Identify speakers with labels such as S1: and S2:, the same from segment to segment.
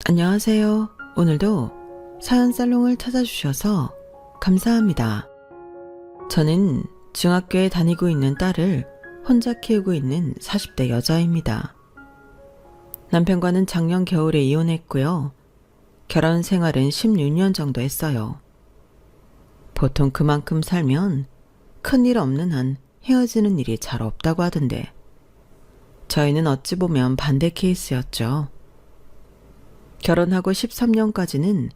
S1: 안녕하세요. 오늘도 사연 살롱을 찾아주셔서 감사합니다. 저는 중학교에 다니고 있는 딸을 혼자 키우고 있는 40대 여자입니다. 남편과는 작년 겨울에 이혼했고요. 결혼 생활은 16년 정도 했어요. 보통 그만큼 살면 큰일 없는 한 헤어지는 일이 잘 없다고 하던데 저희는 어찌 보면 반대 케이스였죠. 결혼하고 13년까지는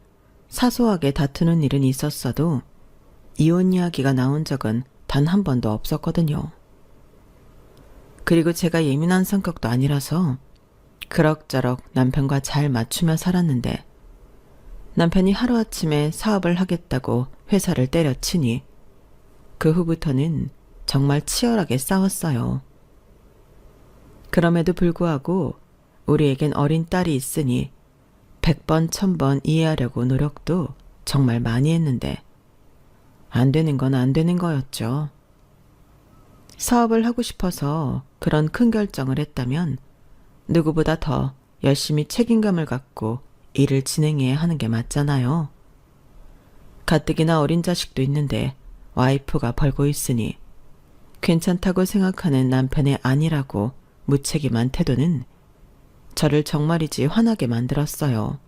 S1: 사소하게 다투는 일은 있었어도 이혼 이야기가 나온 적은 단 한 번도 없었거든요. 그리고 제가 예민한 성격도 아니라서 그럭저럭 남편과 잘 맞추며 살았는데 남편이 하루아침에 사업을 하겠다고 회사를 때려치니 그 후부터는 정말 치열하게 싸웠어요. 그럼에도 불구하고 우리에겐 어린 딸이 있으니 100번, 1000번 이해하려고 노력도 정말 많이 했는데 안 되는 건 안 되는 거였죠. 사업을 하고 싶어서 그런 큰 결정을 했다면 누구보다 더 열심히 책임감을 갖고 일을 진행해야 하는 게 맞잖아요. 가뜩이나 어린 자식도 있는데 와이프가 벌고 있으니 괜찮다고 생각하는 남편의 아니라고 무책임한 태도는 저를 정말이지 화나게 만들었어요.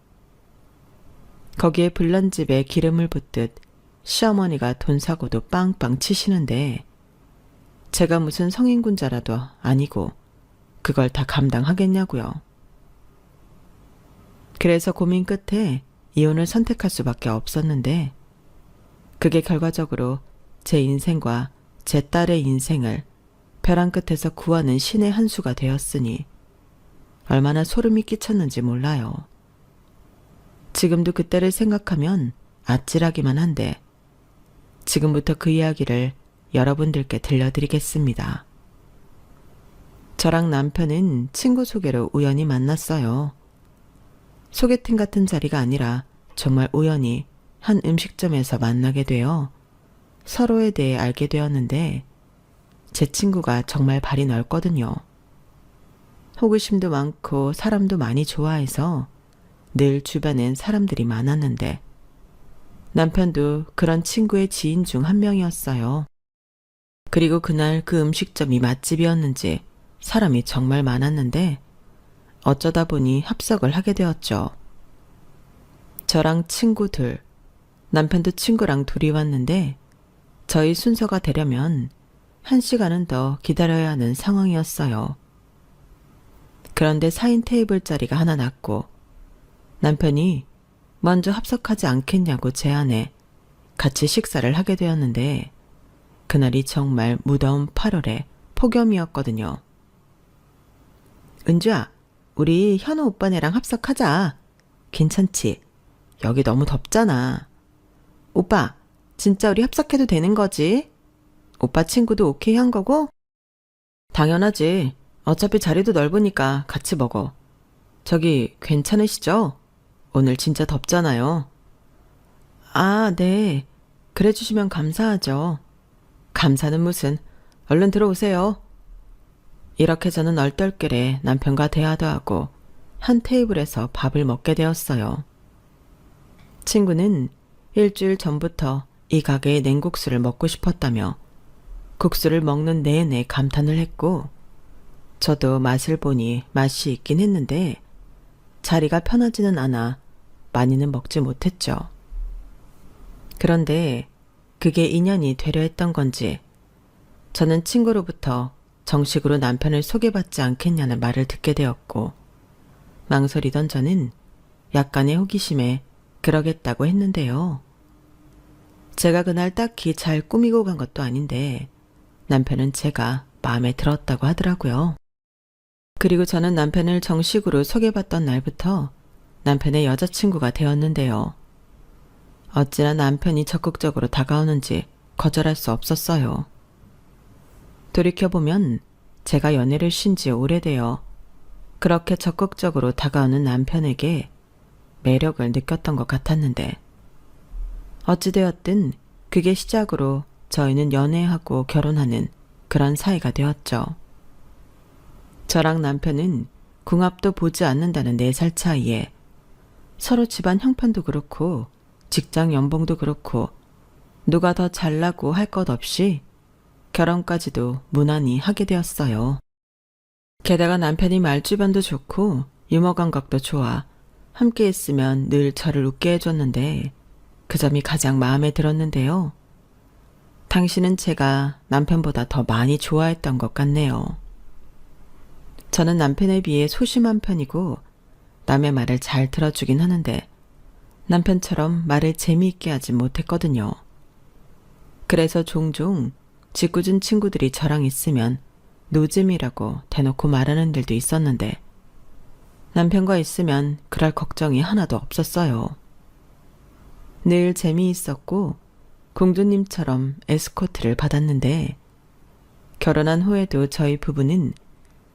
S1: 거기에 불난집에 기름을 붓듯 시어머니가 돈 사고도 빵빵 치시는데 제가 무슨 성인군자라도 아니고 그걸 다 감당하겠냐고요. 그래서 고민 끝에 이혼을 선택할 수밖에 없었는데 그게 결과적으로 제 인생과 제 딸의 인생을 벼랑 끝에서 구하는 신의 한 수가 되었으니 얼마나 소름이 끼쳤는지 몰라요. 지금도 그때를 생각하면 아찔하기만 한데 지금부터 그 이야기를 여러분들께 들려드리겠습니다. 저랑 남편은 친구 소개로 우연히 만났어요. 소개팅 같은 자리가 아니라 정말 우연히 한 음식점에서 만나게 되어 서로에 대해 알게 되었는데 제 친구가 정말 발이 넓거든요. 호기심도 많고 사람도 많이 좋아해서 늘 주변엔 사람들이 많았는데 남편도 그런 친구의 지인 중 한 명이었어요. 그리고 그날 그 음식점이 맛집이었는지 사람이 정말 많았는데 어쩌다 보니 합석을 하게 되었죠. 저랑 친구 둘, 남편도 친구랑 둘이 왔는데 저희 순서가 되려면 1시간은 더 기다려야 하는 상황이었어요. 그런데 4인 테이블 자리가 하나 났고 남편이 먼저 합석하지 않겠냐고 제안해 같이 식사를 하게 되었는데 그날이 정말 무더운 8월의 폭염이었거든요. 은주야, 우리 현우 오빠네랑 합석하자. 괜찮지? 여기 너무 덥잖아. 오빠, 진짜 우리 합석해도 되는 거지? 오빠 친구도 오케이 한 거고? 당연하지. 어차피 자리도 넓으니까 같이 먹어. 저기 괜찮으시죠? 오늘 진짜 덥잖아요. 아, 네. 그래 주시면 감사하죠. 감사는 무슨. 얼른 들어오세요. 이렇게 저는 얼떨결에 남편과 대화도 하고 한 테이블에서 밥을 먹게 되었어요. 친구는 일주일 전부터 이 가게의 냉국수를 먹고 싶었다며 국수를 먹는 내내 감탄을 했고 저도 맛을 보니 맛이 있긴 했는데 자리가 편하지는 않아 많이는 먹지 못했죠. 그런데 그게 인연이 되려 했던 건지 저는 친구로부터 정식으로 남편을 소개받지 않겠냐는 말을 듣게 되었고 망설이던 저는 약간의 호기심에 그러겠다고 했는데요. 제가 그날 딱히 잘 꾸미고 간 것도 아닌데 남편은 제가 마음에 들었다고 하더라고요. 그리고 저는 남편을 정식으로 소개받던 날부터 남편의 여자친구가 되었는데요. 어찌나 남편이 적극적으로 다가오는지 거절할 수 없었어요. 돌이켜보면 제가 연애를 쉰 지 오래되어 그렇게 적극적으로 다가오는 남편에게 매력을 느꼈던 것 같았는데 어찌되었든 그게 시작으로 저희는 연애하고 결혼하는 그런 사이가 되었죠. 저랑 남편은 궁합도 보지 않는다는 4살 차이에 서로 집안 형편도 그렇고 직장 연봉도 그렇고 누가 더 잘나고 할 것 없이 결혼까지도 무난히 하게 되었어요. 게다가 남편이 말주변도 좋고 유머 감각도 좋아 함께 있으면 늘 저를 웃게 해줬는데 그 점이 가장 마음에 들었는데요. 당신은 제가 남편보다 더 많이 좋아했던 것 같네요. 저는 남편에 비해 소심한 편이고 남의 말을 잘 들어주긴 하는데 남편처럼 말을 재미있게 하지 못했거든요. 그래서 종종 짓궂은 친구들이 저랑 있으면 노잼이라고 대놓고 말하는 일도 있었는데 남편과 있으면 그럴 걱정이 하나도 없었어요. 늘 재미있었고 공주님처럼 에스코트를 받았는데 결혼한 후에도 저희 부부는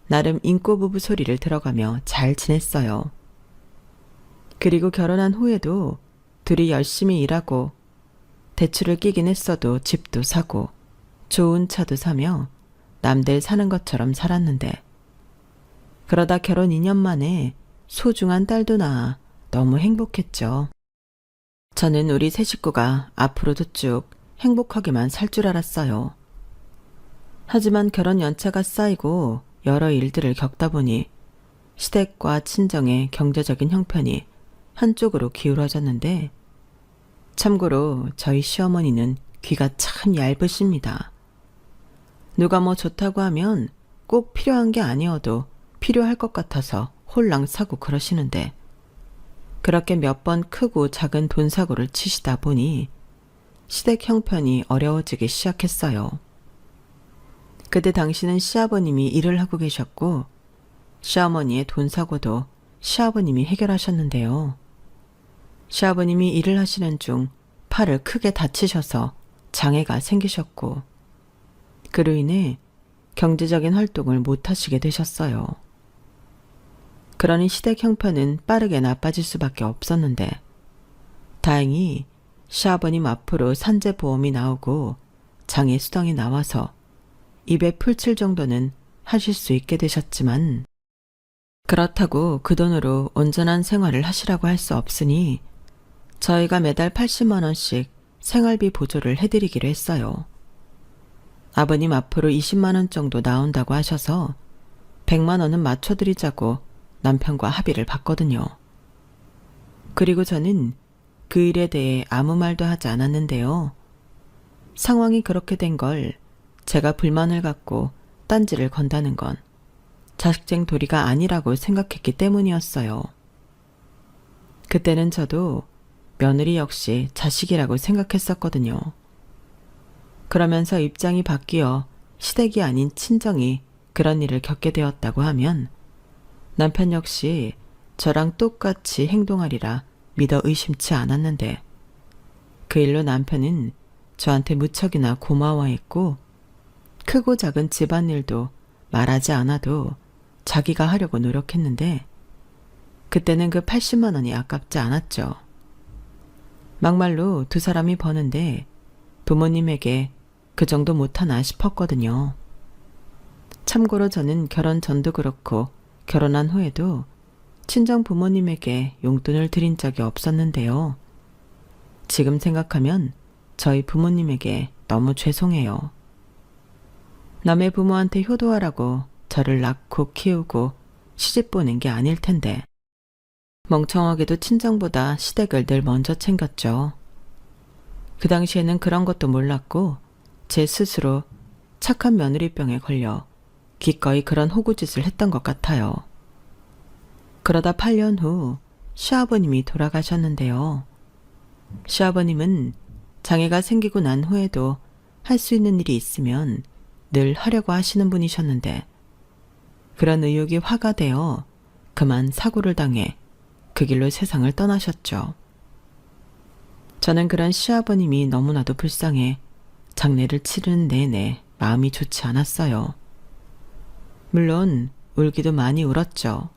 S1: 나름 인꼬부부 소리를 들어가며 잘 지냈어요. 그리고 결혼한 후에도 둘이 열심히 일하고 대출을 끼긴 했어도 집도 사고 좋은 차도 사며 남들 사는 것처럼 살았는데 그러다 결혼 2년 만에 소중한 딸도 낳아 너무 행복했죠. 저는 우리 세 식구가 앞으로도 쭉 행복하게만 살 줄 알았어요. 하지만 결혼 연차가 쌓이고 여러 일들을 겪다 보니 시댁과 친정의 경제적인 형편이 한쪽으로 기울어졌는데 참고로 저희 시어머니는 귀가 참 얇으십니다. 누가 뭐 좋다고 하면 꼭 필요한 게 아니어도 필요할 것 같아서 홀랑 사고 그러시는데 그렇게 몇 번 크고 작은 돈 사고를 치시다 보니 시댁 형편이 어려워지기 시작했어요. 그때 당시는 시아버님이 일을 하고 계셨고 시어머니의 돈 사고도 시아버님이 해결하셨는데요. 시아버님이 일을 하시는 중 팔을 크게 다치셔서 장애가 생기셨고 그로 인해 경제적인 활동을 못 하시게 되셨어요. 그러니 시댁 형편은 빠르게 나빠질 수밖에 없었는데 다행히 시아버님 앞으로 산재보험이 나오고 장애 수당이 나와서 입에 풀칠 정도는 하실 수 있게 되셨지만 그렇다고 그 돈으로 온전한 생활을 하시라고 할 수 없으니 저희가 매달 80만 원씩 생활비 보조를 해드리기로 했어요. 아버님 앞으로 20만 원 정도 나온다고 하셔서 100만 원은 맞춰드리자고 남편과 합의를 봤거든요. 그리고 저는 그 일에 대해 아무 말도 하지 않았는데요. 상황이 그렇게 된 걸 제가 불만을 갖고 딴지를 건다는 건 자식쟁 도리가 아니라고 생각했기 때문이었어요. 그때는 저도 며느리 역시 자식이라고 생각했었거든요. 그러면서 입장이 바뀌어 시댁이 아닌 친정이 그런 일을 겪게 되었다고 하면 남편 역시 저랑 똑같이 행동하리라 믿어 의심치 않았는데 그 일로 남편은 저한테 무척이나 고마워했고 크고 작은 집안일도 말하지 않아도 자기가 하려고 노력했는데 그때는 그 80만 원이 아깝지 않았죠. 막말로 두 사람이 버는데 부모님에게 그 정도 못하나 싶었거든요. 참고로 저는 결혼 전도 그렇고 결혼한 후에도 친정 부모님에게 용돈을 드린 적이 없었는데요. 지금 생각하면 저희 부모님에게 너무 죄송해요. 남의 부모한테 효도하라고 저를 낳고 키우고 시집 보낸 게 아닐 텐데 멍청하게도 친정보다 시댁을 늘 먼저 챙겼죠. 그 당시에는 그런 것도 몰랐고 제 스스로 착한 며느리병에 걸려 기꺼이 그런 호구짓을 했던 것 같아요. 그러다 8년 후 시아버님이 돌아가셨는데요. 시아버님은 장애가 생기고 난 후에도 할 수 있는 일이 있으면 늘 하려고 하시는 분이셨는데 그런 의욕이 화가 되어 그만 사고를 당해 그 길로 세상을 떠나셨죠. 저는 그런 시아버님이 너무나도 불쌍해 장례를 치르는 내내 마음이 좋지 않았어요. 물론 울기도 많이 울었죠.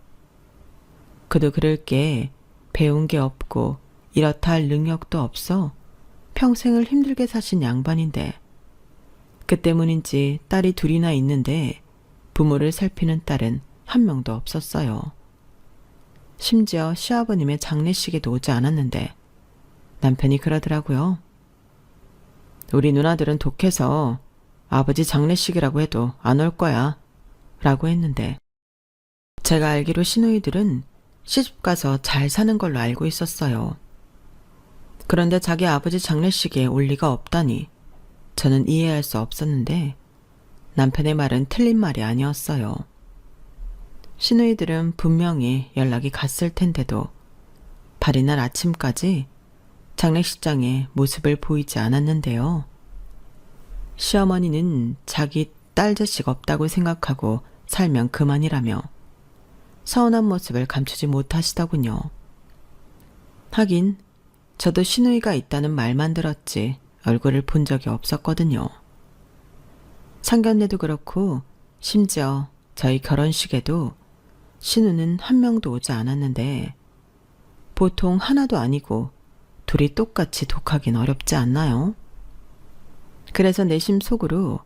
S1: 그도 그럴 게 배운 게 없고 이렇다 할 능력도 없어 평생을 힘들게 사신 양반인데 그 때문인지 딸이 둘이나 있는데 부모를 살피는 딸은 한 명도 없었어요. 심지어 시아버님의 장례식에도 오지 않았는데 남편이 그러더라고요. 우리 누나들은 독해서 아버지 장례식이라고 해도 안 올 거야 라고 했는데 제가 알기로 시누이들은 시집가서 잘 사는 걸로 알고 있었어요. 그런데 자기 아버지 장례식에 올 리가 없다니 저는 이해할 수 없었는데 남편의 말은 틀린 말이 아니었어요. 시누이들은 분명히 연락이 갔을 텐데도 발이날 아침까지 장례식장에 모습을 보이지 않았는데요. 시어머니는 자기 딸 자식 없다고 생각하고 살면 그만이라며 서운한 모습을 감추지 못하시더군요. 하긴 저도 시누이가 있다는 말만 들었지 얼굴을 본 적이 없었거든요. 상견례도 그렇고 심지어 저희 결혼식에도 시누는 한 명도 오지 않았는데 보통 하나도 아니고 둘이 똑같이 독하긴 어렵지 않나요? 그래서 내심 속으로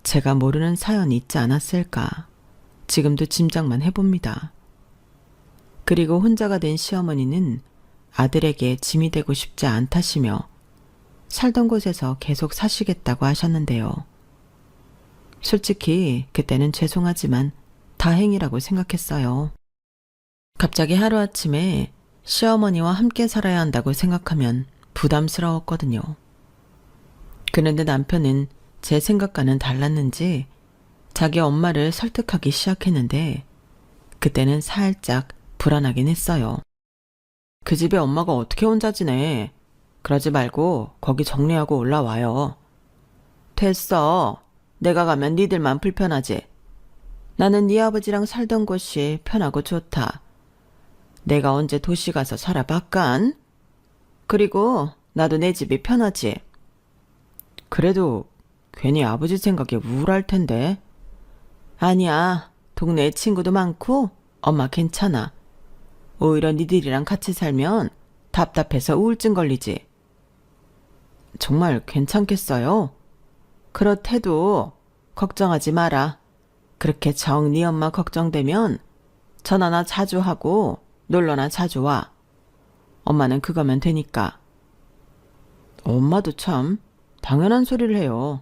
S1: 제가 모르는 사연이 있지 않았을까 지금도 짐작만 해봅니다. 그리고 혼자가 된 시어머니는 아들에게 짐이 되고 싶지 않다시며 살던 곳에서 계속 사시겠다고 하셨는데요. 솔직히 그때는 죄송하지만 다행이라고 생각했어요. 갑자기 하루아침에 시어머니와 함께 살아야 한다고 생각하면 부담스러웠거든요. 그런데 남편은 제 생각과는 달랐는지 자기 엄마를 설득하기 시작했는데 그때는 살짝 불안하긴 했어요. 그 집에 엄마가 어떻게 혼자 지내? 그러지 말고 거기 정리하고 올라와요. 됐어. 내가 가면 니들만 불편하지. 나는 네 아버지랑 살던 곳이 편하고 좋다. 내가 언제 도시 가서 살아봤깐? 그리고 나도 내 집이 편하지. 그래도 괜히 아버지 생각에 우울할 텐데. 아니야. 동네에 친구도 많고 엄마 괜찮아. 오히려 니들이랑 같이 살면 답답해서 우울증 걸리지. 정말 괜찮겠어요? 그렇대도 걱정하지 마라. 그렇게 정 네 엄마 걱정되면 전화나 자주 하고 놀러나 자주 와. 엄마는 그거면 되니까. 엄마도 참 당연한 소리를 해요.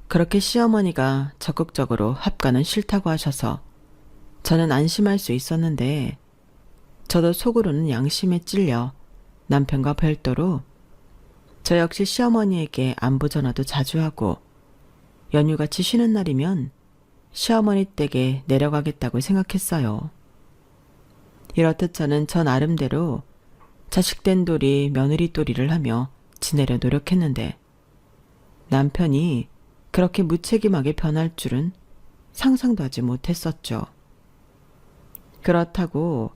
S1: 그렇게 시어머니가 적극적으로 합가는 싫다고 하셔서 저는 안심할 수 있었는데 저도 속으로는 양심에 찔려 남편과 별도로 저 역시 시어머니에게 안부 전화도 자주 하고 연휴같이 쉬는 날이면 시어머니 댁에 내려가겠다고 생각했어요. 이렇듯 저는 저 나름대로 자식된 도리 며느리 도리를 하며 지내려 노력했는데 남편이 그렇게 무책임하게 변할 줄은 상상도 하지 못했었죠. 그렇다고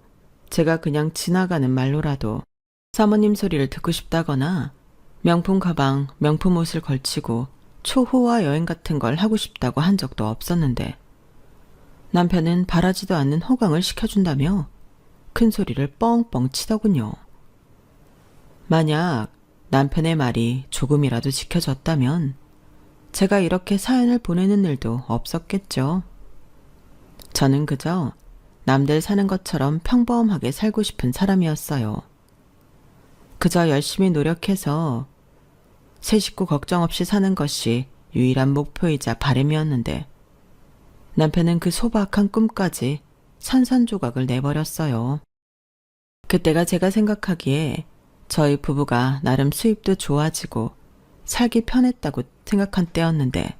S1: 제가 그냥 지나가는 말로라도 사모님 소리를 듣고 싶다거나 명품 가방, 명품 옷을 걸치고 초호화 여행 같은 걸 하고 싶다고 한 적도 없었는데 남편은 바라지도 않는 호강을 시켜준다며 큰 소리를 뻥뻥 치더군요. 만약 남편의 말이 조금이라도 지켜졌다면 제가 이렇게 사연을 보내는 일도 없었겠죠. 저는 그저 남들 사는 것처럼 평범하게 살고 싶은 사람이었어요. 그저 열심히 노력해서 새 식구 걱정 없이 사는 것이 유일한 목표이자 바람이었는데 남편은 그 소박한 꿈까지 산산조각을 내버렸어요. 그때가 제가 생각하기에 저희 부부가 나름 수입도 좋아지고 살기 편했다고 생각한 때였는데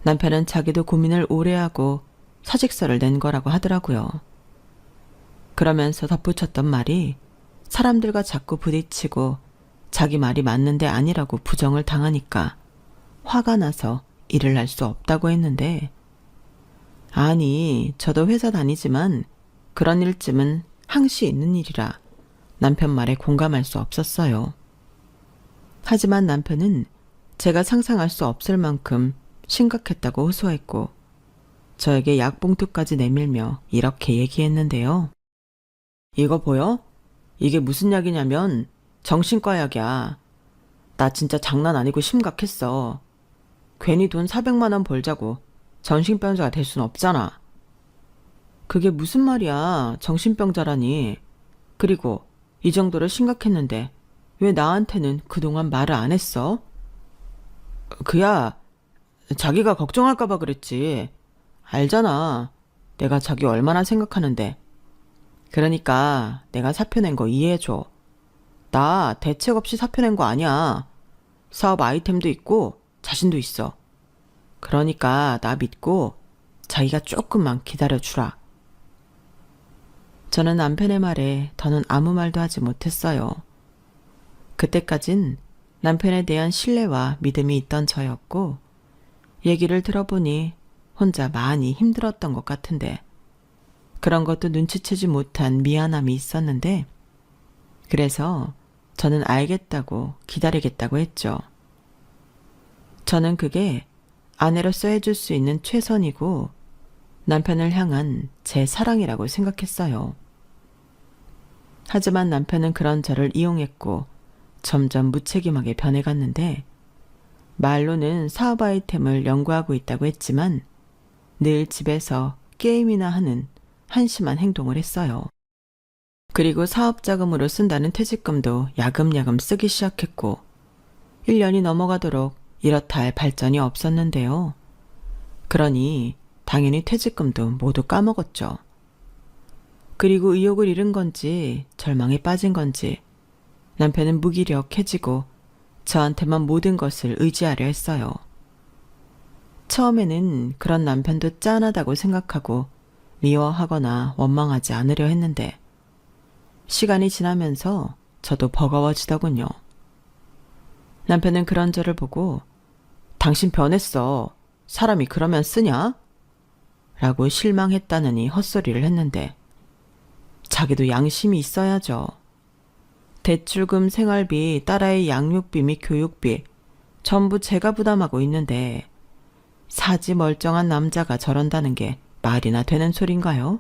S1: 남편은 자기도 고민을 오래 하고 사직서를 낸 거라고 하더라고요. 그러면서 덧붙였던 말이 사람들과 자꾸 부딪히고 자기 말이 맞는데 아니라고 부정을 당하니까 화가 나서 일을 할 수 없다고 했는데 아니 저도 회사 다니지만 그런 일쯤은 항시 있는 일이라 남편 말에 공감할 수 없었어요. 하지만 남편은 제가 상상할 수 없을 만큼 심각했다고 호소했고 저에게 약봉투까지 내밀며 이렇게 얘기했는데요. 이거 보여? 이게 무슨 약이냐면 정신과 약이야. 나 진짜 장난 아니고 심각했어. 괜히 돈 400만 원 벌자고 정신병자가 될 순 없잖아. 그게 무슨 말이야. 정신병자라니. 그리고 이 정도로 심각했는데 왜 나한테는 그동안 말을 안 했어? 그야 자기가 걱정할까봐 그랬지. 알잖아. 내가 자기 얼마나 생각하는데. 그러니까 내가 사표 낸 거 이해해줘. 나 대책 없이 사표 낸 거 아니야. 사업 아이템도 있고 자신도 있어. 그러니까 나 믿고 자기가 조금만 기다려주라. 저는 남편의 말에 더는 아무 말도 하지 못했어요. 그때까진 남편에 대한 신뢰와 믿음이 있던 저였고 얘기를 들어보니 혼자 많이 힘들었던 것 같은데 그런 것도 눈치채지 못한 미안함이 있었는데 그래서 저는 알겠다고 기다리겠다고 했죠. 저는 그게 아내로서 해줄 수 있는 최선이고 남편을 향한 제 사랑이라고 생각했어요. 하지만 남편은 그런 저를 이용했고 점점 무책임하게 변해갔는데 말로는 사업 아이템을 연구하고 있다고 했지만 늘 집에서 게임이나 하는 한심한 행동을 했어요. 그리고 사업 자금으로 쓴다는 퇴직금도 야금야금 쓰기 시작했고 1년이 넘어가도록 이렇다 할 발전이 없었는데요. 그러니 당연히 퇴직금도 모두 까먹었죠. 그리고 의욕을 잃은 건지 절망에 빠진 건지 남편은 무기력해지고 저한테만 모든 것을 의지하려 했어요. 처음에는 그런 남편도 짠하다고 생각하고 미워하거나 원망하지 않으려 했는데 시간이 지나면서 저도 버거워지더군요. 남편은 그런 저를 보고 당신 변했어. 사람이 그러면 쓰냐? 라고 실망했다느니 헛소리를 했는데 자기도 양심이 있어야죠. 대출금, 생활비, 딸아이 양육비 및 교육비 전부 제가 부담하고 있는데 사지 멀쩡한 남자가 저런다는 게 말이나 되는 소린가요?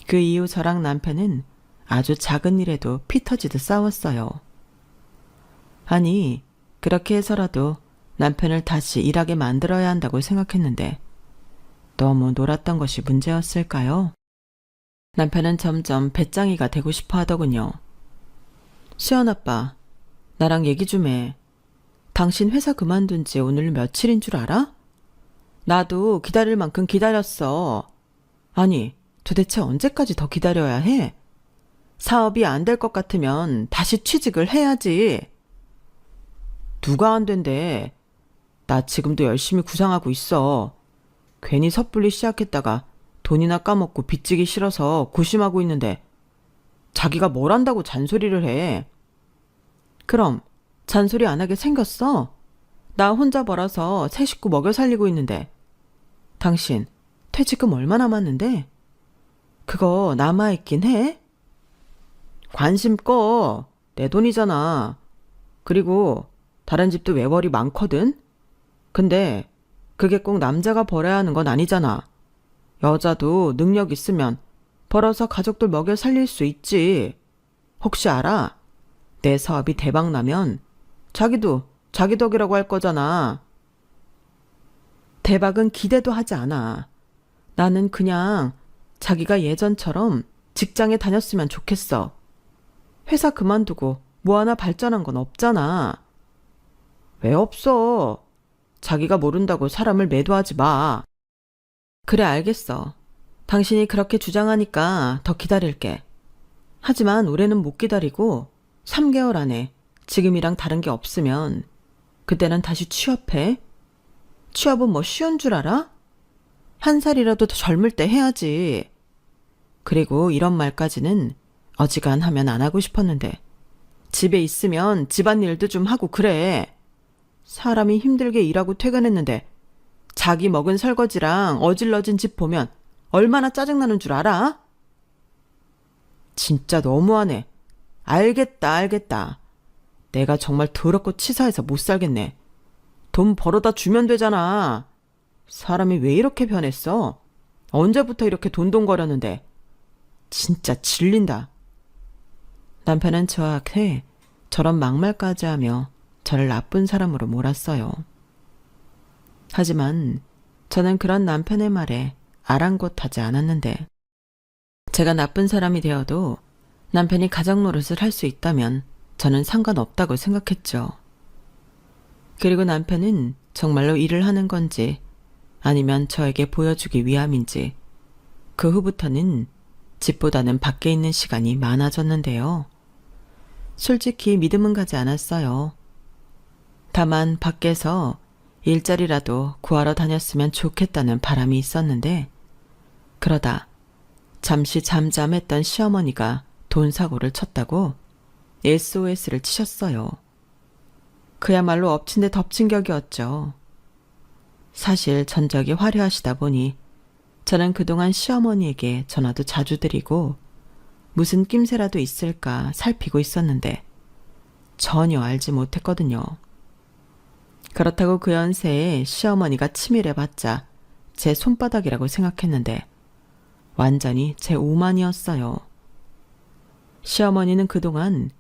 S1: 그 이후 저랑 남편은 아주 작은 일에도 피 터지듯 싸웠어요. 아니, 그렇게 해서라도 남편을 다시 일하게 만들어야 한다고 생각했는데 너무 놀았던 것이 문제였을까요? 남편은 점점 배짱이가 되고 싶어 하더군요. 시연아빠, 나랑 얘기 좀 해. 당신 회사 그만둔 지 오늘 며칠인 줄 알아? 나도 기다릴 만큼 기다렸어. 아니, 도대체 언제까지 더 기다려야 해? 사업이 안 될 것 같으면 다시 취직을 해야지. 누가 안 된대. 나 지금도 열심히 구상하고 있어. 괜히 섣불리 시작했다가 돈이나 까먹고 빚지기 싫어서 고심하고 있는데 자기가 뭘 한다고 잔소리를 해. 그럼 잔소리 안 하게 생겼어? 나 혼자 벌어서 세 식구 먹여 살리고 있는데 당신 퇴직금 얼마 남았는데? 그거 남아있긴 해? 관심 꺼. 내 돈이잖아. 그리고 다른 집도 외벌이 많거든? 근데 그게 꼭 남자가 벌어야 하는 건 아니잖아. 여자도 능력 있으면 벌어서 가족들 먹여 살릴 수 있지. 혹시 알아? 내 사업이 대박 나면 자기도 자기 덕이라고 할 거잖아. 대박은 기대도 하지 않아. 나는 그냥 자기가 예전처럼 직장에 다녔으면 좋겠어. 회사 그만두고 뭐 하나 발전한 건 없잖아. 왜 없어? 자기가 모른다고 사람을 매도하지 마. 그래, 알겠어. 당신이 그렇게 주장하니까 더 기다릴게. 하지만 올해는 못 기다리고 3개월 안에 지금이랑 다른 게 없으면 그때는 다시 취업해. 취업은 뭐 쉬운 줄 알아? 한 살이라도 더 젊을 때 해야지. 그리고 이런 말까지는 어지간하면 안 하고 싶었는데 집에 있으면 집안일도 좀 하고 그래. 사람이 힘들게 일하고 퇴근했는데 자기 먹은 설거지랑 어질러진 집 보면 얼마나 짜증나는 줄 알아? 진짜 너무하네. 알겠다. 내가 정말 더럽고 치사해서 못 살겠네. 돈 벌어다 주면 되잖아. 사람이 왜 이렇게 변했어? 언제부터 이렇게 돈돈거렸는데. 진짜 질린다. 남편은 저한테 저런 막말까지 하며 저를 나쁜 사람으로 몰았어요. 하지만 저는 그런 남편의 말에 아랑곳하지 않았는데 제가 나쁜 사람이 되어도 남편이 가장 노릇을 할 수 있다면 저는 상관없다고 생각했죠. 그리고 남편은 정말로 일을 하는 건지 아니면 저에게 보여주기 위함인지 그 후부터는 집보다는 밖에 있는 시간이 많아졌는데요. 솔직히 믿음은 가지 않았어요. 다만 밖에서 일자리라도 구하러 다녔으면 좋겠다는 바람이 있었는데 그러다 잠시 잠잠했던 시어머니가 돈 사고를 쳤다고 SOS를 치셨어요. 그야말로 엎친 데 덮친 격이었죠. 사실 전적이 화려하시다 보니 저는 그동안 시어머니에게 전화도 자주 드리고 무슨 낌새라도 있을까 살피고 있었는데 전혀 알지 못했거든요. 그렇다고 그 연세에 시어머니가 치밀해봤자 제 손바닥이라고 생각했는데 완전히 제 오만이었어요. 시어머니는 그동안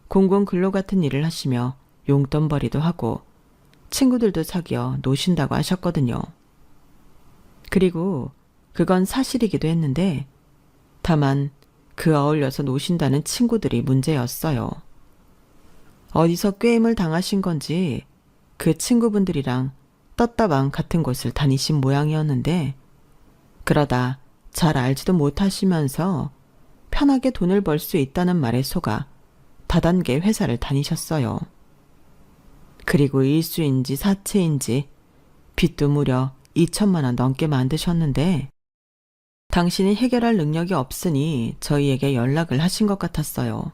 S1: 공공근로 같은 일을 하시며 용돈벌이도 하고 친구들도 사귀어 노신다고 하셨거든요. 그리고 그건 사실이기도 했는데 다만 그 어울려서 노신다는 친구들이 문제였어요. 어디서 꾀임을 당하신 건지 그 친구분들이랑 떴다방 같은 곳을 다니신 모양이었는데 그러다 잘 알지도 못하시면서 편하게 돈을 벌 수 있다는 말에 속아 다단계 회사를 다니셨어요. 그리고 일수인지 사채인지 빚도 무려 2천만 원 넘게 만드셨는데 당신이 해결할 능력이 없으니 저희에게 연락을 하신 것 같았어요.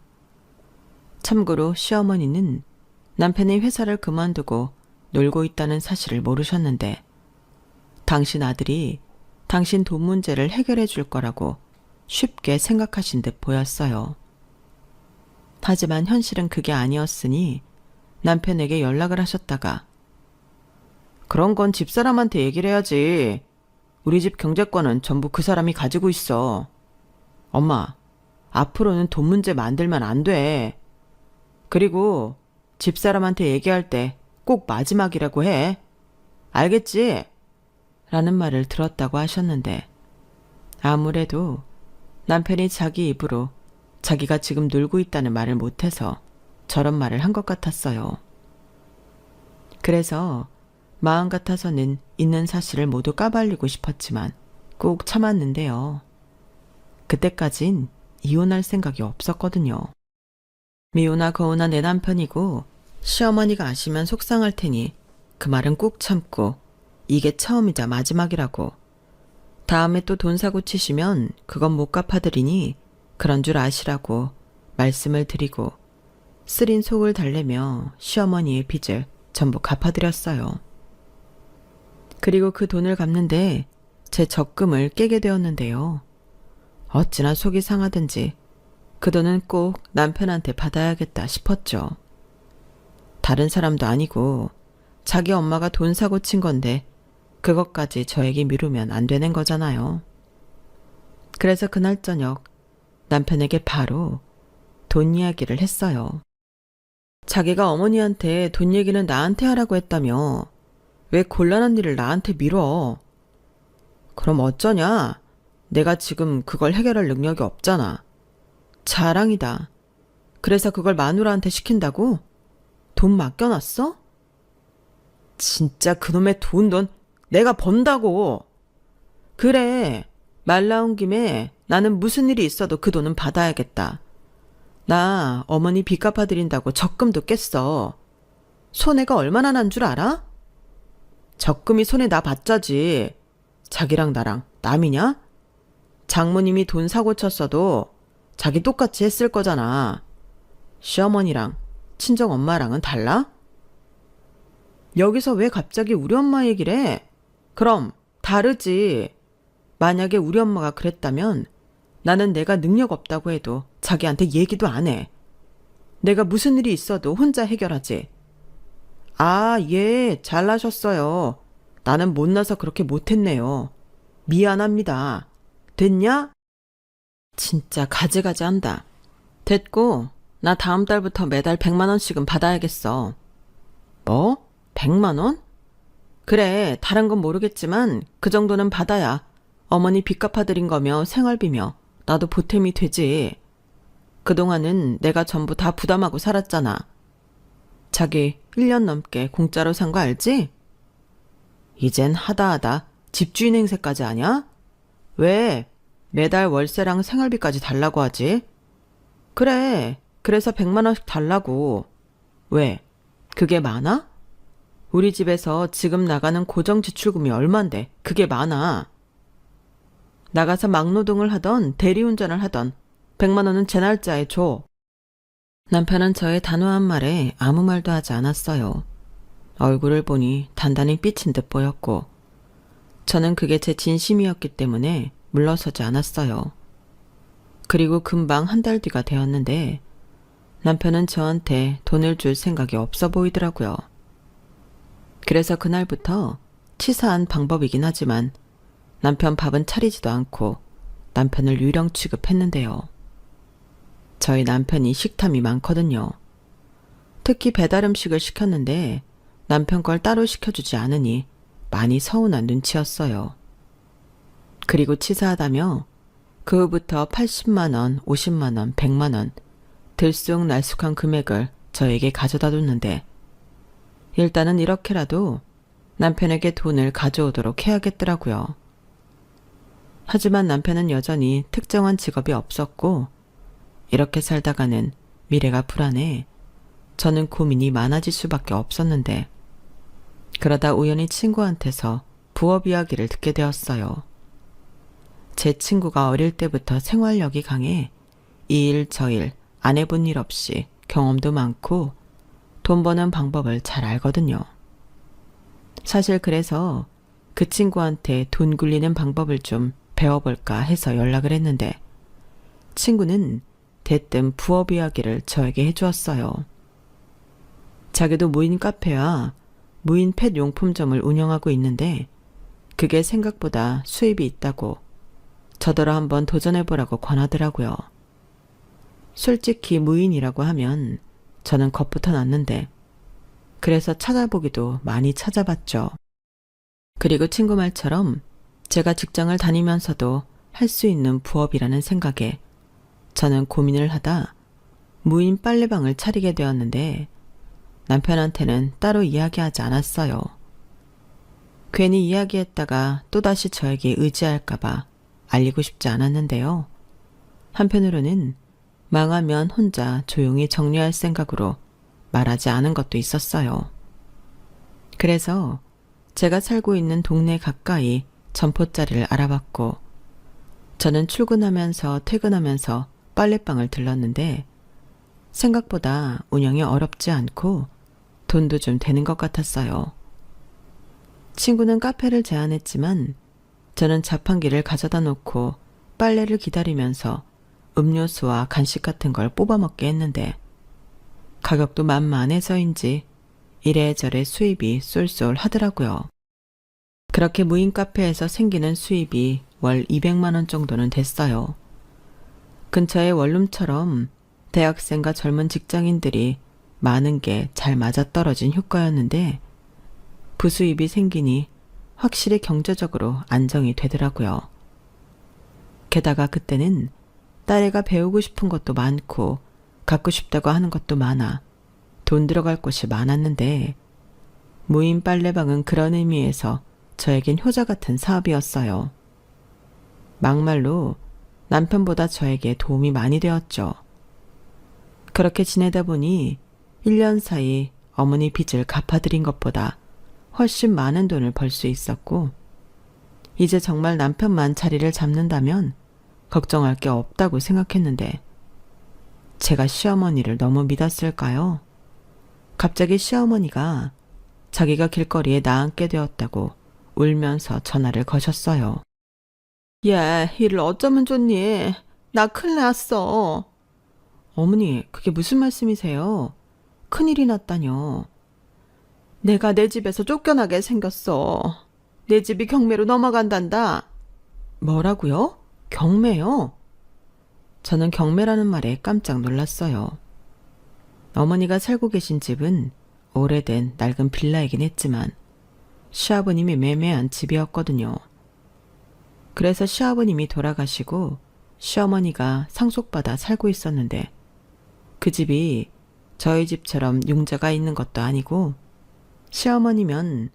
S1: 참고로 시어머니는 남편이 회사를 그만두고 놀고 있다는 사실을 모르셨는데 당신 아들이 당신 돈 문제를 해결해 줄 거라고 쉽게 생각하신 듯 보였어요. 하지만 현실은 그게 아니었으니 남편에게 연락을 하셨다가 그런 건 집사람한테 얘기를 해야지. 우리 집 경제권은 전부 그 사람이 가지고 있어. 엄마, 앞으로는 돈 문제 만들면 안 돼. 그리고 집사람한테 얘기할 때 꼭 마지막이라고 해. 알겠지? 라는 말을 들었다고 하셨는데 아무래도 남편이 자기 입으로 자기가 지금 놀고 있다는 말을 못해서 저런 말을 한 것 같았어요. 그래서 마음 같아서는 있는 사실을 모두 까발리고 싶었지만 꼭 참았는데요. 그때까진 이혼할 생각이 없었거든요. 미우나 거우나 내 남편이고 시어머니가 아시면 속상할 테니 그 말은 꼭 참고 이게 처음이자 마지막이라고. 다음에 또 돈 사고 치시면 그건 못 갚아드리니 그런 줄 아시라고 말씀을 드리고 쓰린 속을 달래며 시어머니의 빚을 전부 갚아드렸어요. 그리고 그 돈을 갚는데 제 적금을 깨게 되었는데요. 어찌나 속이 상하든지 그 돈은 꼭 남편한테 받아야겠다 싶었죠. 다른 사람도 아니고 자기 엄마가 돈 사고 친 건데 그것까지 저에게 미루면 안 되는 거잖아요. 그래서 그날 저녁 남편에게 바로 돈 이야기를 했어요. 자기가 어머니한테 돈 얘기는 나한테 하라고 했다며 왜 곤란한 일을 나한테 미뤄? 그럼 어쩌냐? 내가 지금 그걸 해결할 능력이 없잖아. 자랑이다. 그래서 그걸 마누라한테 시킨다고? 돈 맡겨놨어? 진짜 그놈의 돈 내가 번다고. 그래, 말 나온 김에 나는 무슨 일이 있어도 그 돈은 받아야겠다. 나 어머니 빚 갚아드린다고 적금도 깼어. 손해가 얼마나 난 줄 알아? 적금이 손에 나 받자지. 자기랑 나랑 남이냐? 장모님이 돈 사고 쳤어도 자기 똑같이 했을 거잖아. 시어머니랑 친정엄마랑은 달라? 여기서 왜 갑자기 우리 엄마 얘기를 해? 그럼 다르지. 만약에 우리 엄마가 그랬다면 나는 내가 능력 없다고 해도 자기한테 얘기도 안 해. 내가 무슨 일이 있어도 혼자 해결하지. 아, 예, 잘나셨어요. 나는 못나서 그렇게 못했네요. 미안합니다. 됐냐? 진짜 가지가지 한다. 됐고, 나 다음 달부터 매달 100만 원씩은 받아야겠어. 뭐? 100만 원? 그래, 다른 건 모르겠지만 그 정도는 받아야 어머니 빚 갚아드린 거며 생활비며 나도 보탬이 되지. 그동안은 내가 전부 다 부담하고 살았잖아. 자기 1년 넘게 공짜로 산 거 알지? 이젠 하다하다 집주인 행세까지 하냐? 왜 매달 월세랑 생활비까지 달라고 하지? 그래, 그래서 100만 원씩 달라고. 왜? 그게 많아? 우리 집에서 지금 나가는 고정 지출금이 얼만데 그게 많아. 나가서 막노동을 하던 대리운전을 하던 100만 원은 제 날짜에 줘. 남편은 저의 단호한 말에 아무 말도 하지 않았어요. 얼굴을 보니 단단히 삐친 듯 보였고 저는 그게 제 진심이었기 때문에 물러서지 않았어요. 그리고 금방 한 달 뒤가 되었는데 남편은 저한테 돈을 줄 생각이 없어 보이더라고요. 그래서 그날부터 치사한 방법이긴 하지만 남편 밥은 차리지도 않고 남편을 유령 취급했는데요. 저희 남편이 식탐이 많거든요. 특히 배달 음식을 시켰는데 남편 걸 따로 시켜주지 않으니 많이 서운한 눈치였어요. 그리고 치사하다며 그 후부터 80만 원, 50만 원, 100만 원 들쑥날쑥한 금액을 저에게 가져다 줬는데 일단은 이렇게라도 남편에게 돈을 가져오도록 해야겠더라고요. 하지만 남편은 여전히 특정한 직업이 없었고 이렇게 살다가는 미래가 불안해 저는 고민이 많아질 수밖에 없었는데 그러다 우연히 친구한테서 부업 이야기를 듣게 되었어요. 제 친구가 어릴 때부터 생활력이 강해 이 일 저 일 안 해본 일 없이 경험도 많고 돈 버는 방법을 잘 알거든요. 사실 그래서 그 친구한테 돈 굴리는 방법을 좀 배워볼까 해서 연락을 했는데 친구는 대뜸 부업 이야기를 저에게 해주었어요. 자기도 무인 카페와 무인 펫 용품점을 운영하고 있는데 그게 생각보다 수입이 있다고 저더러 한번 도전해보라고 권하더라고요. 솔직히 무인이라고 하면 저는 겁부터 났는데 그래서 찾아보기도 많이 찾아봤죠. 그리고 친구 말처럼 제가 직장을 다니면서도 할 수 있는 부업이라는 생각에 저는 고민을 하다 무인 빨래방을 차리게 되었는데 남편한테는 따로 이야기하지 않았어요. 괜히 이야기했다가 또다시 저에게 의지할까봐 알리고 싶지 않았는데요. 한편으로는 망하면 혼자 조용히 정리할 생각으로 말하지 않은 것도 있었어요. 그래서 제가 살고 있는 동네 가까이 점포자리를 알아봤고 저는 출근하면서 퇴근하면서 빨래방을 들렀는데 생각보다 운영이 어렵지 않고 돈도 좀 되는 것 같았어요. 친구는 카페를 제안했지만 저는 자판기를 가져다 놓고 빨래를 기다리면서 음료수와 간식 같은 걸 뽑아 먹게 했는데 가격도 만만해서인지 이래저래 수입이 쏠쏠 하더라고요. 그렇게 무인 카페에서 생기는 수입이 월 200만 원 정도는 됐어요. 근처의 원룸처럼 대학생과 젊은 직장인들이 많은 게 잘 맞아떨어진 효과였는데 부수입이 생기니 확실히 경제적으로 안정이 되더라고요. 게다가 그때는 딸애가 배우고 싶은 것도 많고 갖고 싶다고 하는 것도 많아 돈 들어갈 곳이 많았는데 무인 빨래방은 그런 의미에서 저에겐 효자 같은 사업이었어요. 막말로 남편보다 저에게 도움이 많이 되었죠. 그렇게 지내다 보니 1년 사이 어머니 빚을 갚아드린 것보다 훨씬 많은 돈을 벌 수 있었고 이제 정말 남편만 자리를 잡는다면 걱정할 게 없다고 생각했는데 제가 시어머니를 너무 믿었을까요? 갑자기 시어머니가 자기가 길거리에 나앉게 되었다고 울면서 전화를 거셨어요. 얘, 일을 어쩌면 좋니? 나 큰일 났어. 어머니, 그게 무슨 말씀이세요? 큰일이 났다뇨. 내가 내 집에서 쫓겨나게 생겼어. 내 집이 경매로 넘어간단다. 뭐라고요? 경매요? 저는 경매라는 말에 깜짝 놀랐어요. 어머니가 살고 계신 집은 오래된 낡은 빌라이긴 했지만 시아버님이 매매한 집이었거든요. 그래서 시아버님이 돌아가시고 시어머니가 상속받아 살고 있었는데 그 집이 저희 집처럼 융자가 있는 것도 아니고 시어머니면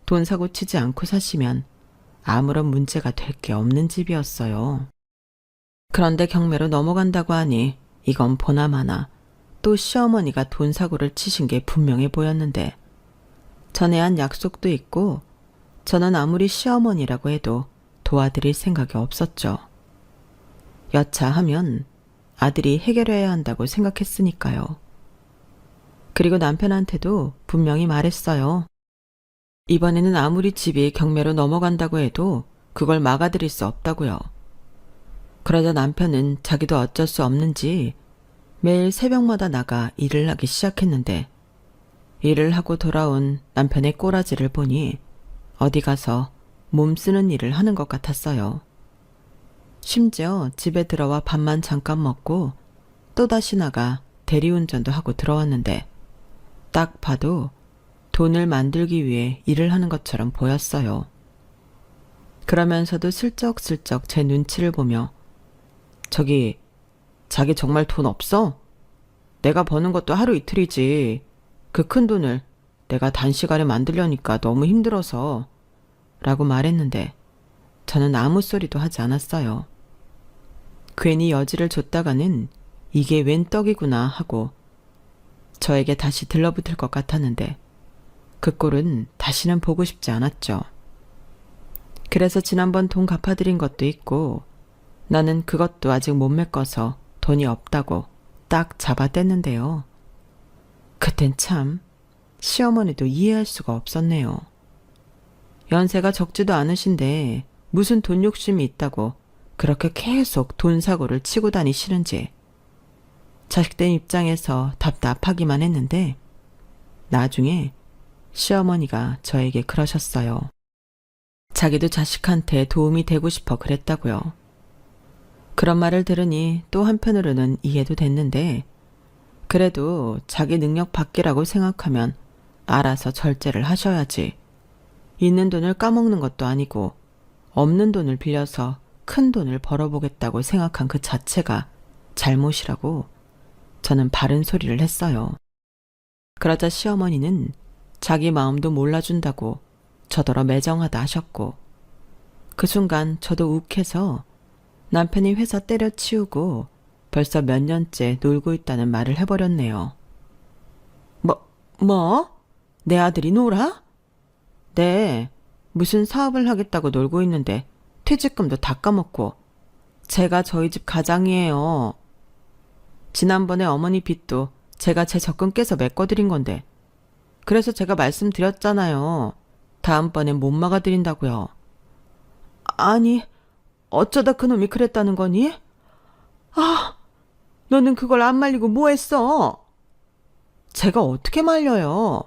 S1: 돈 사고 치지 않고 사시면 아무런 문제가 될 게 없는 집이었어요. 그런데 경매로 넘어간다고 하니 이건 보나마나 또 시어머니가 돈 사고를 치신 게 분명해 보였는데 전에 한 약속도 있고 저는 아무리 시어머니라고 해도 도와드릴 생각이 없었죠. 여차하면 아들이 해결해야 한다고 생각했으니까요. 그리고 남편한테도 분명히 말했어요. 이번에는 아무리 집이 경매로 넘어간다고 해도 그걸 막아드릴 수 없다고요. 그러자 남편은 자기도 어쩔 수 없는지 매일 새벽마다 나가 일을 하기 시작했는데 일을 하고 돌아온 남편의 꼬라지를 보니 어디 가서 몸 쓰는 일을 하는 것 같았어요. 심지어 집에 들어와 밥만 잠깐 먹고 또다시 나가 대리운전도 하고 들어왔는데 딱 봐도 돈을 만들기 위해 일을 하는 것처럼 보였어요. 그러면서도 슬쩍슬쩍 제 눈치를 보며 저기 자기 정말 돈 없어? 내가 버는 것도 하루 이틀이지. 그 큰 돈을 내가 단시간에 만들려니까 너무 힘들어서 라고 말했는데 저는 아무 소리도 하지 않았어요. 괜히 여지를 줬다가는 이게 웬 떡이구나 하고 저에게 다시 들러붙을 것 같았는데 그 꼴은 다시는 보고 싶지 않았죠. 그래서 지난번 돈 갚아드린 것도 있고 나는 그것도 아직 못 메꿔서 돈이 없다고 딱 잡아댔는데요. 그땐 참 시어머니도 이해할 수가 없었네요. 연세가 적지도 않으신데 무슨 돈 욕심이 있다고 그렇게 계속 돈 사고를 치고 다니시는지 자식된 입장에서 답답하기만 했는데 나중에 시어머니가 저에게 그러셨어요. 자기도 자식한테 도움이 되고 싶어 그랬다고요. 그런 말을 들으니 또 한편으로는 이해도 됐는데 그래도 자기 능력 밖이라고 생각하면 알아서 절제를 하셔야지. 있는 돈을 까먹는 것도 아니고 없는 돈을 빌려서 큰 돈을 벌어보겠다고 생각한 그 자체가 잘못이라고 저는 바른 소리를 했어요. 그러자 시어머니는 자기 마음도 몰라준다고 저더러 매정하다 하셨고 그 순간 저도 욱해서 남편이 회사 때려치우고 벌써 몇 년째 놀고 있다는 말을 해버렸네요. 뭐? 내 아들이 놀아? 네, 무슨 사업을 하겠다고 놀고 있는데 퇴직금도 다 까먹고 제가 저희 집 가장이에요. 지난번에 어머니 빚도 제가 제 적금 깨서 메꿔드린 건데 그래서 제가 말씀드렸잖아요. 다음번엔 못 막아드린다고요. 아니, 어쩌다 그놈이 그랬다는 거니? 아, 너는 그걸 안 말리고 뭐 했어? 제가 어떻게 말려요?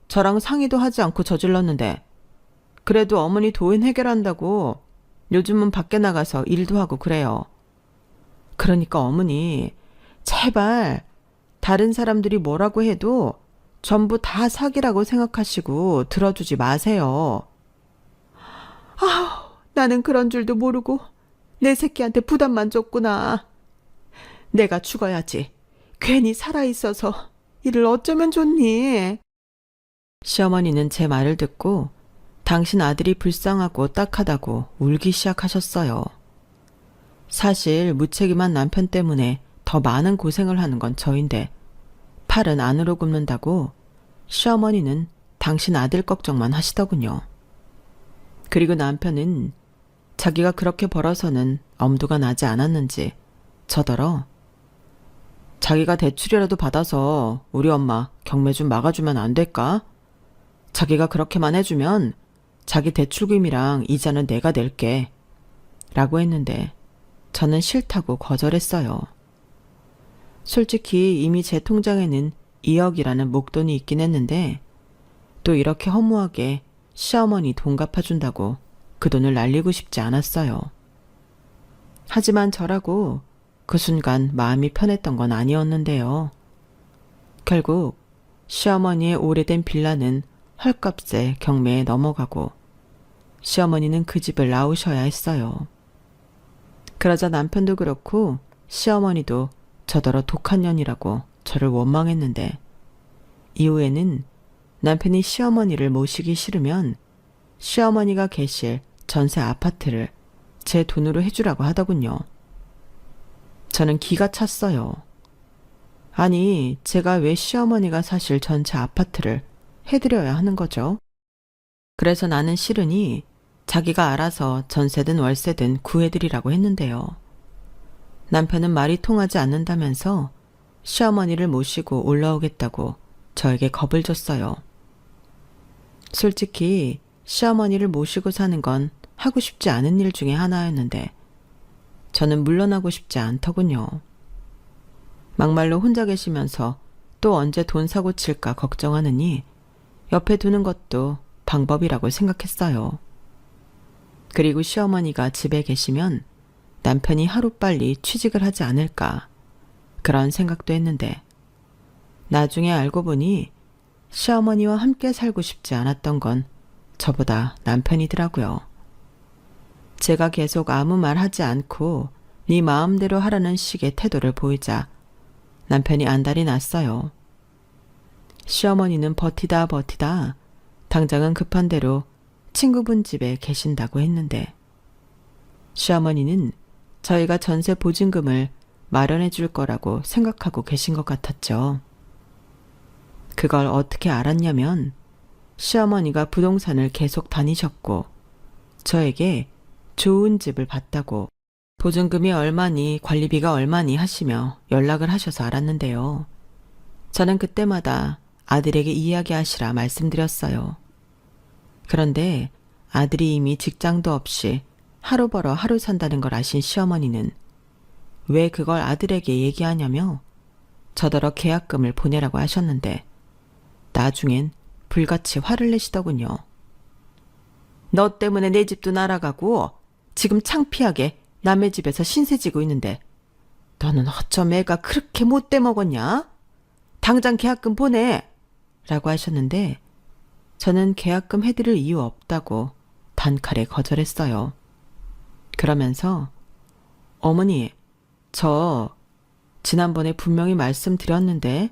S1: 저랑 상의도 하지 않고 저질렀는데 그래도 어머니 도인 해결한다고 요즘은 밖에 나가서 일도 하고 그래요. 그러니까 어머니 제발 다른 사람들이 뭐라고 해도 전부 다 사기라고 생각하시고 들어주지 마세요. 나는 그런 줄도 모르고 내 새끼한테 부담만 줬구나. 내가 죽어야지. 괜히 살아있어서 이를 어쩌면 좋니? 시어머니는 제 말을 듣고 당신 아들이 불쌍하고 딱하다고 울기 시작하셨어요. 사실 무책임한 남편 때문에 더 많은 고생을 하는 건 저인데 팔은 안으로 굽는다고 시어머니는 당신 아들 걱정만 하시더군요. 그리고 남편은 자기가 그렇게 벌어서는 엄두가 나지 않았는지 저더러 자기가 대출이라도 받아서 우리 엄마 경매 좀 막아주면 안 될까? 자기가 그렇게만 해주면 자기 대출금이랑 이자는 내가 낼게 라고 했는데 저는 싫다고 거절했어요. 솔직히 이미 제 통장에는 2억이라는 목돈이 있긴 했는데 또 이렇게 허무하게 시어머니 돈 갚아준다고 그 돈을 날리고 싶지 않았어요. 하지만 저라고 그 순간 마음이 편했던 건 아니었는데요. 결국 시어머니의 오래된 빌라는 헐값에 경매에 넘어가고 시어머니는 그 집을 나오셔야 했어요. 그러자 남편도 그렇고 시어머니도 저더러 독한 년이라고 저를 원망했는데 이후에는 남편이 시어머니를 모시기 싫으면 시어머니가 계실 전세 아파트를 제 돈으로 해주라고 하더군요. 저는 기가 찼어요. 아니, 제가 왜 시어머니가 사실 전세 아파트를 해드려야 하는 거죠? 그래서 나는 싫으니 자기가 알아서 전세든 월세든 구해드리라고 했는데요. 남편은 말이 통하지 않는다면서 시어머니를 모시고 올라오겠다고 저에게 겁을 줬어요. 솔직히 시어머니를 모시고 사는 건 하고 싶지 않은 일 중에 하나였는데 저는 물러나고 싶지 않더군요. 막말로 혼자 계시면서 또 언제 돈 사고 칠까 걱정하느니 옆에 두는 것도 방법이라고 생각했어요. 그리고 시어머니가 집에 계시면 남편이 하루빨리 취직을 하지 않을까 그런 생각도 했는데 나중에 알고 보니 시어머니와 함께 살고 싶지 않았던 건 저보다 남편이더라고요. 제가 계속 아무 말 하지 않고 네 마음대로 하라는 식의 태도를 보이자 남편이 안달이 났어요. 시어머니는 버티다 당장은 급한 대로 친구분 집에 계신다고 했는데 시어머니는 저희가 전세 보증금을 마련해 줄 거라고 생각하고 계신 것 같았죠. 그걸 어떻게 알았냐면 시어머니가 부동산을 계속 다니셨고 저에게 좋은 집을 봤다고 보증금이 얼마니 관리비가 얼마니 하시며 연락을 하셔서 알았는데요. 저는 그때마다 아들에게 이야기하시라 말씀드렸어요. 그런데 아들이 이미 직장도 없이 하루 벌어 하루 산다는 걸 아신 시어머니는 왜 그걸 아들에게 얘기하냐며 저더러 계약금을 보내라고 하셨는데 나중엔 불같이 화를 내시더군요. 너 때문에 내 집도 날아가고 지금 창피하게 남의 집에서 신세 지고 있는데 너는 어쩜 애가 그렇게 못돼 먹었냐? 당장 계약금 보내! 라고 하셨는데 저는 계약금 해드릴 이유 없다고 단칼에 거절했어요. 그러면서 어머니, 저 지난번에 분명히 말씀드렸는데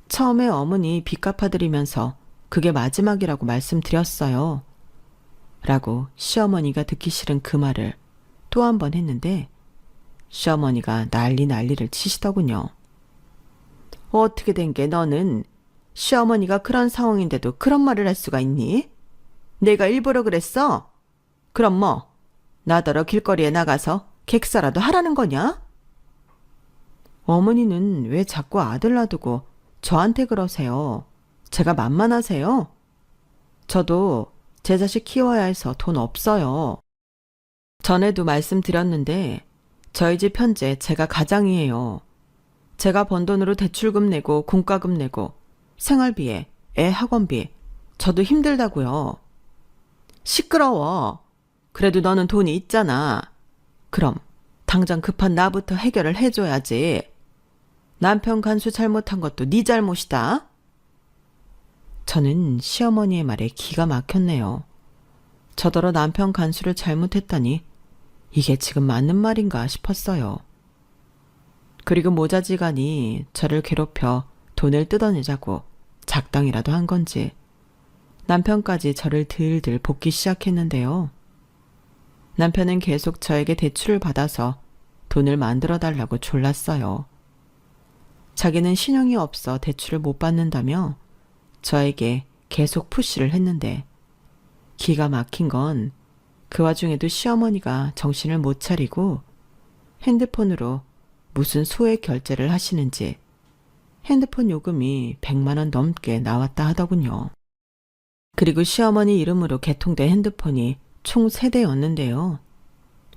S1: 처음에 어머니 빚 갚아드리면서 그게 마지막이라고 말씀드렸어요. 라고 시어머니가 듣기 싫은 그 말을 또 한 번 했는데 시어머니가 난리를 치시더군요. 어떻게 된 게 너는 시어머니가 그런 상황인데도 그런 말을 할 수가 있니? 내가 일부러 그랬어? 그럼 뭐 나더러 길거리에 나가서 객사라도 하라는 거냐? 어머니는 왜 자꾸 아들 놔두고 저한테 그러세요? 제가 만만하세요? 저도 제 자식 키워야 해서 돈 없어요. 전에도 말씀드렸는데 저희 집 현재 제가 가장이에요. 제가 번 돈으로 대출금 내고 공과금 내고 생활비에 애 학원비 저도 힘들다고요. 시끄러워. 그래도 너는 돈이 있잖아. 그럼 당장 급한 나부터 해결을 해줘야지. 남편 간수 잘못한 것도 네 잘못이다. 저는 시어머니의 말에 기가 막혔네요. 저더러 남편 간수를 잘못했다니 이게 지금 맞는 말인가 싶었어요. 그리고 모자지간이 저를 괴롭혀 돈을 뜯어내자고 작당이라도 한 건지 남편까지 저를 들들 볶기 시작했는데요. 남편은 계속 저에게 대출을 받아서 돈을 만들어 달라고 졸랐어요. 자기는 신용이 없어 대출을 못 받는다며 저에게 계속 푸시를 했는데 기가 막힌 건 그 와중에도 시어머니가 정신을 못 차리고 핸드폰으로 무슨 소액 결제를 하시는지 핸드폰 요금이 100만 원 넘게 나왔다 하더군요. 그리고 시어머니 이름으로 개통된 핸드폰이 총 3대였는데요.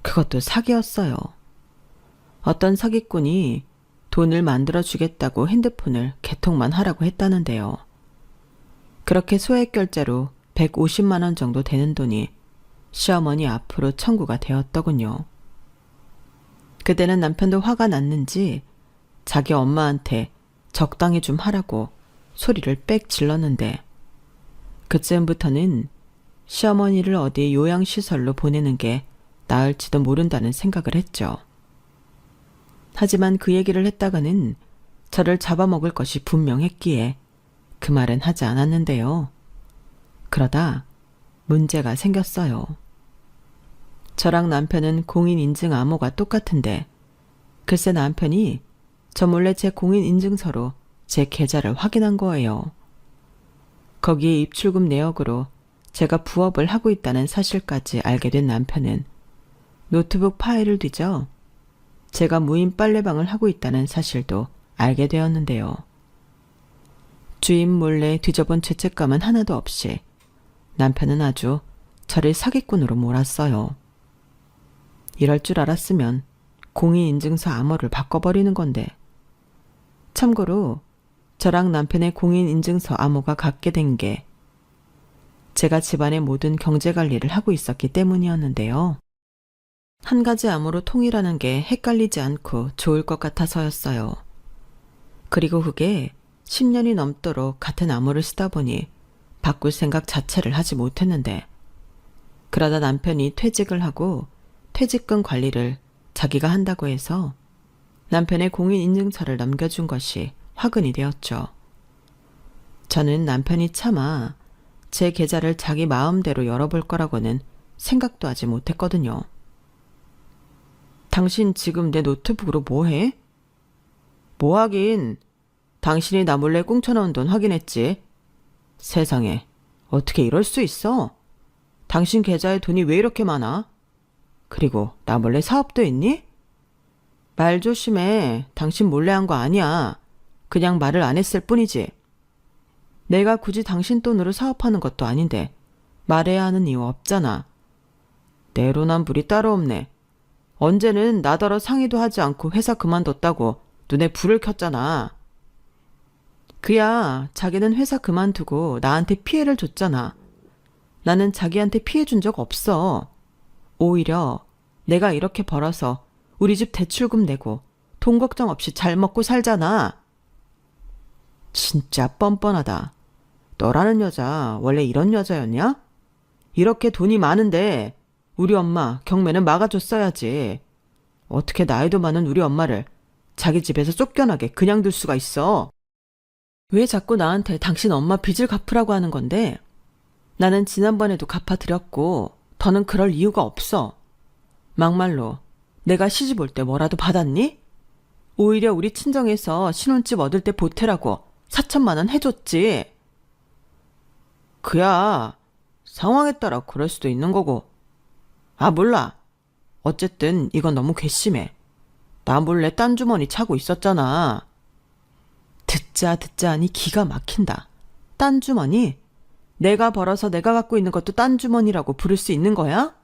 S1: 그것도 사기였어요. 어떤 사기꾼이 돈을 만들어 주겠다고 핸드폰을 개통만 하라고 했다는데요. 그렇게 소액 결제로 150만 원 정도 되는 돈이 시어머니 앞으로 청구가 되었더군요. 그때는 남편도 화가 났는지 자기 엄마한테 적당히 좀 하라고 소리를 빽 질렀는데 그쯤부터는 시어머니를 어디 요양시설로 보내는 게 나을지도 모른다는 생각을 했죠. 하지만 그 얘기를 했다가는 저를 잡아먹을 것이 분명했기에 그 말은 하지 않았는데요. 그러다 문제가 생겼어요. 저랑 남편은 공인인증 암호가 똑같은데 글쎄 남편이 저 몰래 제 공인인증서로 제 계좌를 확인한 거예요. 거기에 입출금 내역으로 제가 부업을 하고 있다는 사실까지 알게 된 남편은 노트북 파일을 뒤져 제가 무인 빨래방을 하고 있다는 사실도 알게 되었는데요. 주인 몰래 뒤져본 죄책감은 하나도 없이 남편은 아주 저를 사기꾼으로 몰았어요. 이럴 줄 알았으면 공인인증서 암호를 바꿔버리는 건데. 참고로 저랑 남편의 공인인증서 암호가 같게 된 게 제가 집안의 모든 경제관리를 하고 있었기 때문이었는데요. 한 가지 암호로 통일하는 게 헷갈리지 않고 좋을 것 같아서였어요. 그리고 그게 10년이 넘도록 같은 암호를 쓰다 보니 바꿀 생각 자체를 하지 못했는데 그러다 남편이 퇴직을 하고 퇴직금 관리를 자기가 한다고 해서 남편의 공인인증서를 넘겨준 것이 화근이 되었죠. 저는 남편이 차마 제 계좌를 자기 마음대로 열어볼 거라고는 생각도 하지 못했거든요. 당신 지금 내 노트북으로 뭐 해? 뭐 하긴. 당신이 나 몰래 꽁쳐놓은 돈 확인했지. 세상에, 어떻게 이럴 수 있어? 당신 계좌에 돈이 왜 이렇게 많아? 그리고 나 몰래 사업도 했니? 말 조심해. 당신 몰래 한 거 아니야. 그냥 말을 안 했을 뿐이지. 내가 굳이 당신 돈으로 사업하는 것도 아닌데 말해야 하는 이유 없잖아. 내로남불이 따로 없네. 언제는 나더러 상의도 하지 않고 회사 그만뒀다고 눈에 불을 켰잖아. 그야 자기는 회사 그만두고 나한테 피해를 줬잖아. 나는 자기한테 피해 준 적 없어. 오히려 내가 이렇게 벌어서 우리 집 대출금 내고 돈 걱정 없이 잘 먹고 살잖아. 진짜 뻔뻔하다. 너라는 여자 원래 이런 여자였냐? 이렇게 돈이 많은데 우리 엄마 경매는 막아줬어야지. 어떻게 나이도 많은 우리 엄마를 자기 집에서 쫓겨나게 그냥 둘 수가 있어. 왜 자꾸 나한테 당신 엄마 빚을 갚으라고 하는 건데? 나는 지난번에도 갚아드렸고 더는 그럴 이유가 없어. 막말로 내가 시집 올 때 뭐라도 받았니? 오히려 우리 친정에서 신혼집 얻을 때 보태라고 4천만 원 해줬지. 그야 상황에 따라 그럴 수도 있는 거고. 아 몰라. 어쨌든 이건 너무 괘씸해. 나 몰래 딴 주머니 차고 있었잖아. 듣자 하니 기가 막힌다. 딴 주머니? 내가 벌어서 내가 갖고 있는 것도 딴 주머니라고 부를 수 있는 거야?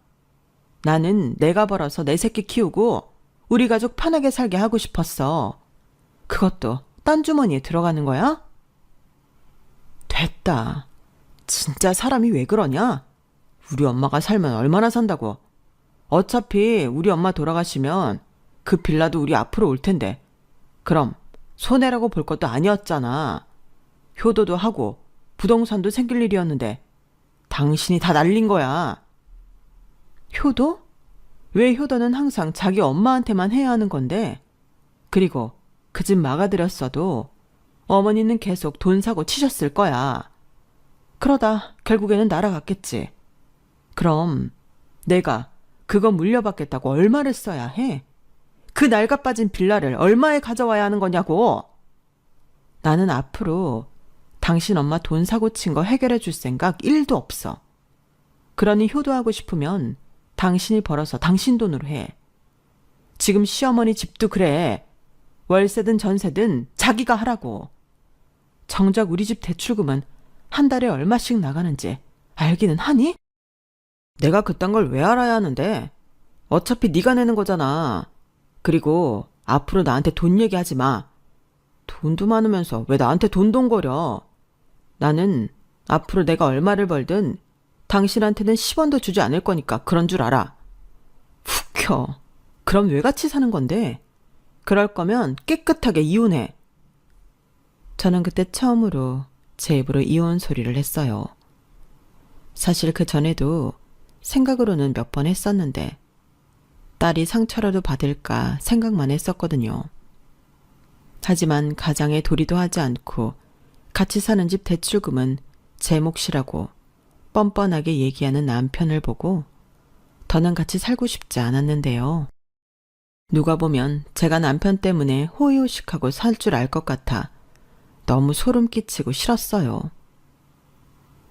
S1: 나는 내가 벌어서 내 새끼 키우고 우리 가족 편하게 살게 하고 싶었어. 그것도 딴 주머니에 들어가는 거야? 됐다. 진짜 사람이 왜 그러냐? 우리 엄마가 살면 얼마나 산다고. 어차피 우리 엄마 돌아가시면 그 빌라도 우리 앞으로 올 텐데. 그럼 손해라고 볼 것도 아니었잖아. 효도도 하고 부동산도 생길 일이었는데 당신이 다 날린 거야. 효도? 왜 효도는 항상 자기 엄마한테만 해야 하는 건데? 그리고 그 집 막아들였어도 어머니는 계속 돈 사고 치셨을 거야. 그러다 결국에는 날아갔겠지. 그럼 내가 그거 물려받겠다고 얼마를 써야 해? 그 낡아빠진 빌라를 얼마에 가져와야 하는 거냐고. 나는 앞으로 당신 엄마 돈 사고 친 거 해결해 줄 생각 1도 없어. 그러니 효도하고 싶으면 당신이 벌어서 당신 돈으로 해. 지금 시어머니 집도 그래. 월세든 전세든 자기가 하라고. 정작 우리 집 대출금은 한 달에 얼마씩 나가는지 알기는 하니? 내가 그딴 걸 왜 알아야 하는데? 어차피 네가 내는 거잖아. 그리고 앞으로 나한테 돈 얘기하지 마. 돈도 많으면서 왜 나한테 돈동거려. 나는 앞으로 내가 얼마를 벌든 당신한테는 10원도 주지 않을 거니까 그런 줄 알아. 훅혀. 그럼 왜 같이 사는 건데? 그럴 거면 깨끗하게 이혼해. 저는 그때 처음으로 제 입으로 이혼 소리를 했어요. 사실 그 전에도 생각으로는 몇 번 했었는데 딸이 상처라도 받을까 생각만 했었거든요. 하지만 가장에 도리도 하지 않고 같이 사는 집 대출금은 제 몫이라고 뻔뻔하게 얘기하는 남편을 보고 더는 같이 살고 싶지 않았는데요. 누가 보면 제가 남편 때문에 호의호식하고 살 줄 알 것 같아 너무 소름 끼치고 싫었어요.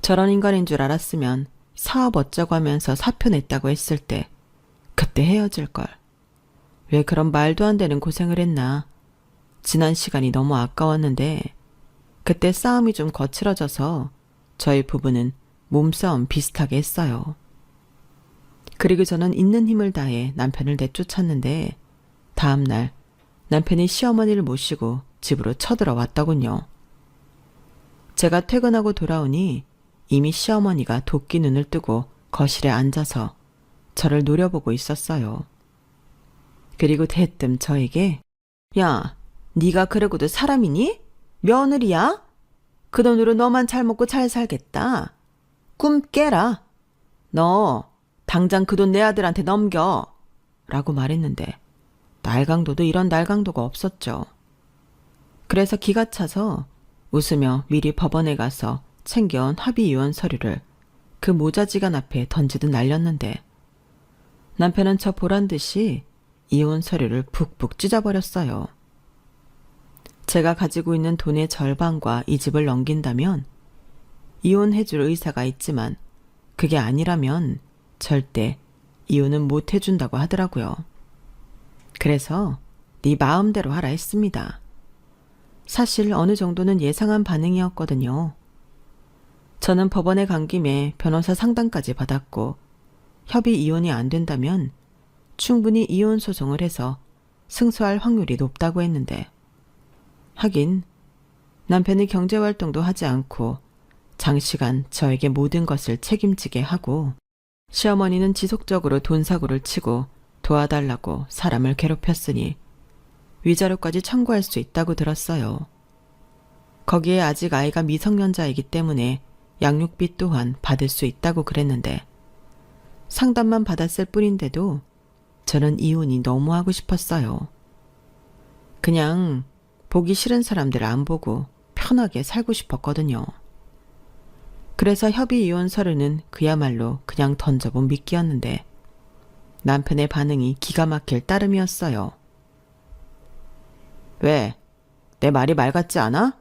S1: 저런 인간인 줄 알았으면 사업 어쩌고 하면서 사표 냈다고 했을 때 그때 헤어질걸. 왜 그런 말도 안 되는 고생을 했나. 지난 시간이 너무 아까웠는데 그때 싸움이 좀 거칠어져서 저희 부부는 몸싸움 비슷하게 했어요. 그리고 저는 있는 힘을 다해 남편을 내쫓았는데 다음 날 남편이 시어머니를 모시고 집으로 쳐들어왔더군요. 제가 퇴근하고 돌아오니 이미 시어머니가 도끼 눈을 뜨고 거실에 앉아서 저를 노려보고 있었어요. 그리고 대뜸 저에게 야, 네가 그러고도 사람이니? 며느리야? 그 돈으로 너만 잘 먹고 잘 살겠다. 꿈 깨라. 너 당장 그 돈 내 아들한테 넘겨. 라고 말했는데 날강도도 이런 날강도가 없었죠. 그래서 기가 차서 웃으며 미리 법원에 가서 챙겨온 합의이혼 서류를 그 모자지간 앞에 던지듯 날렸는데 남편은 저 보란 듯이 이혼 서류를 푹푹 찢어버렸어요. 제가 가지고 있는 돈의 절반과 이 집을 넘긴다면 이혼해줄 의사가 있지만 그게 아니라면 절대 이혼은 못 해준다고 하더라고요. 그래서 네 마음대로 하라 했습니다. 사실 어느 정도는 예상한 반응이었거든요. 저는 법원에 간 김에 변호사 상담까지 받았고 협의 이혼이 안 된다면 충분히 이혼 소송을 해서 승소할 확률이 높다고 했는데 하긴 남편이 경제활동도 하지 않고 장시간 저에게 모든 것을 책임지게 하고 시어머니는 지속적으로 돈사고를 치고 도와달라고 사람을 괴롭혔으니 위자료까지 청구할 수 있다고 들었어요. 거기에 아직 아이가 미성년자이기 때문에 양육비 또한 받을 수 있다고 그랬는데 상담만 받았을 뿐인데도 저는 이혼이 너무 하고 싶었어요. 그냥 보기 싫은 사람들 안 보고 편하게 살고 싶었거든요. 그래서 협의 이혼 서류는 그야말로 그냥 던져본 미끼였는데 남편의 반응이 기가 막힐 따름이었어요. 왜? 내 말이 말 같지 않아?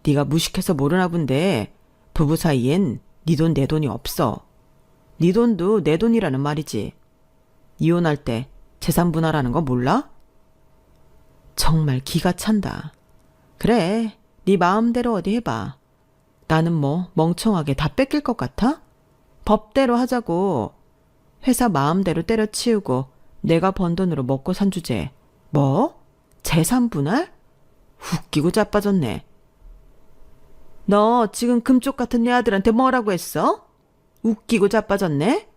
S1: 네가 무식해서 모르나 본데 부부 사이엔 네 돈 내 돈이 없어. 네 돈도 내 돈이라는 말이지. 이혼할 때 재산 분할하는 거 몰라? 정말 기가 찬다. 그래, 네 마음대로 어디 해봐. 나는 뭐 멍청하게 다 뺏길 것 같아? 법대로 하자고. 회사 마음대로 때려치우고 내가 번 돈으로 먹고 산 주제. 뭐? 재산 분할? 웃기고 자빠졌네. 너 지금 금쪽 같은 내 아들한테 뭐라고 했어? 웃기고 자빠졌네?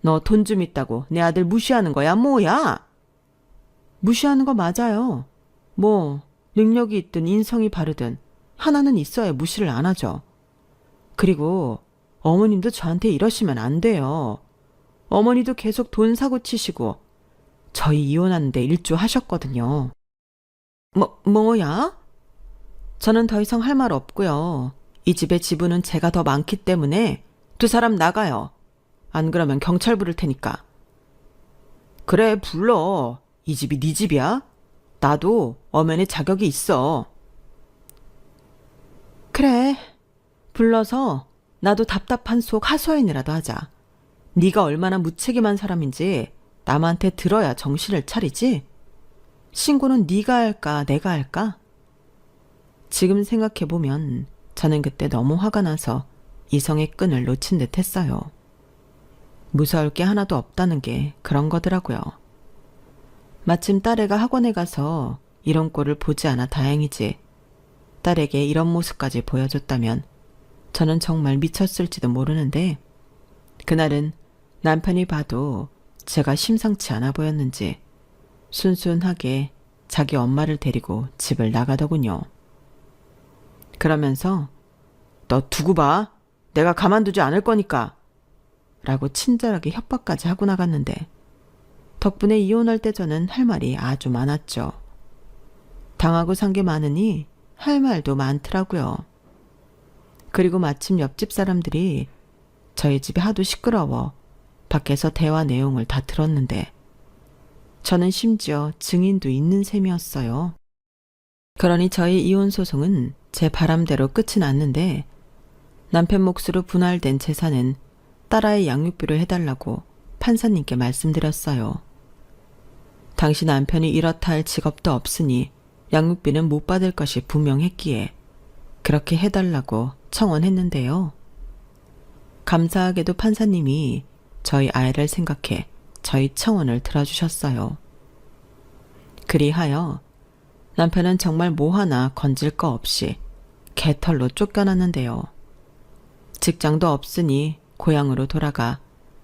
S1: 너 돈 좀 있다고 내 아들 무시하는 거야 뭐야? 무시하는 거 맞아요. 뭐 능력이 있든 인성이 바르든 하나는 있어야 무시를 안 하죠. 그리고 어머님도 저한테 이러시면 안 돼요. 어머니도 계속 돈 사고 치시고 저희 이혼하는데 일조하셨거든요. 뭐야? 저는 더 이상 할 말 없고요. 이 집의 지분은 제가 더 많기 때문에 두 사람 나가요. 안 그러면 경찰 부를 테니까. 그래, 불러. 이 집이 네 집이야. 나도 엄연의 자격이 있어. 그래, 불러서 나도 답답한 속 하소연이라도 하자. 네가 얼마나 무책임한 사람인지 남한테 들어야 정신을 차리지. 신고는 네가 할까 내가 할까? 지금 생각해보면 저는 그때 너무 화가 나서 이성의 끈을 놓친 듯 했어요. 무서울 게 하나도 없다는 게 그런 거더라고요. 마침 딸애가 학원에 가서 이런 꼴을 보지 않아 다행이지. 딸에게 이런 모습까지 보여줬다면 저는 정말 미쳤을지도 모르는데 그날은 남편이 봐도 제가 심상치 않아 보였는지 순순하게 자기 엄마를 데리고 집을 나가더군요. 그러면서 너 두고 봐. 내가 가만두지 않을 거니까. 라고 친절하게 협박까지 하고 나갔는데 덕분에 이혼할 때 저는 할 말이 아주 많았죠. 당하고 산 게 많으니 할 말도 많더라고요. 그리고 마침 옆집 사람들이 저희 집이 하도 시끄러워 밖에서 대화 내용을 다 들었는데 저는 심지어 증인도 있는 셈이었어요. 그러니 저희 이혼 소송은 제 바람대로 끝이 났는데 남편 몫으로 분할된 재산은 딸아이 양육비로 해달라고 판사님께 말씀드렸어요. 당시 남편이 이렇다 할 직업도 없으니 양육비는 못 받을 것이 분명했기에 그렇게 해달라고 청원했는데요. 감사하게도 판사님이 저희 아이를 생각해 저희 청원을 들어주셨어요. 그리하여 남편은 정말 뭐 하나 건질 거 없이 개털로 쫓겨났는데요. 직장도 없으니 고향으로 돌아가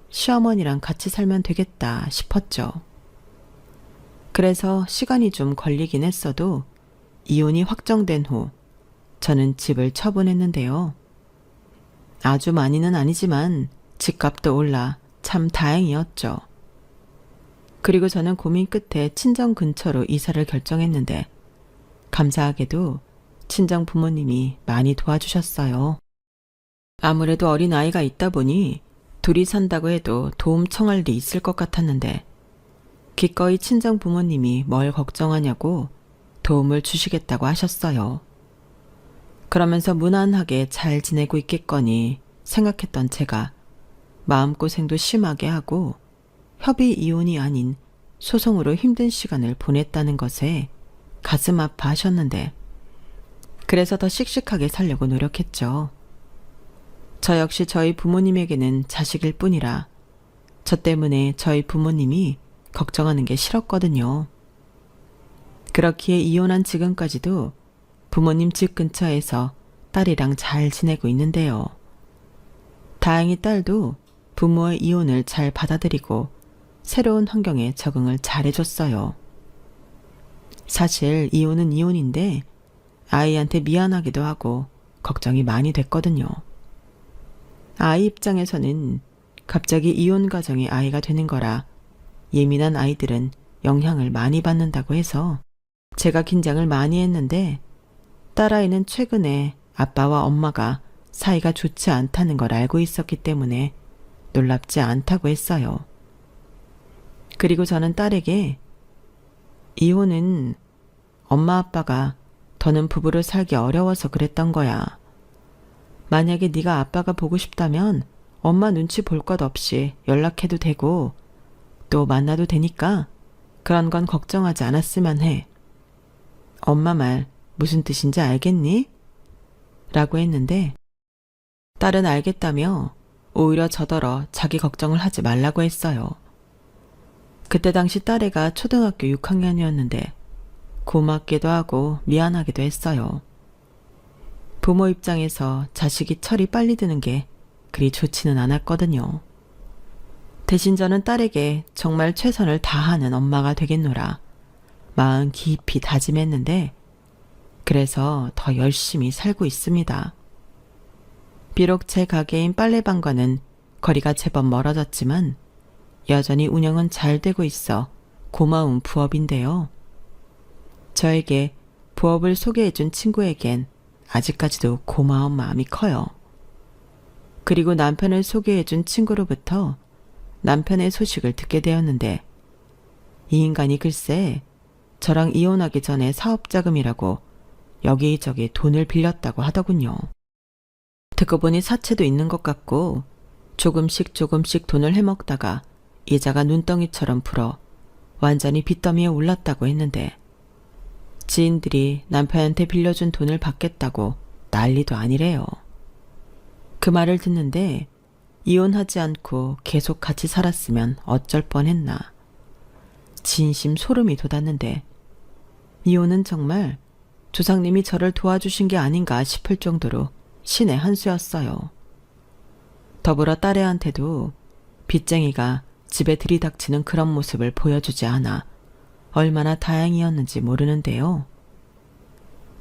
S1: 시어머니랑 같이 살면 되겠다 싶었죠. 그래서 시간이 좀 걸리긴 했어도 이혼이 확정된 후 저는 집을 처분했는데요. 아주 많이는 아니지만 집값도 올라 참 다행이었죠. 그리고 저는 고민 끝에 친정 근처로 이사를 결정했는데 감사하게도 친정 부모님이 많이 도와주셨어요. 아무래도 어린 아이가 있다 보니 둘이 산다고 해도 도움 청할 일이 있을 것 같았는데 기꺼이 친정 부모님이 뭘 걱정하냐고 도움을 주시겠다고 하셨어요. 그러면서 무난하게 잘 지내고 있겠거니 생각했던 제가 마음고생도 심하게 하고 협의 이혼이 아닌 소송으로 힘든 시간을 보냈다는 것에 가슴 아파하셨는데 그래서 더 씩씩하게 살려고 노력했죠. 저 역시 저희 부모님에게는 자식일 뿐이라 저 때문에 저희 부모님이 걱정하는 게 싫었거든요. 그렇기에 이혼한 지금까지도 부모님 집 근처에서 딸이랑 잘 지내고 있는데요. 다행히 딸도 부모의 이혼을 잘 받아들이고 새로운 환경에 적응을 잘해줬어요. 사실 이혼은 이혼인데 아이한테 미안하기도 하고 걱정이 많이 됐거든요. 아이 입장에서는 갑자기 이혼 가정의 아이가 되는 거라 예민한 아이들은 영향을 많이 받는다고 해서 제가 긴장을 많이 했는데 딸아이는 최근에 아빠와 엄마가 사이가 좋지 않다는 걸 알고 있었기 때문에 놀랍지 않다고 했어요. 그리고 저는 딸에게 이혼은 엄마 아빠가 더는 부부로 살기 어려워서 그랬던 거야. 만약에 네가 아빠가 보고 싶다면 엄마 눈치 볼 것 없이 연락해도 되고 또 만나도 되니까 그런 건 걱정하지 않았으면 해. 엄마 말 무슨 뜻인지 알겠니? 라고 했는데 딸은 알겠다며 오히려 저더러 자기 걱정을 하지 말라고 했어요. 그때 당시 딸애가 초등학교 6학년이었는데 고맙기도 하고 미안하기도 했어요. 부모 입장에서 자식이 철이 빨리 드는 게 그리 좋지는 않았거든요. 대신 저는 딸에게 정말 최선을 다하는 엄마가 되겠노라 마음 깊이 다짐했는데 그래서 더 열심히 살고 있습니다. 비록 제 가게인 빨래방과는 거리가 제법 멀어졌지만 여전히 운영은 잘 되고 있어 고마운 부업인데요. 저에게 부업을 소개해준 친구에겐 아직까지도 고마운 마음이 커요. 그리고 남편을 소개해준 친구로부터 남편의 소식을 듣게 되었는데 이 인간이 글쎄 저랑 이혼하기 전에 사업자금이라고 여기저기 돈을 빌렸다고 하더군요. 듣고 보니 사채도 있는 것 같고 조금씩 돈을 해먹다가 이자가 눈덩이처럼 불어 완전히 빚더미에 올랐다고 했는데 지인들이 남편한테 빌려준 돈을 받겠다고 난리도 아니래요. 그 말을 듣는데 이혼하지 않고 계속 같이 살았으면 어쩔 뻔했나. 진심 소름이 돋았는데 이혼은 정말 조상님이 저를 도와주신 게 아닌가 싶을 정도로 신의 한 수였어요. 더불어 딸애한테도 빚쟁이가 집에 들이닥치는 그런 모습을 보여주지 않아 얼마나 다행이었는지 모르는데요.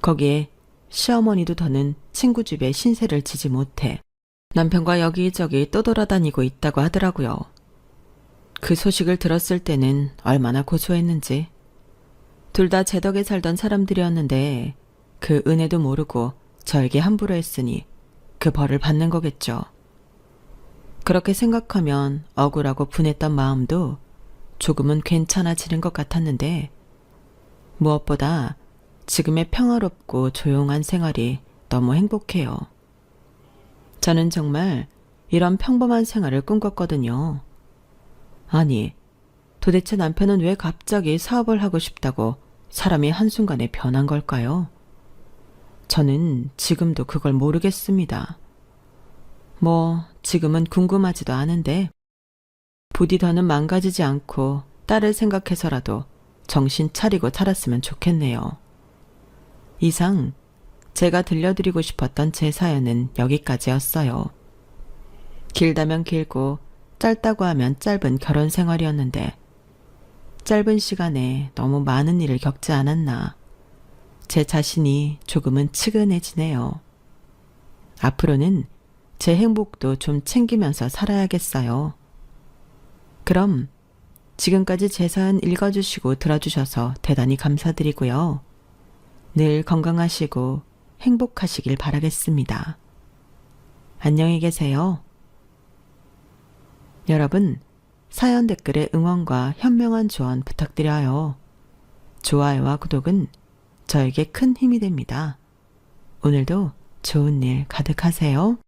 S1: 거기에 시어머니도 더는 친구 집에 신세를 지지 못해 남편과 여기저기 떠돌아다니고 있다고 하더라고요. 그 소식을 들었을 때는 얼마나 고소했는지. 둘 다 제 덕에 살던 사람들이었는데 그 은혜도 모르고 저에게 함부로 했으니 그 벌을 받는 거겠죠. 그렇게 생각하면 억울하고 분했던 마음도 조금은 괜찮아지는 것 같았는데 무엇보다 지금의 평화롭고 조용한 생활이 너무 행복해요. 저는 정말 이런 평범한 생활을 꿈꿨거든요. 아니, 도대체 남편은 왜 갑자기 사업을 하고 싶다고 사람이 한순간에 변한 걸까요? 저는 지금도 그걸 모르겠습니다. 뭐, 지금은 궁금하지도 않은데, 부디 더는 망가지지 않고 딸을 생각해서라도 정신 차리고 살았으면 좋겠네요. 이상 제가 들려드리고 싶었던 제 사연은 여기까지였어요. 길다면 길고 짧다고 하면 짧은 결혼 생활이었는데 짧은 시간에 너무 많은 일을 겪지 않았나 제 자신이 조금은 측은해지네요. 앞으로는 제 행복도 좀 챙기면서 살아야겠어요. 그럼 지금까지 제 사연 읽어주시고 들어주셔서 대단히 감사드리고요. 늘 건강하시고 행복하시길 바라겠습니다. 안녕히 계세요. 여러분, 사연 댓글에 응원과 현명한 조언 부탁드려요. 좋아요와 구독은 저에게 큰 힘이 됩니다. 오늘도 좋은 일 가득하세요.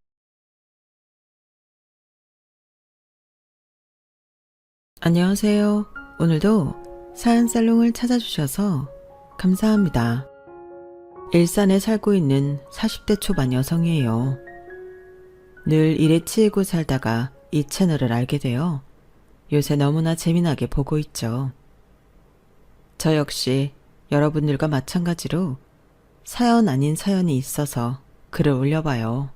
S1: 안녕하세요. 오늘도 사연 살롱을 찾아주셔서 감사합니다. 일산에 살고 있는 40대 초반 여성이에요. 늘 일에 치이고 살다가 이 채널을 알게 되어 요새 너무나 재미나게 보고 있죠. 저 역시 여러분들과 마찬가지로 사연 아닌 사연이 있어서 글을 올려봐요.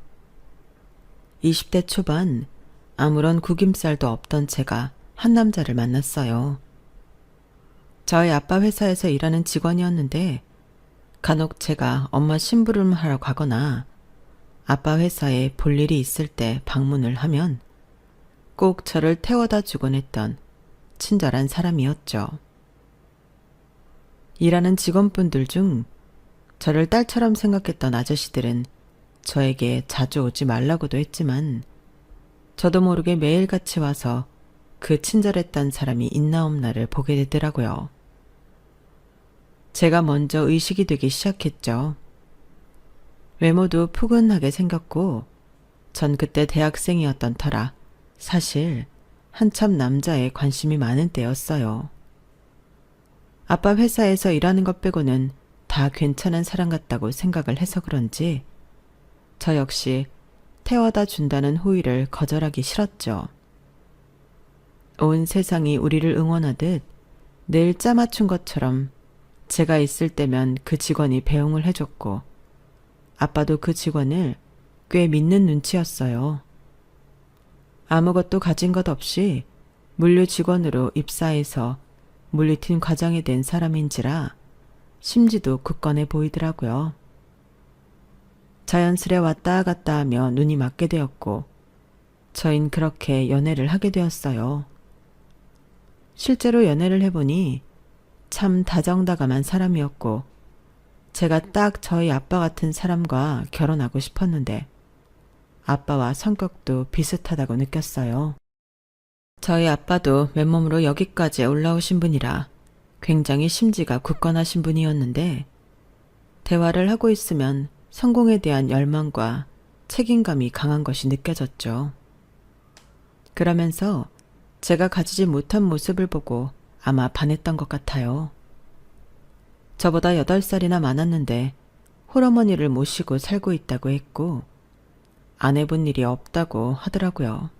S1: 20대 초반 아무런 구김살도 없던 제가 한 남자를 만났어요. 저희 아빠 회사에서 일하는 직원이었는데 간혹 제가 엄마 심부름하러 가거나 아빠 회사에 볼 일이 있을 때 방문을 하면 꼭 저를 태워다 주곤 했던 친절한 사람이었죠. 일하는 직원분들 중 저를 딸처럼 생각했던 아저씨들은 저에게 자주 오지 말라고도 했지만 저도 모르게 매일같이 와서 그 친절했던 사람이 있나 없나를 보게 되더라고요. 제가 먼저 의식이 되기 시작했죠. 외모도 푸근하게 생겼고 전 그때 대학생이었던 터라 사실 한참 남자에 관심이 많은 때였어요. 아빠 회사에서 일하는 것 빼고는 다 괜찮은 사람 같다고 생각을 해서 그런지 저 역시 태워다 준다는 호의를 거절하기 싫었죠. 온 세상이 우리를 응원하듯 늘 짜맞춘 것처럼 제가 있을 때면 그 직원이 배웅을 해줬고 아빠도 그 직원을 꽤 믿는 눈치였어요. 아무것도 가진 것 없이 물류 직원으로 입사해서 물류팀 과장이 된 사람인지라 심지도 굳건해 보이더라고요. 자연스레 왔다 갔다 하며 눈이 맞게 되었고 저흰 그렇게 연애를 하게 되었어요. 실제로 연애를 해보니 참 다정다감한 사람이었고 제가 딱 저희 아빠 같은 사람과 결혼하고 싶었는데 아빠와 성격도 비슷하다고 느꼈어요. 저희 아빠도 맨몸으로 여기까지 올라오신 분이라 굉장히 심지가 굳건하신 분이었는데 대화를 하고 있으면 성공에 대한 열망과 책임감이 강한 것이 느껴졌죠. 그러면서 제가 가지지 못한 모습을 보고 아마 반했던 것 같아요. 저보다 8살이나 많았는데 홀어머니를 모시고 살고 있다고 했고 안 해본 일이 없다고 하더라고요.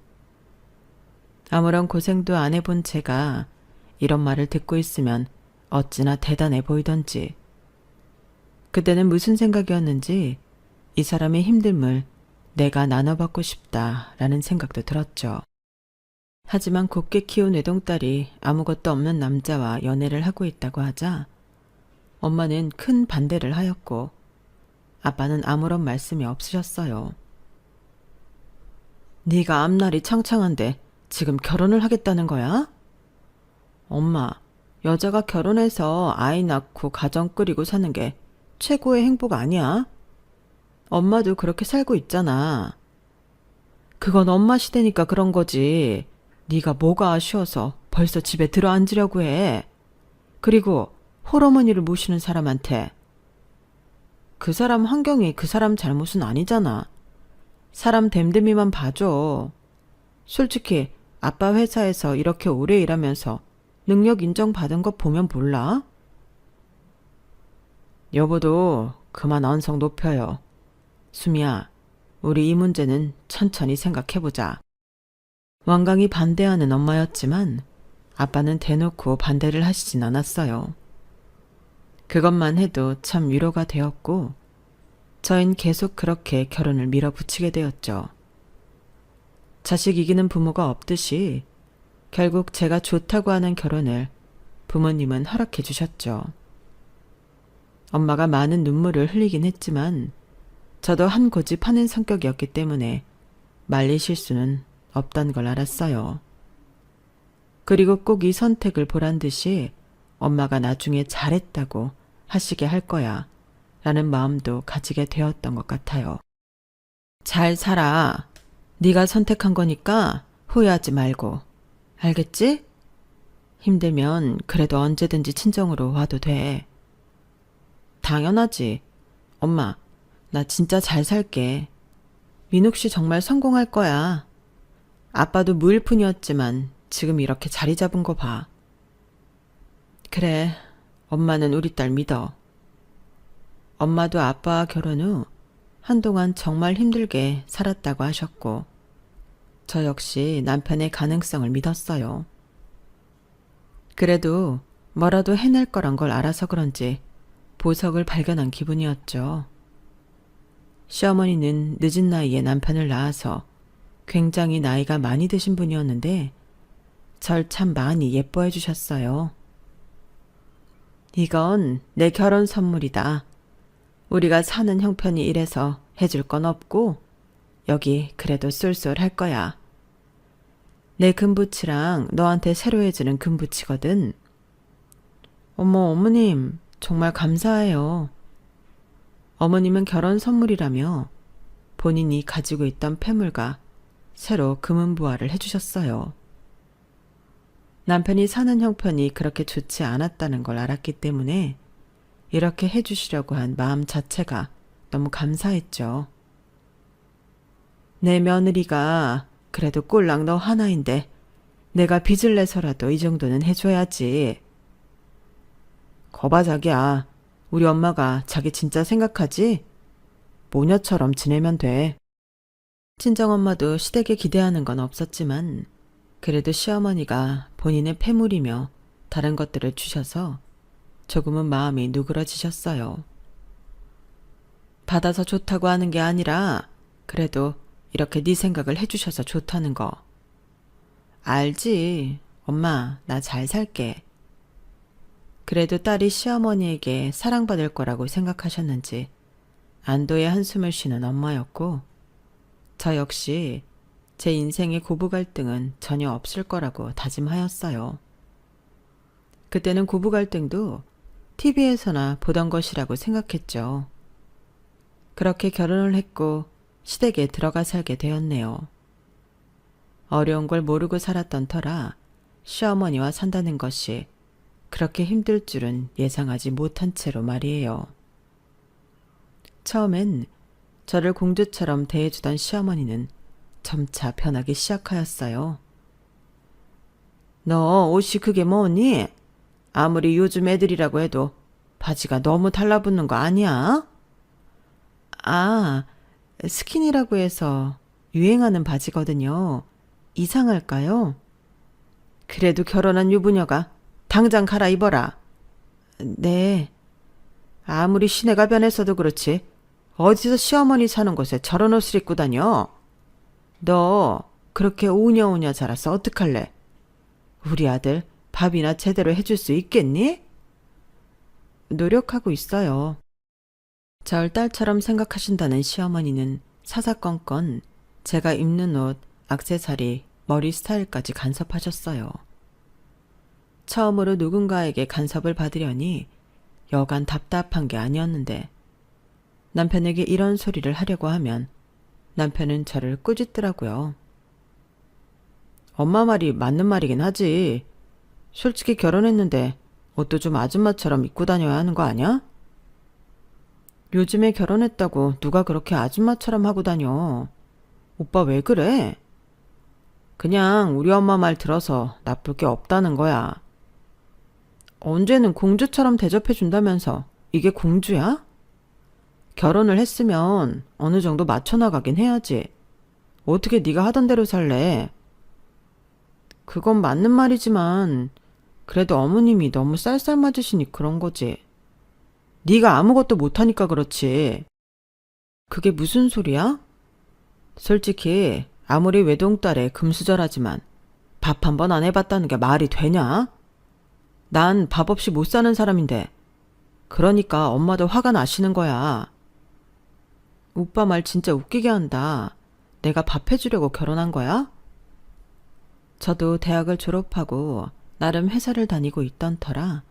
S1: 아무런 고생도 안 해본 제가 이런 말을 듣고 있으면 어찌나 대단해 보이던지 그때는 무슨 생각이었는지 이 사람의 힘듦을 내가 나눠받고 싶다라는 생각도 들었죠. 하지만 곱게 키운 외동딸이 아무것도 없는 남자와 연애를 하고 있다고 하자 엄마는 큰 반대를 하였고 아빠는 아무런 말씀이 없으셨어요. 네가 앞날이 창창한데 지금 결혼을 하겠다는 거야? 엄마, 여자가 결혼해서 아이 낳고 가정 꾸리고 사는 게 최고의 행복 아니야? 엄마도 그렇게 살고 있잖아. 그건 엄마 시대니까 그런 거지. 네가 뭐가 아쉬워서 벌써 집에 들어앉으려고 해. 그리고 홀어머니를 모시는 사람한테 그 사람 환경이 그 사람 잘못은 아니잖아. 사람 됨됨이만 봐줘. 솔직히 아빠 회사에서 이렇게 오래 일하면서 능력 인정받은 거 보면 몰라? 여보도 그만 언성 높여요. 수미야, 우리 이 문제는 천천히 생각해보자. 완강히 반대하는 엄마였지만 아빠는 대놓고 반대를 하시진 않았어요. 그것만 해도 참 위로가 되었고 저흰 계속 그렇게 결혼을 밀어붙이게 되었죠. 자식 이기는 부모가 없듯이 결국 제가 좋다고 하는 결혼을 부모님은 허락해 주셨죠. 엄마가 많은 눈물을 흘리긴 했지만 저도 한 고집하는 성격이었기 때문에 말리실 수는 없단 걸 알았어요. 그리고 꼭 이 선택을 보란 듯이 엄마가 나중에 잘했다고 하시게 할 거야 라는 마음도 가지게 되었던 것 같아요. 잘 살아. 네가 선택한 거니까 후회하지 말고. 알겠지? 힘들면 그래도 언제든지 친정으로 와도 돼. 당연하지. 엄마, 나 진짜 잘 살게. 민욱 씨 정말 성공할 거야. 아빠도 무일푼이었지만 지금 이렇게 자리 잡은 거 봐. 그래, 엄마는 우리 딸 믿어. 엄마도 아빠와 결혼 후 한동안 정말 힘들게 살았다고 하셨고 저 역시 남편의 가능성을 믿었어요. 그래도 뭐라도 해낼 거란 걸 알아서 그런지 보석을 발견한 기분이었죠. 시어머니는 늦은 나이에 남편을 낳아서 굉장히 나이가 많이 드신 분이었는데 절 참 많이 예뻐해 주셨어요. 이건 내 결혼 선물이다. 우리가 사는 형편이 이래서 해줄 건 없고 여기 그래도 쏠쏠할 거야. 내 금붙이랑 너한테 새로 해주는 금붙이거든. 어머, 어머님 정말 감사해요. 어머님은 결혼 선물이라며 본인이 가지고 있던 폐물과 새로 금은부화를 해주셨어요. 남편이 사는 형편이 그렇게 좋지 않았다는 걸 알았기 때문에 이렇게 해주시려고 한 마음 자체가 너무 감사했죠. 내 며느리가 그래도 꼴랑 너 하나인데 내가 빚을 내서라도 이 정도는 해줘야지. 거봐 자기야. 우리 엄마가 자기 진짜 생각하지? 모녀처럼 지내면 돼. 친정엄마도 시댁에 기대하는 건 없었지만 그래도 시어머니가 본인의 폐물이며 다른 것들을 주셔서 조금은 마음이 누그러지셨어요. 받아서 좋다고 하는 게 아니라 그래도 이렇게 네 생각을 해주셔서 좋다는 거. 알지. 엄마, 나 잘 살게. 그래도 딸이 시어머니에게 사랑받을 거라고 생각하셨는지 안도의 한숨을 쉬는 엄마였고 저 역시 제 인생의 고부 갈등은 전혀 없을 거라고 다짐하였어요. 그때는 고부 갈등도 TV에서나 보던 것이라고 생각했죠. 그렇게 결혼을 했고 시댁에 들어가 살게 되었네요. 어려운 걸 모르고 살았던 터라 시어머니와 산다는 것이 그렇게 힘들 줄은 예상하지 못한 채로 말이에요. 처음엔 저를 공주처럼 대해주던 시어머니는 점차 변하기 시작하였어요. 너 옷이 그게 뭐니? 아무리 요즘 애들이라고 해도 바지가 너무 달라붙는 거 아니야? 아, 스키니라고 해서 유행하는 바지거든요. 이상할까요? 그래도 결혼한 유부녀가 당장 갈아입어라. 네. 아무리 시내가 변했어도 그렇지 어디서 시어머니 사는 곳에 저런 옷을 입고 다녀? 너 그렇게 우녀우녀 자라서 어떡할래? 우리 아들 밥이나 제대로 해줄 수 있겠니? 노력하고 있어요. 절 딸처럼 생각하신다는 시어머니는 사사건건 제가 입는 옷, 액세서리, 머리 스타일까지 간섭하셨어요. 처음으로 누군가에게 간섭을 받으려니 여간 답답한 게 아니었는데 남편에게 이런 소리를 하려고 하면 남편은 저를 꾸짖더라고요. 엄마 말이 맞는 말이긴 하지. 솔직히 결혼했는데 옷도 좀 아줌마처럼 입고 다녀야 하는 거 아니야? 요즘에 결혼했다고 누가 그렇게 아줌마처럼 하고 다녀. 오빠 왜 그래? 그냥 우리 엄마 말 들어서 나쁠 게 없다는 거야. 언제는 공주처럼 대접해준다면서 이게 공주야? 결혼을 했으면 어느 정도 맞춰나가긴 해야지. 어떻게 네가 하던 대로 살래? 그건 맞는 말이지만 그래도 어머님이 너무 쌀쌀 맞으시니 그런 거지. 네가 아무것도 못하니까 그렇지. 그게 무슨 소리야? 솔직히 아무리 외동딸에 금수저라지만 밥 한 번 안 해봤다는 게 말이 되냐? 난 밥 없이 못 사는 사람인데 그러니까 엄마도 화가 나시는 거야. 오빠 말 진짜 웃기게 한다. 내가 밥 해주려고 결혼한 거야? 저도 대학을 졸업하고 나름 회사를 다니고 있던 터라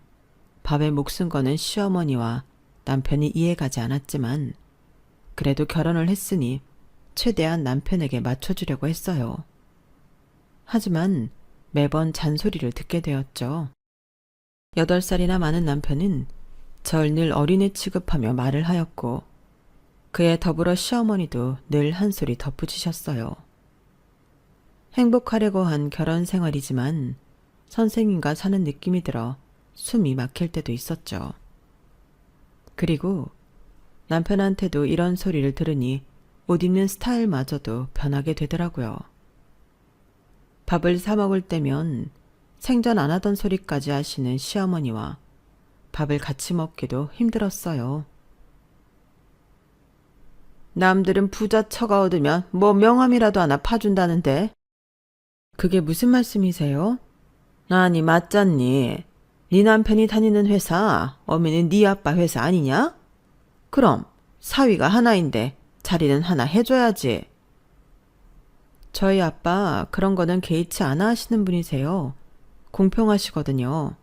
S1: 밥에 목숨 거는 시어머니와 남편이 이해가지 않았지만 그래도 결혼을 했으니 최대한 남편에게 맞춰주려고 했어요. 하지만 매번 잔소리를 듣게 되었죠. 8살이나 많은 남편은 절 늘 어린애 취급하며 말을 하였고 그에 더불어 시어머니도 늘 한 소리 덧붙이셨어요. 행복하려고 한 결혼 생활이지만 선생님과 사는 느낌이 들어 숨이 막힐 때도 있었죠. 그리고 남편한테도 이런 소리를 들으니 옷 입는 스타일마저도 변하게 되더라고요. 밥을 사 먹을 때면 생전 안 하던 소리까지 하시는 시어머니와 밥을 같이 먹기도 힘들었어요. 남들은 부자 처가 얻으면 뭐 명함이라도 하나 파준다는데. 그게 무슨 말씀이세요? 아니 맞잖니. 네 남편이 다니는 회사, 어미는 네 아빠 회사 아니냐? 그럼 사위가 하나인데 자리는 하나 해줘야지. 저희 아빠 그런 거는 개의치 않아 하시는 분이세요. 공평하시거든요.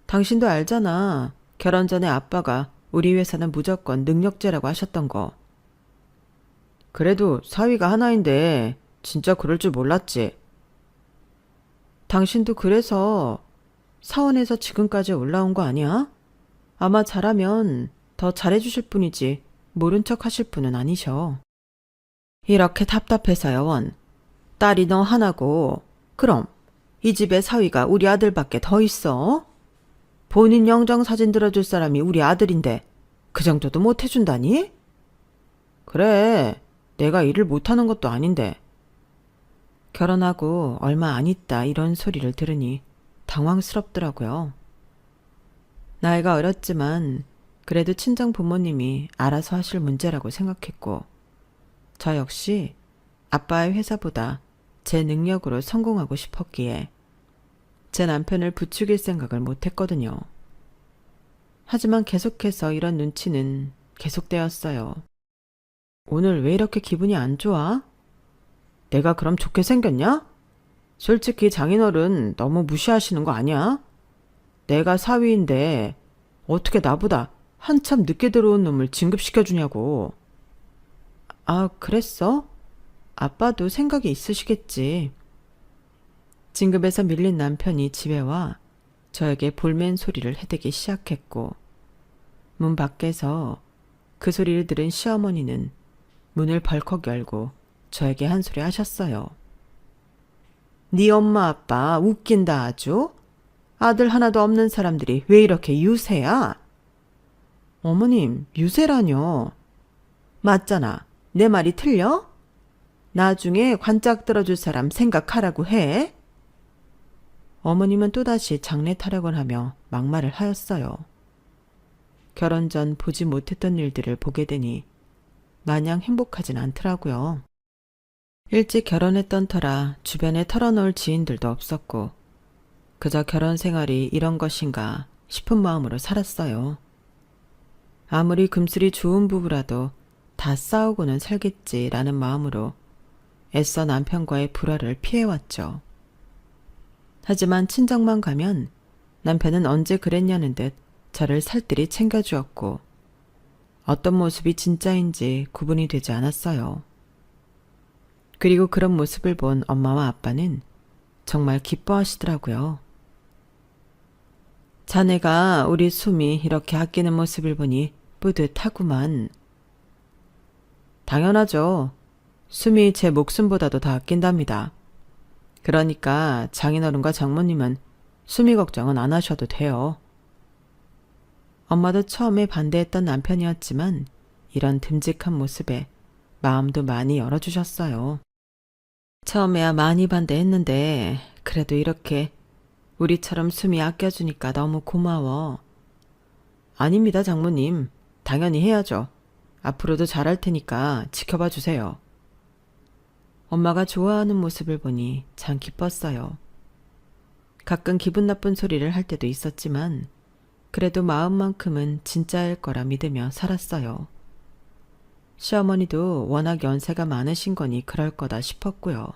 S1: 당신도 알잖아. 결혼 전에 아빠가 우리 회사는 무조건 능력제라고 하셨던 거. 그래도 사위가 하나인데 진짜 그럴 줄 몰랐지. 당신도 그래서 사원에서 지금까지 올라온 거 아니야? 아마 잘하면 더 잘해주실 분이지 모른 척 하실 분은 아니셔. 이렇게 답답해서요, 원. 딸이 너 하나고 그럼 이 집에 사위가 우리 아들밖에 더 있어? 본인 영정 사진 들어줄 사람이 우리 아들인데 그 정도도 못 해준다니? 그래, 내가 일을 못하는 것도 아닌데. 결혼하고 얼마 안 있다 이런 소리를 들으니 당황스럽더라고요. 나이가 어렸지만 그래도 친정 부모님이 알아서 하실 문제라고 생각했고 저 역시 아빠의 회사보다 제 능력으로 성공하고 싶었기에 제 남편을 부추길 생각을 못했거든요. 하지만 계속해서 이런 눈치는 계속되었어요. 오늘 왜 이렇게 기분이 안 좋아? 내가 그럼 좋게 생겼냐? 솔직히 장인어른 너무 무시하시는 거 아니야? 내가 사위인데 어떻게 나보다 한참 늦게 들어온 놈을 진급시켜주냐고. 아, 그랬어? 아빠도 생각이 있으시겠지. 진급에서 밀린 남편이 집에 와 저에게 볼멘 소리를 해대기 시작했고 문 밖에서 그 소리를 들은 시어머니는 문을 벌컥 열고 저에게 한 소리 하셨어요. 네 엄마 아빠 웃긴다 아주. 아들 하나도 없는 사람들이 왜 이렇게 유세야? 어머님, 유세라뇨. 맞잖아. 내 말이 틀려? 나중에 관짝 들어줄 사람 생각하라고 해. 어머님은 또다시 장례 타령을 하며 막말을 하였어요. 결혼 전 보지 못했던 일들을 보게 되니 마냥 행복하진 않더라고요. 일찍 결혼했던 터라 주변에 털어놓을 지인들도 없었고 그저 결혼 생활이 이런 것인가 싶은 마음으로 살았어요. 아무리 금슬이 좋은 부부라도 다 싸우고는 살겠지라는 마음으로 애써 남편과의 불화를 피해왔죠. 하지만 친정만 가면 남편은 언제 그랬냐는 듯 저를 살뜰히 챙겨주었고 어떤 모습이 진짜인지 구분이 되지 않았어요. 그리고 그런 모습을 본 엄마와 아빠는 정말 기뻐하시더라고요. 자네가 우리 숨이 이렇게 아끼는 모습을 보니 뿌듯하구만. 당연하죠. 숨이 제 목숨보다도 더 아낀답니다. 그러니까 장인어른과 장모님은 숨이 걱정은 안 하셔도 돼요. 엄마도 처음에 반대했던 남편이었지만 이런 듬직한 모습에 마음도 많이 열어주셨어요. 처음에야 많이 반대했는데 그래도 이렇게 우리처럼 숨이 아껴주니까 너무 고마워. 아닙니다, 장모님. 당연히 해야죠. 앞으로도 잘할 테니까 지켜봐 주세요. 엄마가 좋아하는 모습을 보니 참 기뻤어요. 가끔 기분 나쁜 소리를 할 때도 있었지만 그래도 마음만큼은 진짜일 거라 믿으며 살았어요. 시어머니도 워낙 연세가 많으신 거니 그럴 거다 싶었고요.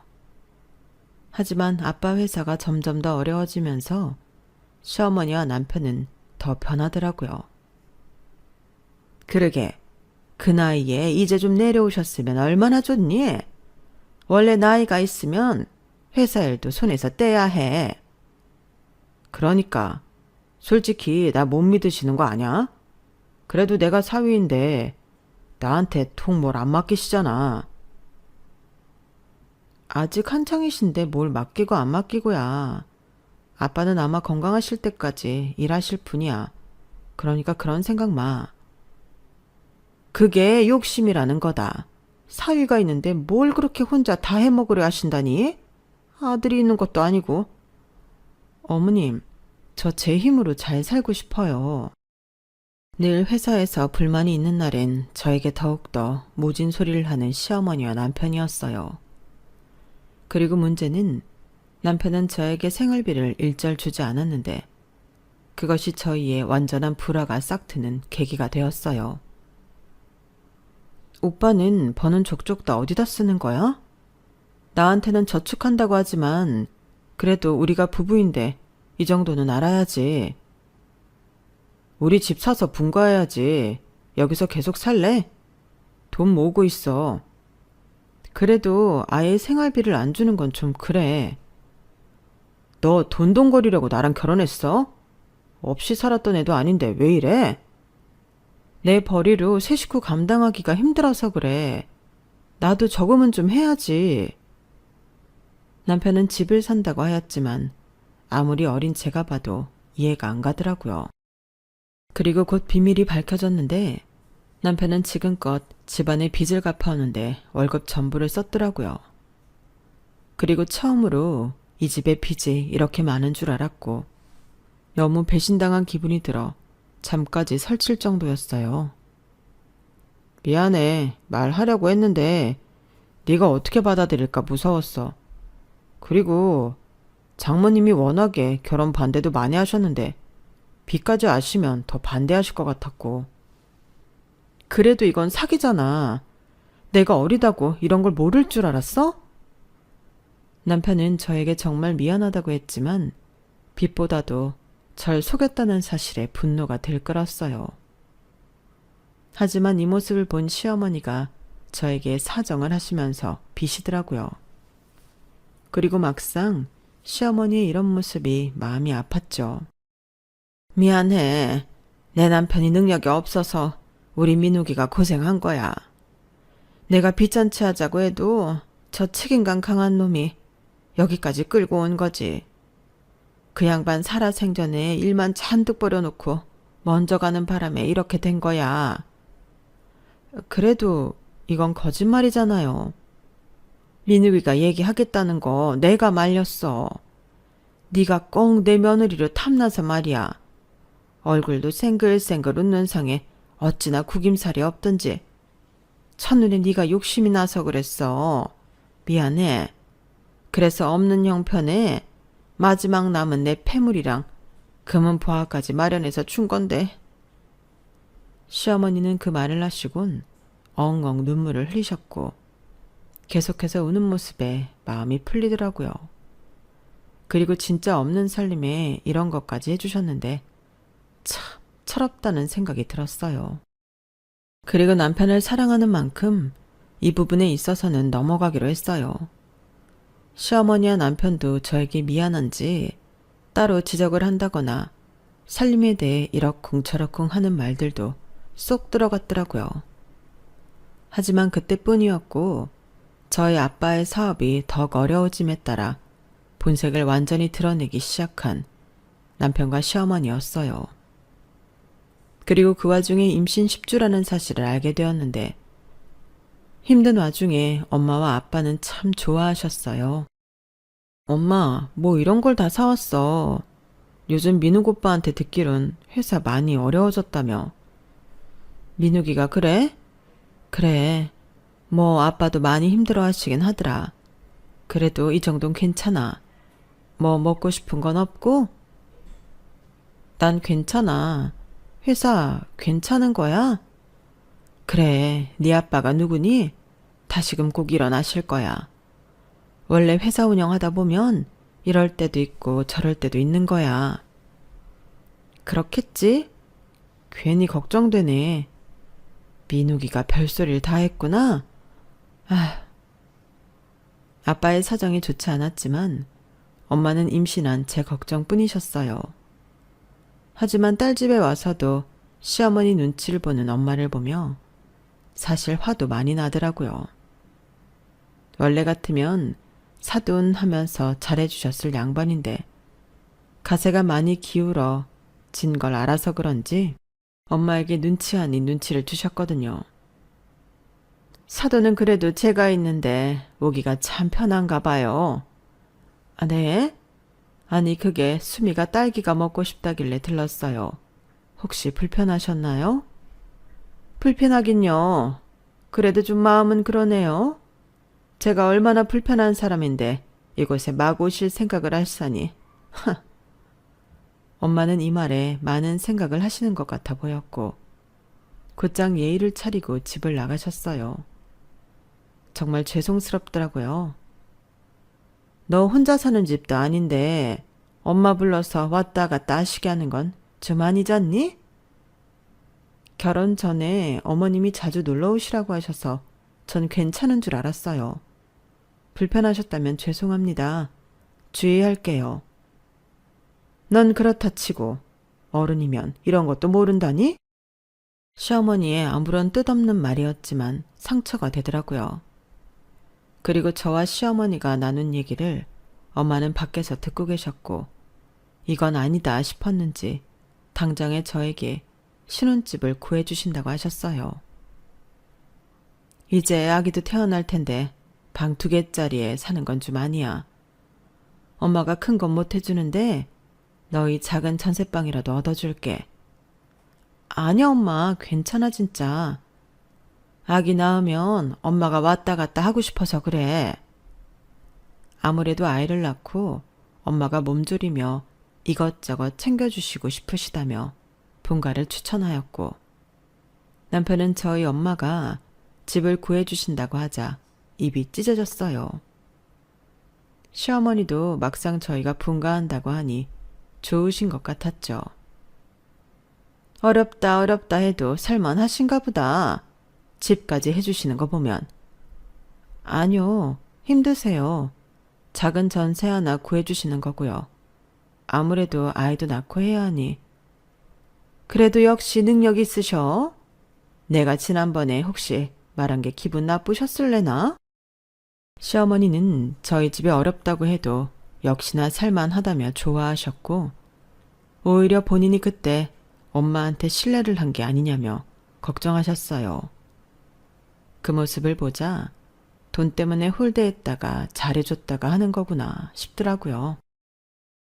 S1: 하지만 아빠 회사가 점점 더 어려워지면서 시어머니와 남편은 더 변하더라고요. 그러게, 그 나이에 이제 좀 내려오셨으면 얼마나 좋니? 원래 나이가 있으면 회사 일도 손에서 떼야 해. 그러니까 솔직히 나 못 믿으시는 거 아냐? 그래도 내가 사위인데 나한테 통 뭘 안 맡기시잖아. 아직 한창이신데 뭘 맡기고 안 맡기고야. 아빠는 아마 건강하실 때까지 일하실 분이야. 그러니까 그런 생각 마. 그게 욕심이라는 거다. 사위가 있는데 뭘 그렇게 혼자 다 해먹으려 하신다니? 아들이 있는 것도 아니고. 어머님, 저 제 힘으로 잘 살고 싶어요. 늘 회사에서 불만이 있는 날엔 저에게 더욱더 모진 소리를 하는 시어머니와 남편이었어요. 그리고 문제는 남편은 저에게 생활비를 일절 주지 않았는데 그것이 저희의 완전한 불화가 싹트는 계기가 되었어요. 오빠는 버는 족족 다 어디다 쓰는 거야? 나한테는 저축한다고 하지만 그래도 우리가 부부인데 이 정도는 알아야지. 우리 집 사서 분가해야지. 여기서 계속 살래? 돈 모으고 있어. 그래도 아예 생활비를 안 주는 건 좀 그래. 너 돈돈거리려고 나랑 결혼했어? 없이 살았던 애도 아닌데 왜 이래? 내 벌이로 세 식구 감당하기가 힘들어서 그래. 나도 저금은 좀 해야지. 남편은 집을 산다고 하였지만 아무리 어린 제가 봐도 이해가 안 가더라고요. 그리고 곧 비밀이 밝혀졌는데 남편은 지금껏 집안의 빚을 갚아오는데 월급 전부를 썼더라고요. 그리고 처음으로 이 집의 빚이 이렇게 많은 줄 알았고 너무 배신당한 기분이 들어 잠까지 설칠 정도였어요. 미안해. 말하려고 했는데 네가 어떻게 받아들일까 무서웠어. 그리고 장모님이 워낙에 결혼 반대도 많이 하셨는데 빚까지 아시면 더 반대하실 것 같았고. 그래도 이건 사기잖아. 내가 어리다고 이런 걸 모를 줄 알았어? 남편은 저에게 정말 미안하다고 했지만 빚보다도 절 속였다는 사실에 분노가 들끓었어요. 하지만 이 모습을 본 시어머니가 저에게 사정을 하시면서 비시더라고요. 그리고 막상 시어머니의 이런 모습이 마음이 아팠죠. 미안해. 내 남편이 능력이 없어서 우리 민욱이가 고생한 거야. 내가 빚잔치 하자고 해도 저 책임감 강한 놈이 여기까지 끌고 온 거지. 그 양반 살아생전에 일만 잔뜩 벌여놓고 먼저 가는 바람에 이렇게 된 거야. 그래도 이건 거짓말이잖아요. 민욱이가 얘기하겠다는 거 내가 말렸어. 네가 꼭 내 며느리로 탐나서 말이야. 얼굴도 생글생글 웃는 상에 어찌나 구김살이 없던지. 첫눈에 네가 욕심이 나서 그랬어. 미안해. 그래서 없는 형편에 마지막 남은 내 폐물이랑 금은 보화까지 마련해서 준 건데. 시어머니는 그 말을 하시곤 엉엉 눈물을 흘리셨고 계속해서 우는 모습에 마음이 풀리더라고요. 그리고 진짜 없는 살림에 이런 것까지 해주셨는데 참 철없다는 생각이 들었어요. 그리고 남편을 사랑하는 만큼 이 부분에 있어서는 넘어가기로 했어요. 시어머니와 남편도 저에게 미안한지 따로 지적을 한다거나 살림에 대해 이러쿵저러쿵 하는 말들도 쏙 들어갔더라고요. 하지만 그때뿐이었고 저희 아빠의 사업이 더욱 어려워짐에 따라 본색을 완전히 드러내기 시작한 남편과 시어머니였어요. 그리고 그 와중에 임신 10주라는 사실을 알게 되었는데 힘든 와중에 엄마와 아빠는 참 좋아하셨어요. 엄마, 뭐 이런 걸 다 사왔어. 요즘 민욱 오빠한테 듣기론 회사 많이 어려워졌다며. 민욱이가 그래? 그래. 뭐 아빠도 많이 힘들어 하시긴 하더라. 그래도 이 정도는 괜찮아. 뭐 먹고 싶은 건 없고? 난 괜찮아. 회사 괜찮은 거야? 그래, 네 아빠가 누구니? 다시금 꼭 일어나실 거야. 원래 회사 운영하다 보면 이럴 때도 있고 저럴 때도 있는 거야. 그렇겠지? 괜히 걱정되네. 민욱이가 별소리를 다 했구나. 아빠의 사정이 좋지 않았지만 엄마는 임신한 제 걱정뿐이셨어요. 하지만 딸 집에 와서도 시어머니 눈치를 보는 엄마를 보며 사실 화도 많이 나더라고요. 원래 같으면 사돈하면서 잘해주셨을 양반인데 가세가 많이 기울어 진 걸 알아서 그런지 엄마에게 눈치 아닌 눈치를 주셨거든요. 사돈은 그래도 제가 있는데 오기가 참 편한가 봐요. 아, 네? 아니 그게 수미가 딸기가 먹고 싶다길래 들렀어요. 혹시 불편하셨나요? 불편하긴요. 그래도 좀 마음은 그러네요. 제가 얼마나 불편한 사람인데 이곳에 마구 오실 생각을 하시다니. 엄마는 이 말에 많은 생각을 하시는 것 같아 보였고 곧장 예의를 차리고 집을 나가셨어요. 정말 죄송스럽더라고요. 너 혼자 사는 집도 아닌데 엄마 불러서 왔다 갔다 하시게 하는 건 좀 아니잖니? 결혼 전에 어머님이 자주 놀러 오시라고 하셔서 전 괜찮은 줄 알았어요. 불편하셨다면 죄송합니다. 주의할게요. 넌 그렇다 치고 어른이면 이런 것도 모른다니? 시어머니의 아무런 뜻없는 말이었지만 상처가 되더라고요. 그리고 저와 시어머니가 나눈 얘기를 엄마는 밖에서 듣고 계셨고 이건 아니다 싶었는지 당장에 저에게 신혼집을 구해주신다고 하셨어요. 이제 아기도 태어날 텐데 방 2개짜리에 사는 건 좀 아니야. 엄마가 큰 건 못 해주는데 너희 작은 전셋방이라도 얻어줄게. 아니야 엄마 괜찮아 진짜. 아기 낳으면 엄마가 왔다 갔다 하고 싶어서 그래. 아무래도 아이를 낳고 엄마가 몸조리며 이것저것 챙겨주시고 싶으시다며 본가를 추천하였고 남편은 저희 엄마가 집을 구해주신다고 하자 입이 찢어졌어요. 시어머니도 막상 저희가 분가한다고 하니 좋으신 것 같았죠. 어렵다 해도 살만하신가 보다. 집까지 해주시는 거 보면. 아니요, 힘드세요. 작은 전세 하나 구해주시는 거고요. 아무래도 아이도 낳고 해야 하니. 그래도 역시 능력 있으셔. 내가 지난번에 혹시 말한 게 기분 나쁘셨을래나? 시어머니는 저희 집이 어렵다고 해도 역시나 살만하다며 좋아하셨고 오히려 본인이 그때 엄마한테 신뢰를 한 게 아니냐며 걱정하셨어요. 그 모습을 보자 돈 때문에 홀대했다가 잘해줬다가 하는 거구나 싶더라고요.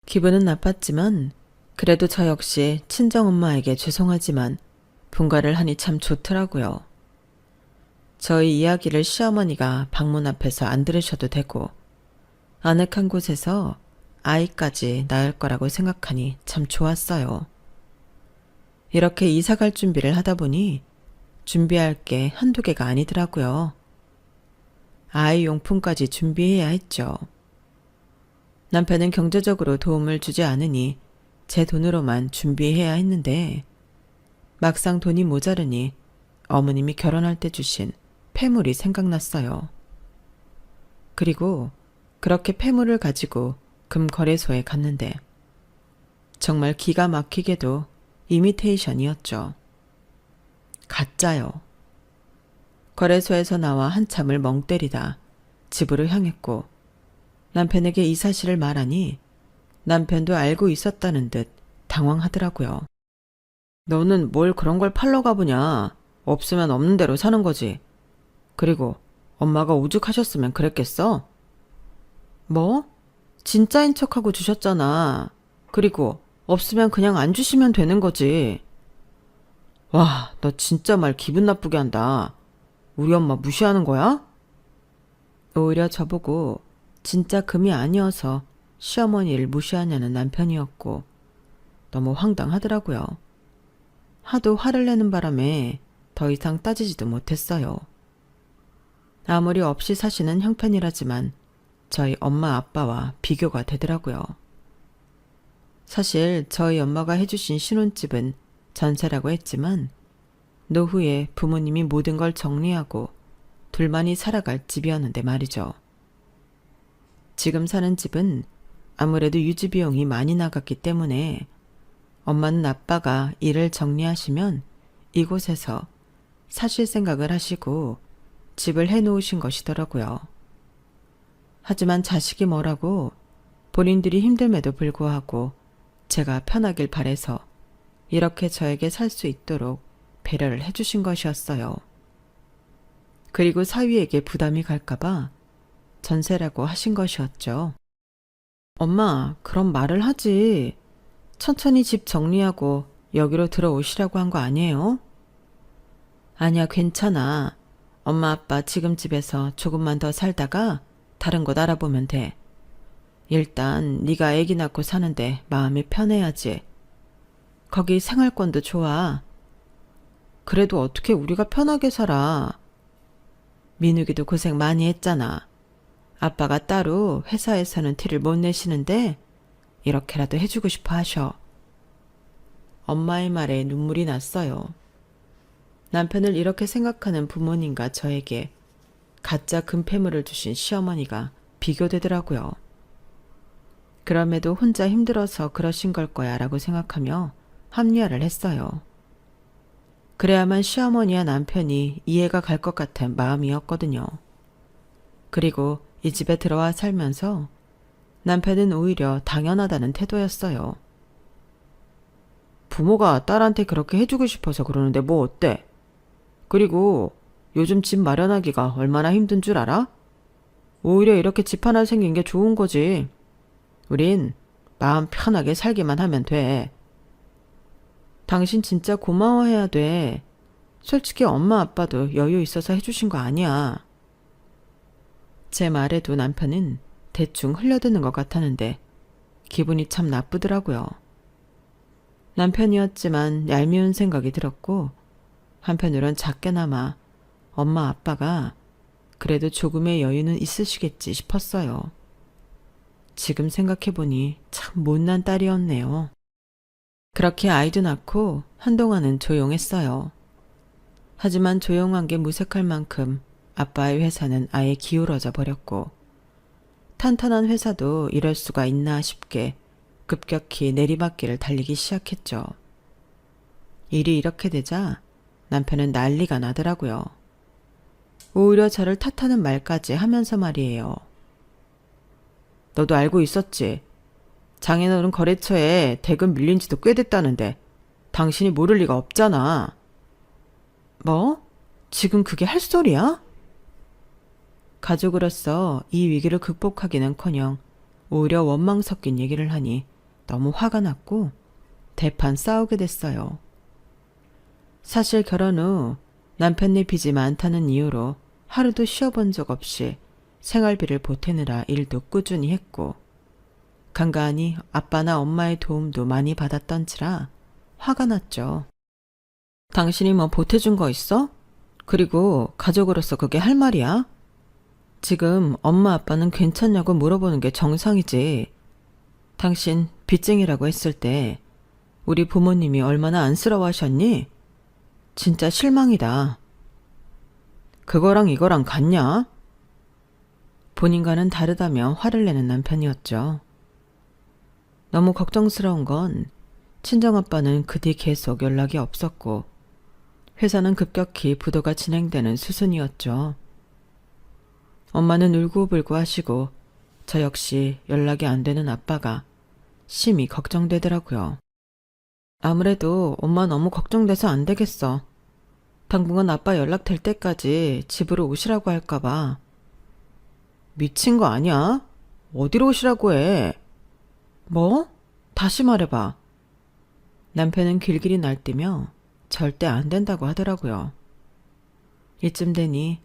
S1: 기분은 나빴지만 그래도 저 역시 친정엄마에게 죄송하지만 분가를 하니 참 좋더라고요. 저희 이야기를 시어머니가 방문 앞에서 안 들으셔도 되고 아늑한 곳에서 아이까지 낳을 거라고 생각하니 참 좋았어요. 이렇게 이사 갈 준비를 하다 보니 준비할 게 한두 개가 아니더라고요. 아이 용품까지 준비해야 했죠. 남편은 경제적으로 도움을 주지 않으니 제 돈으로만 준비해야 했는데 막상 돈이 모자르니 어머님이 결혼할 때 주신 폐물이 생각났어요. 그리고 그렇게 폐물을 가지고 금거래소에 갔는데 정말 기가 막히게도 이미테이션이었죠. 가짜요. 거래소에서 나와 한참을 멍 때리다 집으로 향했고 남편에게 이 사실을 말하니 남편도 알고 있었다는 듯 당황하더라고요. 너는 뭘 그런 걸 팔러 가보냐. 없으면 없는 대로 사는 거지. 그리고 엄마가 오죽하셨으면 그랬겠어? 뭐? 진짜인 척하고 주셨잖아. 그리고 없으면 그냥 안 주시면 되는 거지. 와, 너 진짜 말 기분 나쁘게 한다. 우리 엄마 무시하는 거야? 오히려 저보고 진짜 금이 아니어서 시어머니를 무시하냐는 남편이었고 너무 황당하더라고요. 하도 화를 내는 바람에 더 이상 따지지도 못했어요. 아무리 없이 사시는 형편이라지만 저희 엄마 아빠와 비교가 되더라고요. 사실 저희 엄마가 해주신 신혼집은 전세라고 했지만 노후에 부모님이 모든 걸 정리하고 둘만이 살아갈 집이었는데 말이죠. 지금 사는 집은 아무래도 유지 비용이 많이 나갔기 때문에 엄마는 아빠가 일을 정리하시면 이곳에서 사실 생각을 하시고 집을 해놓으신 것이더라고요. 하지만 자식이 뭐라고 본인들이 힘듦에도 불구하고 제가 편하길 바래서 이렇게 저에게 살 수 있도록 배려를 해주신 것이었어요. 그리고 사위에게 부담이 갈까봐 전세라고 하신 것이었죠. 엄마, 그런 말을 하지. 천천히 집 정리하고 여기로 들어오시라고 한 거 아니에요? 아니야, 괜찮아. 엄마 아빠 지금 집에서 조금만 더 살다가 다른 곳 알아보면 돼. 일단 네가 아기 낳고 사는데 마음이 편해야지. 거기 생활권도 좋아. 그래도 어떻게 우리가 편하게 살아. 민욱이도 고생 많이 했잖아. 아빠가 따로 회사에서는 티를 못 내시는데 이렇게라도 해주고 싶어 하셔. 엄마의 말에 눈물이 났어요. 남편을 이렇게 생각하는 부모님과 저에게 가짜 금폐물을 주신 시어머니가 비교되더라고요. 그럼에도 혼자 힘들어서 그러신 걸 거야 라고 생각하며 합리화를 했어요. 그래야만 시어머니와 남편이 이해가 갈 것 같은 마음이었거든요. 그리고 이 집에 들어와 살면서 남편은 오히려 당연하다는 태도였어요. 부모가 딸한테 그렇게 해주고 싶어서 그러는데 뭐 어때? 그리고 요즘 집 마련하기가 얼마나 힘든 줄 알아? 오히려 이렇게 집 하나 생긴 게 좋은 거지. 우린 마음 편하게 살기만 하면 돼. 당신 진짜 고마워해야 돼. 솔직히 엄마 아빠도 여유 있어서 해주신 거 아니야. 제 말에도 남편은 대충 흘려드는 것 같았는데 기분이 참 나쁘더라고요. 남편이었지만 얄미운 생각이 들었고 한편으론 작게나마 엄마 아빠가 그래도 조금의 여유는 있으시겠지 싶었어요. 지금 생각해보니 참 못난 딸이었네요. 그렇게 아이도 낳고 한동안은 조용했어요. 하지만 조용한 게 무색할 만큼 아빠의 회사는 아예 기울어져 버렸고 탄탄한 회사도 이럴 수가 있나 싶게 급격히 내리막길을 달리기 시작했죠. 일이 이렇게 되자 남편은 난리가 나더라고요. 오히려 저를 탓하는 말까지 하면서 말이에요. 너도 알고 있었지? 장인어른 거래처에 대금 밀린 지도 꽤 됐다는데 당신이 모를 리가 없잖아. 뭐? 지금 그게 할 소리야? 가족으로서 이 위기를 극복하기는커녕 오히려 원망 섞인 얘기를 하니 너무 화가 났고 대판 싸우게 됐어요. 사실 결혼 후 남편네 빚이 많다는 이유로 하루도 쉬어본 적 없이 생활비를 보태느라 일도 꾸준히 했고 간간히 아빠나 엄마의 도움도 많이 받았던지라 화가 났죠. 당신이 뭐 보태준 거 있어? 그리고 가족으로서 그게 할 말이야? 지금 엄마 아빠는 괜찮냐고 물어보는 게 정상이지. 당신 빚쟁이라고 했을 때 우리 부모님이 얼마나 안쓰러워하셨니? 진짜 실망이다. 그거랑 이거랑 같냐? 본인과는 다르다며 화를 내는 남편이었죠. 너무 걱정스러운 건 친정아빠는 그 뒤 계속 연락이 없었고 회사는 급격히 부도가 진행되는 수순이었죠. 엄마는 울고불고 하시고 저 역시 연락이 안 되는 아빠가 심히 걱정되더라고요. 아무래도 엄마 너무 걱정돼서 안 되겠어. 당분간 아빠 연락될 때까지 집으로 오시라고 할까봐. 미친 거 아니야? 어디로 오시라고 해? 뭐? 다시 말해봐. 남편은 길길이 날뛰며 절대 안 된다고 하더라고요. 이쯤 되니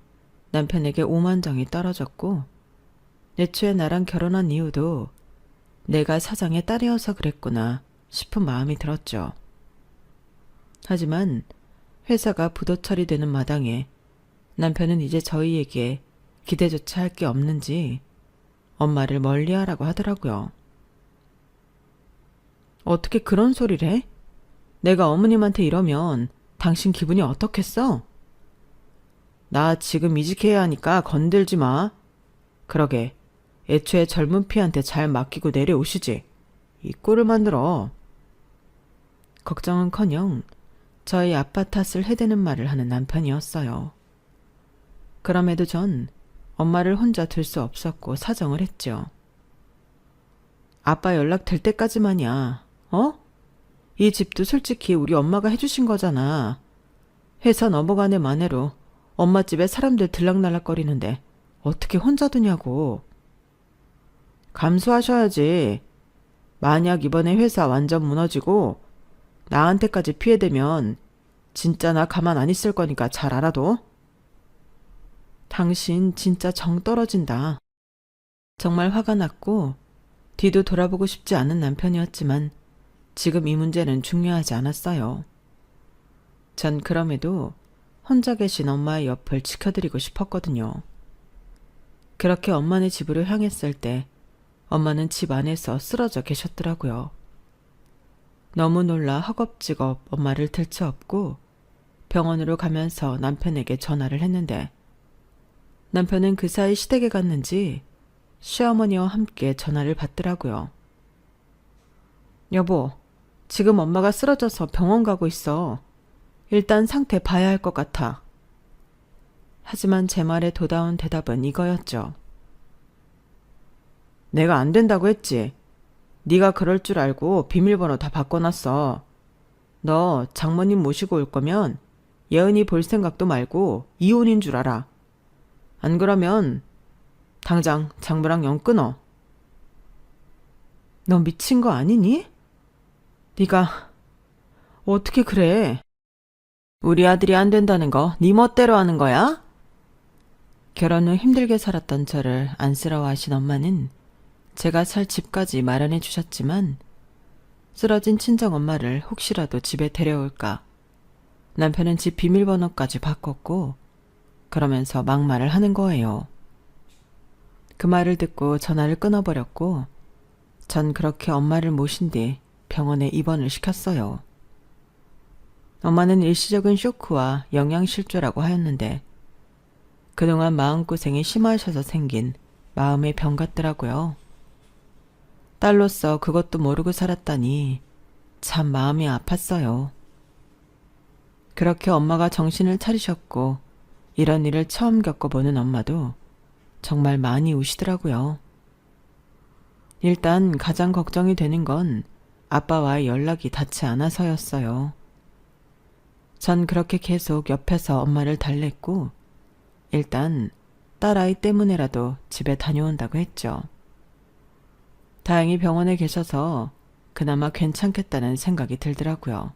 S1: 남편에게 오만정이 떨어졌고 애초에 나랑 결혼한 이유도 내가 사장의 딸이어서 그랬구나 싶은 마음이 들었죠. 하지만 회사가 부도 처리되는 마당에 남편은 이제 저희에게 기대조차 할 게 없는지 엄마를 멀리하라고 하더라고요. 어떻게 그런 소리를 해? 내가 어머님한테 이러면 당신 기분이 어떻겠어? 나 지금 이직해야 하니까 건들지 마. 그러게 애초에 젊은 피한테 잘 맡기고 내려오시지. 이 꼴을 만들어. 걱정은커녕 저희 아빠 탓을 해대는 말을 하는 남편이었어요. 그럼에도 전 엄마를 혼자 둘 수 없었고 사정을 했죠. 아빠 연락 될 때까지만이야. 어? 이 집도 솔직히 우리 엄마가 해주신 거잖아. 회사 넘어가네 마네로 엄마 집에 사람들 들락날락거리는데 어떻게 혼자 두냐고. 감수하셔야지. 만약 이번에 회사 완전 무너지고 나한테까지 피해되면 진짜 나 가만 안 있을 거니까 잘 알아둬. 당신 진짜 정 떨어진다. 정말 화가 났고 뒤도 돌아보고 싶지 않은 남편이었지만 지금 이 문제는 중요하지 않았어요. 전 그럼에도 혼자 계신 엄마의 옆을 지켜드리고 싶었거든요. 그렇게 엄마네 집으로 향했을 때 엄마는 집 안에서 쓰러져 계셨더라고요. 너무 놀라 허겁지겁 엄마를 들쳐업고 병원으로 가면서 남편에게 전화를 했는데 남편은 그 사이 시댁에 갔는지 시어머니와 함께 전화를 받더라고요. 여보, 지금 엄마가 쓰러져서 병원 가고 있어. 일단 상태 봐야 할 것 같아. 하지만 제 말에 도다운 대답은 이거였죠. 내가 안 된다고 했지. 네가 그럴 줄 알고 비밀번호 다 바꿔놨어. 너 장모님 모시고 올 거면 예은이 볼 생각도 말고 이혼인 줄 알아. 안 그러면 당장 장모랑 연 끊어. 너 미친 거 아니니? 네가 어떻게 그래? 우리 아들이 안 된다는 거 네 멋대로 하는 거야? 결혼 후 힘들게 살았던 저를 안쓰러워하신 엄마는 제가 살 집까지 마련해 주셨지만 쓰러진 친정엄마를 혹시라도 집에 데려올까 남편은 집 비밀번호까지 바꿨고 그러면서 막말을 하는 거예요. 그 말을 듣고 전화를 끊어버렸고 전 그렇게 엄마를 모신 뒤 병원에 입원을 시켰어요. 엄마는 일시적인 쇼크와 영양실조라고 하였는데 그동안 마음고생이 심하셔서 생긴 마음의 병 같더라고요. 딸로서 그것도 모르고 살았다니 참 마음이 아팠어요. 그렇게 엄마가 정신을 차리셨고 이런 일을 처음 겪어보는 엄마도 정말 많이 우시더라고요. 일단 가장 걱정이 되는 건 아빠와의 연락이 닿지 않아서였어요. 전 그렇게 계속 옆에서 엄마를 달랬고 일단 딸아이 때문에라도 집에 다녀온다고 했죠. 다행히 병원에 계셔서 그나마 괜찮겠다는 생각이 들더라고요.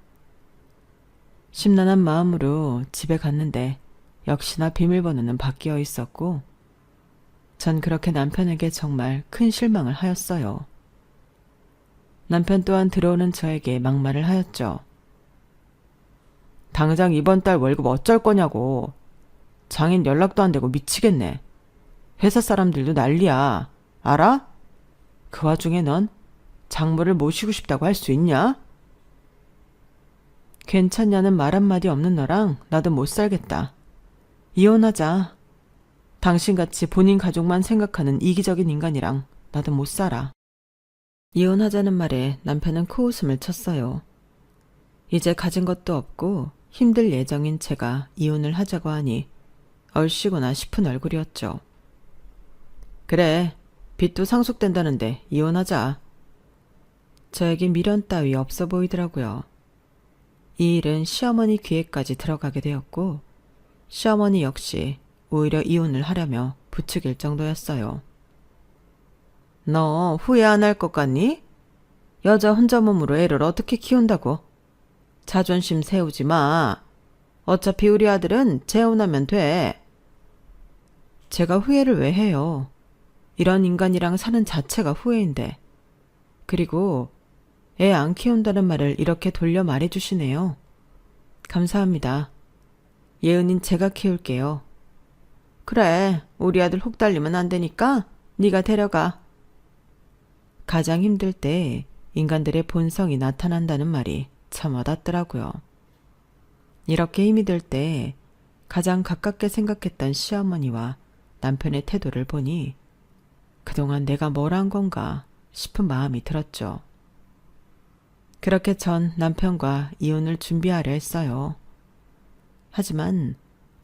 S1: 심란한 마음으로 집에 갔는데 역시나 비밀번호는 바뀌어 있었고 전 그렇게 남편에게 정말 큰 실망을 하였어요. 남편 또한 들어오는 저에게 막말을 하였죠. 당장 이번 달 월급 어쩔 거냐고. 장인 연락도 안 되고 미치겠네. 회사 사람들도 난리야. 알아? 그 와중에 넌 장모를 모시고 싶다고 할 수 있냐? 괜찮냐는 말 한마디 없는 너랑 나도 못 살겠다. 이혼하자. 당신같이 본인 가족만 생각하는 이기적인 인간이랑 나도 못 살아. 이혼하자는 말에 남편은 코웃음을 쳤어요. 이제 가진 것도 없고 힘들 예정인 제가 이혼을 하자고 하니 얼씨구나 싶은 얼굴이었죠. 그래, 빚도 상속된다는데 이혼하자. 저에게 미련 따위 없어 보이더라고요. 이 일은 시어머니 귀에까지 들어가게 되었고 시어머니 역시 오히려 이혼을 하려며 부추길 정도였어요. 너 후회 안 할 것 같니? 여자 혼자 몸으로 애를 어떻게 키운다고? 자존심 세우지 마. 어차피 우리 아들은 재혼하면 돼. 제가 후회를 왜 해요? 이런 인간이랑 사는 자체가 후회인데. 그리고 애 안 키운다는 말을 이렇게 돌려 말해주시네요. 감사합니다. 예은인 제가 키울게요. 그래, 우리 아들 혹 달리면 안 되니까 네가 데려가. 가장 힘들 때 인간들의 본성이 나타난다는 말이 참 와닿더라고요. 이렇게 힘이 들 때 가장 가깝게 생각했던 시어머니와 남편의 태도를 보니 그동안 내가 뭘 한 건가 싶은 마음이 들었죠. 그렇게 전 남편과 이혼을 준비하려 했어요. 하지만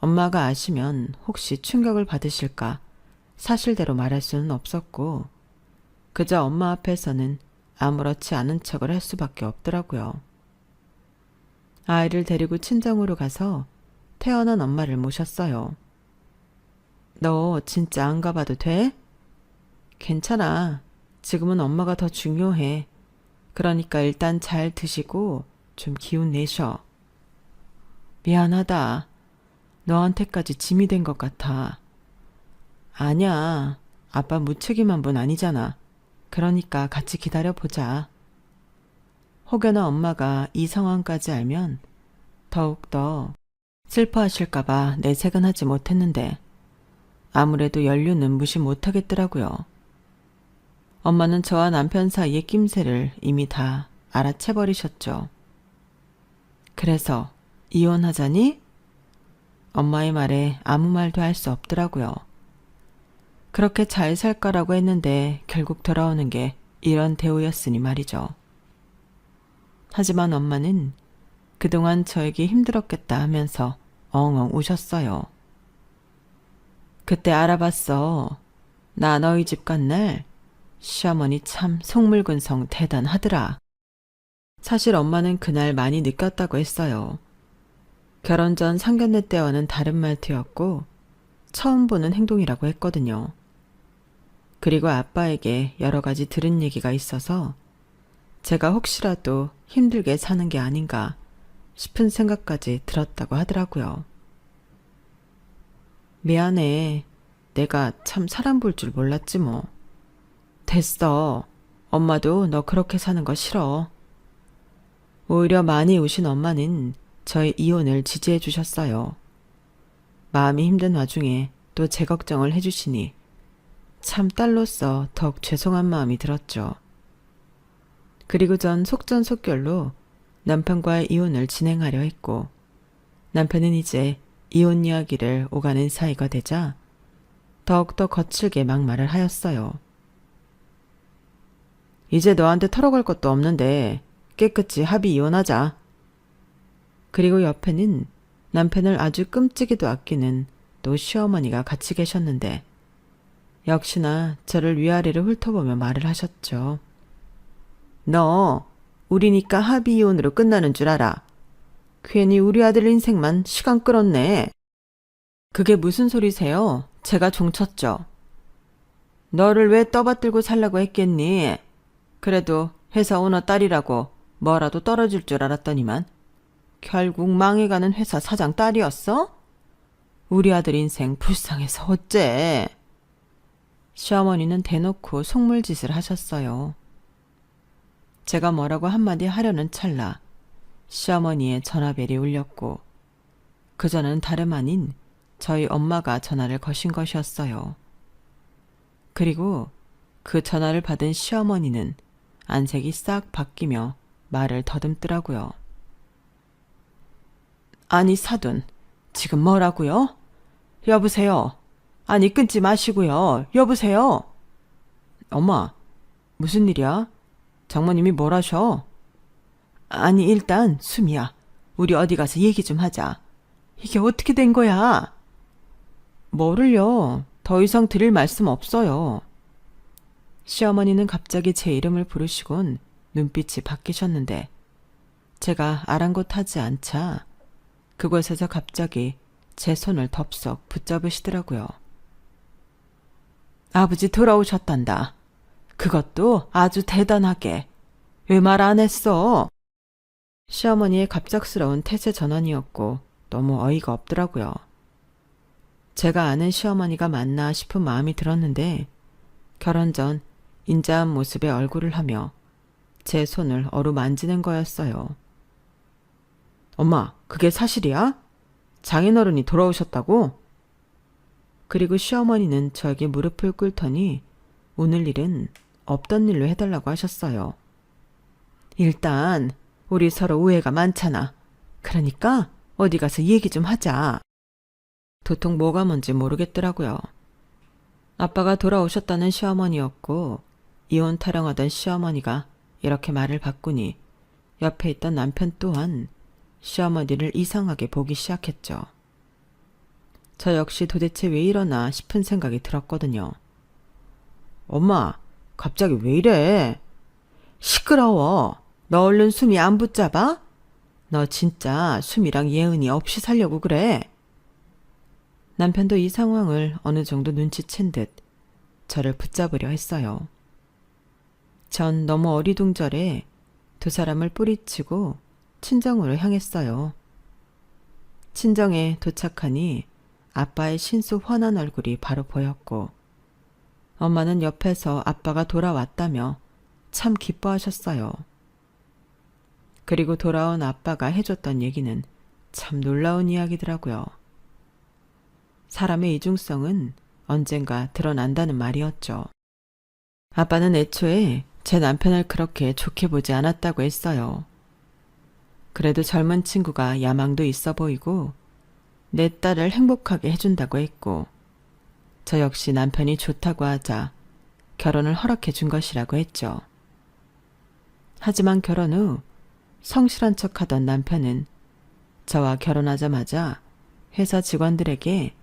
S1: 엄마가 아시면 혹시 충격을 받으실까 사실대로 말할 수는 없었고 그저 엄마 앞에서는 아무렇지 않은 척을 할 수밖에 없더라고요. 아이를 데리고 친정으로 가서 태어난 엄마를 모셨어요. 너 진짜 안 가봐도 돼? 괜찮아. 지금은 엄마가 더 중요해. 그러니까 일단 잘 드시고 좀 기운 내셔. 미안하다. 너한테까지 짐이 된 것 같아. 아니야. 아빠 무책임한 분 아니잖아. 그러니까 같이 기다려보자. 혹여나 엄마가 이 상황까지 알면 더욱더 슬퍼하실까봐 내색은 하지 못했는데 아무래도 연륜은 무시 못하겠더라고요. 엄마는 저와 남편 사이의 낌새를 이미 다 알아채버리셨죠. 그래서 이혼하자니? 엄마의 말에 아무 말도 할 수 없더라고요. 그렇게 잘 살 거라고 했는데 결국 돌아오는 게 이런 대우였으니 말이죠. 하지만 엄마는 그동안 저에게 힘들었겠다 하면서 엉엉 우셨어요. 그때 알아봤어. 나 너희 집 간 날 시어머니 참 속물근성 대단하더라. 사실 엄마는 그날 많이 느꼈다고 했어요. 결혼 전 상견례 때와는 다른 말투였고 처음 보는 행동이라고 했거든요. 그리고 아빠에게 여러 가지 들은 얘기가 있어서 제가 혹시라도 힘들게 사는 게 아닌가 싶은 생각까지 들었다고 하더라고요. 미안해. 내가 참 사람 볼 줄 몰랐지 뭐. 됐어. 엄마도 너 그렇게 사는 거 싫어. 오히려 많이 우신 엄마는 저의 이혼을 지지해 주셨어요. 마음이 힘든 와중에 또 제 걱정을 해주시니 참 딸로서 더욱 죄송한 마음이 들었죠. 그리고 전 속전속결로 남편과의 이혼을 진행하려 했고 남편은 이제 이혼 이야기를 오가는 사이가 되자 더욱더 거칠게 막말을 하였어요. 이제 너한테 털어갈 것도 없는데 깨끗이 합의 이혼하자. 그리고 옆에는 남편을 아주 끔찍이도 아끼는 또 시어머니가 같이 계셨는데 역시나 저를 위아래로 훑어보며 말을 하셨죠. 너 우리니까 합의 이혼으로 끝나는 줄 알아. 괜히 우리 아들 인생만 시간 끌었네. 그게 무슨 소리세요? 제가 종쳤죠. 너를 왜 떠받들고 살라고 했겠니? 그래도 회사 오너 딸이라고 뭐라도 떨어질 줄 알았더니만 결국 망해가는 회사 사장 딸이었어? 우리 아들 인생 불쌍해서 어째. 시어머니는 대놓고 속물짓을 하셨어요. 제가 뭐라고 한마디 하려는 찰나 시어머니의 전화벨이 울렸고 그전은 다름 아닌 저희 엄마가 전화를 거신 것이었어요. 그리고 그 전화를 받은 시어머니는 안색이 싹 바뀌며 말을 더듬더라고요. 아니 사돈, 지금 뭐라고요? 여보세요. 아니 끊지 마시고요. 여보세요. 엄마, 무슨 일이야? 장모님이 뭘 하셔? 아니 일단 수미야, 우리 어디 가서 얘기 좀 하자. 이게 어떻게 된 거야? 뭐를요? 더 이상 드릴 말씀 없어요. 시어머니는 갑자기 제 이름을 부르시곤 눈빛이 바뀌셨는데 제가 아랑곳하지 않자 그곳에서 갑자기 제 손을 덥석 붙잡으시더라고요. 아버지 돌아오셨단다. 그것도 아주 대단하게. 왜 말 안 했어? 시어머니의 갑작스러운 태세 전환이었고 너무 어이가 없더라고요. 제가 아는 시어머니가 맞나 싶은 마음이 들었는데 결혼 전 인자한 모습의 얼굴을 하며 제 손을 어루만지는 거였어요. 엄마, 그게 사실이야? 장인어른이 돌아오셨다고? 그리고 시어머니는 저에게 무릎을 꿇더니 오늘 일은 없던 일로 해달라고 하셨어요. 일단 우리 서로 오해가 많잖아. 그러니까 어디 가서 얘기 좀 하자. 도통 뭐가 뭔지 모르겠더라고요. 아빠가 돌아오셨다는 시어머니였고 이혼 타령하던 시어머니가 이렇게 말을 바꾸니 옆에 있던 남편 또한 시어머니를 이상하게 보기 시작했죠. 저 역시 도대체 왜 이러나 싶은 생각이 들었거든요. 엄마, 갑자기 왜 이래? 시끄러워. 너 얼른 수미 안 붙잡아? 너 진짜 수미랑 예은이 없이 살려고 그래. 남편도 이 상황을 어느 정도 눈치챈 듯 저를 붙잡으려 했어요. 전 너무 어리둥절해 두 사람을 뿌리치고 친정으로 향했어요. 친정에 도착하니 아빠의 신수 환한 얼굴이 바로 보였고 엄마는 옆에서 아빠가 돌아왔다며 참 기뻐하셨어요. 그리고 돌아온 아빠가 해줬던 얘기는 참 놀라운 이야기더라고요. 사람의 이중성은 언젠가 드러난다는 말이었죠. 아빠는 애초에 제 남편을 그렇게 좋게 보지 않았다고 했어요. 그래도 젊은 친구가 야망도 있어 보이고 내 딸을 행복하게 해준다고 했고 저 역시 남편이 좋다고 하자 결혼을 허락해 준 것이라고 했죠. 하지만 결혼 후 성실한 척하던 남편은 저와 결혼하자마자 회사 직원들에게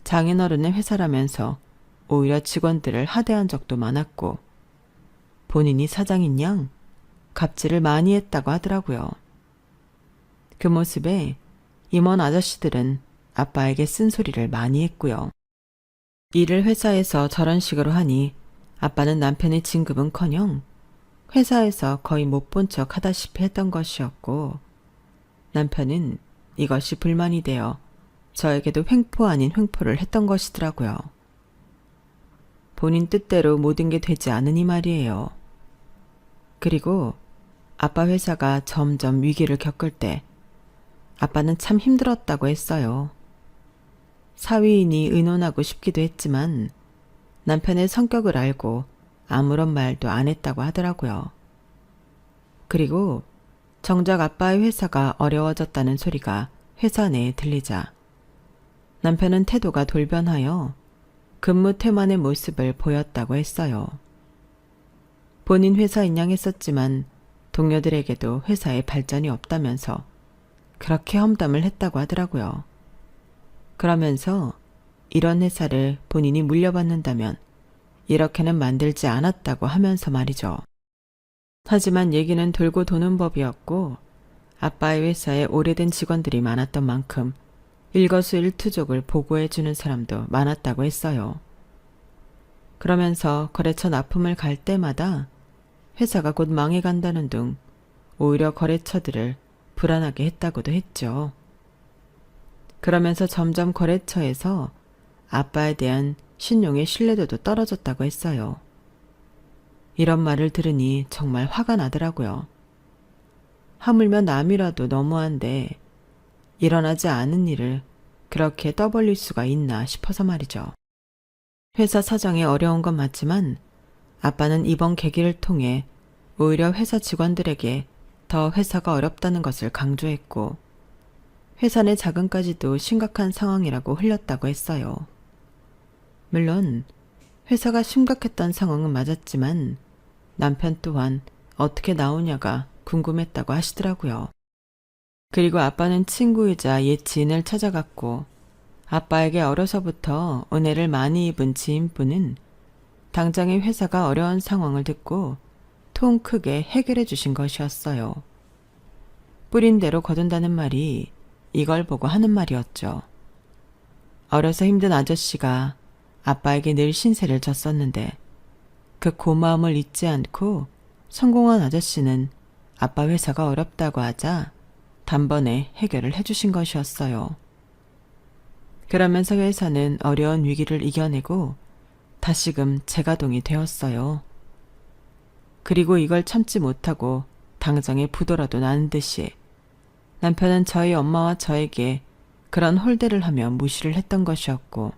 S1: 장인어른의 회사라면서 오히려 직원들을 하대한 적도 많았고 본인이 사장인 양 갑질을 많이 했다고 하더라고요. 그 모습에 임원 아저씨들은 아빠에게 쓴소리를 많이 했고요. 일을 회사에서 저런 식으로 하니 아빠는 남편의 진급은커녕 회사에서 거의 못 본 척 하다시피 했던 것이었고 남편은 이것이 불만이 되어 저에게도 횡포 아닌 횡포를 했던 것이더라고요. 본인 뜻대로 모든 게 되지 않으니 말이에요. 그리고 아빠 회사가 점점 위기를 겪을 때 아빠는 참 힘들었다고 했어요. 사위인이 의논하고 싶기도 했지만 남편의 성격을 알고 아무런 말도 안 했다고 하더라고요. 그리고 정작 아빠의 회사가 어려워졌다는 소리가 회사 내에 들리자 남편은 태도가 돌변하여 근무태만의 모습을 보였다고 했어요. 본인 회사인 양 했었지만 동료들에게도 회사에 발전이 없다면서 그렇게 험담을 했다고 하더라고요. 그러면서 이런 회사를 본인이 물려받는다면 이렇게는 만들지 않았다고 하면서 말이죠. 하지만 얘기는 돌고 도는 법이었고 아빠의 회사에 오래된 직원들이 많았던 만큼 일거수일투족을 보고해주는 사람도 많았다고 했어요. 그러면서 거래처 납품을 갈 때마다 회사가 곧 망해간다는 등 오히려 거래처들을 불안하게 했다고도 했죠. 그러면서 점점 거래처에서 아빠에 대한 신용의 신뢰도도 떨어졌다고 했어요. 이런 말을 들으니 정말 화가 나더라고요. 하물며 남이라도 너무한데 일어나지 않은 일을 그렇게 떠벌릴 수가 있나 싶어서 말이죠. 회사 사정이 어려운 건 맞지만 아빠는 이번 계기를 통해 오히려 회사 직원들에게 더 회사가 어렵다는 것을 강조했고 회사 내 자금까지도 심각한 상황이라고 흘렸다고 했어요. 물론 회사가 심각했던 상황은 맞았지만 남편 또한 어떻게 나오냐가 궁금했다고 하시더라고요. 그리고 아빠는 친구이자 옛 지인을 찾아갔고 아빠에게 어려서부터 은혜를 많이 입은 지인분은 당장의 회사가 어려운 상황을 듣고 통 크게 해결해 주신 것이었어요. 뿌린 대로 거둔다는 말이 이걸 보고 하는 말이었죠. 어려서 힘든 아저씨가 아빠에게 늘 신세를 졌었는데 그 고마움을 잊지 않고 성공한 아저씨는 아빠 회사가 어렵다고 하자 단번에 해결을 해주신 것이었어요. 그러면서 회사는 어려운 위기를 이겨내고 다시금 재가동이 되었어요. 그리고 이걸 참지 못하고 당장에 부도라도 나는 듯이 남편은 저희 엄마와 저에게 그런 홀대를 하며 무시를 했던 것이었고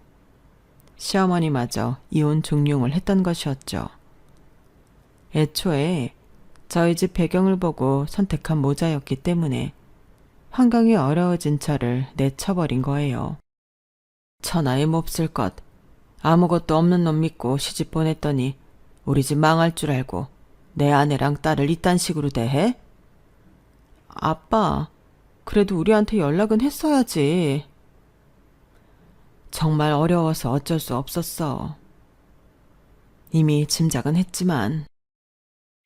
S1: 시어머니마저 이혼 종용을 했던 것이었죠. 애초에 저희 집 배경을 보고 선택한 모자였기 때문에 환경이 어려워진 저를 내쳐버린 거예요. 천하에 몹쓸 것. 아무것도 없는 놈 믿고 시집 보냈더니 우리 집 망할 줄 알고 내 아내랑 딸을 이딴 식으로 대해? 아빠, 그래도 우리한테 연락은 했어야지. 정말 어려워서 어쩔 수 없었어. 이미 짐작은 했지만.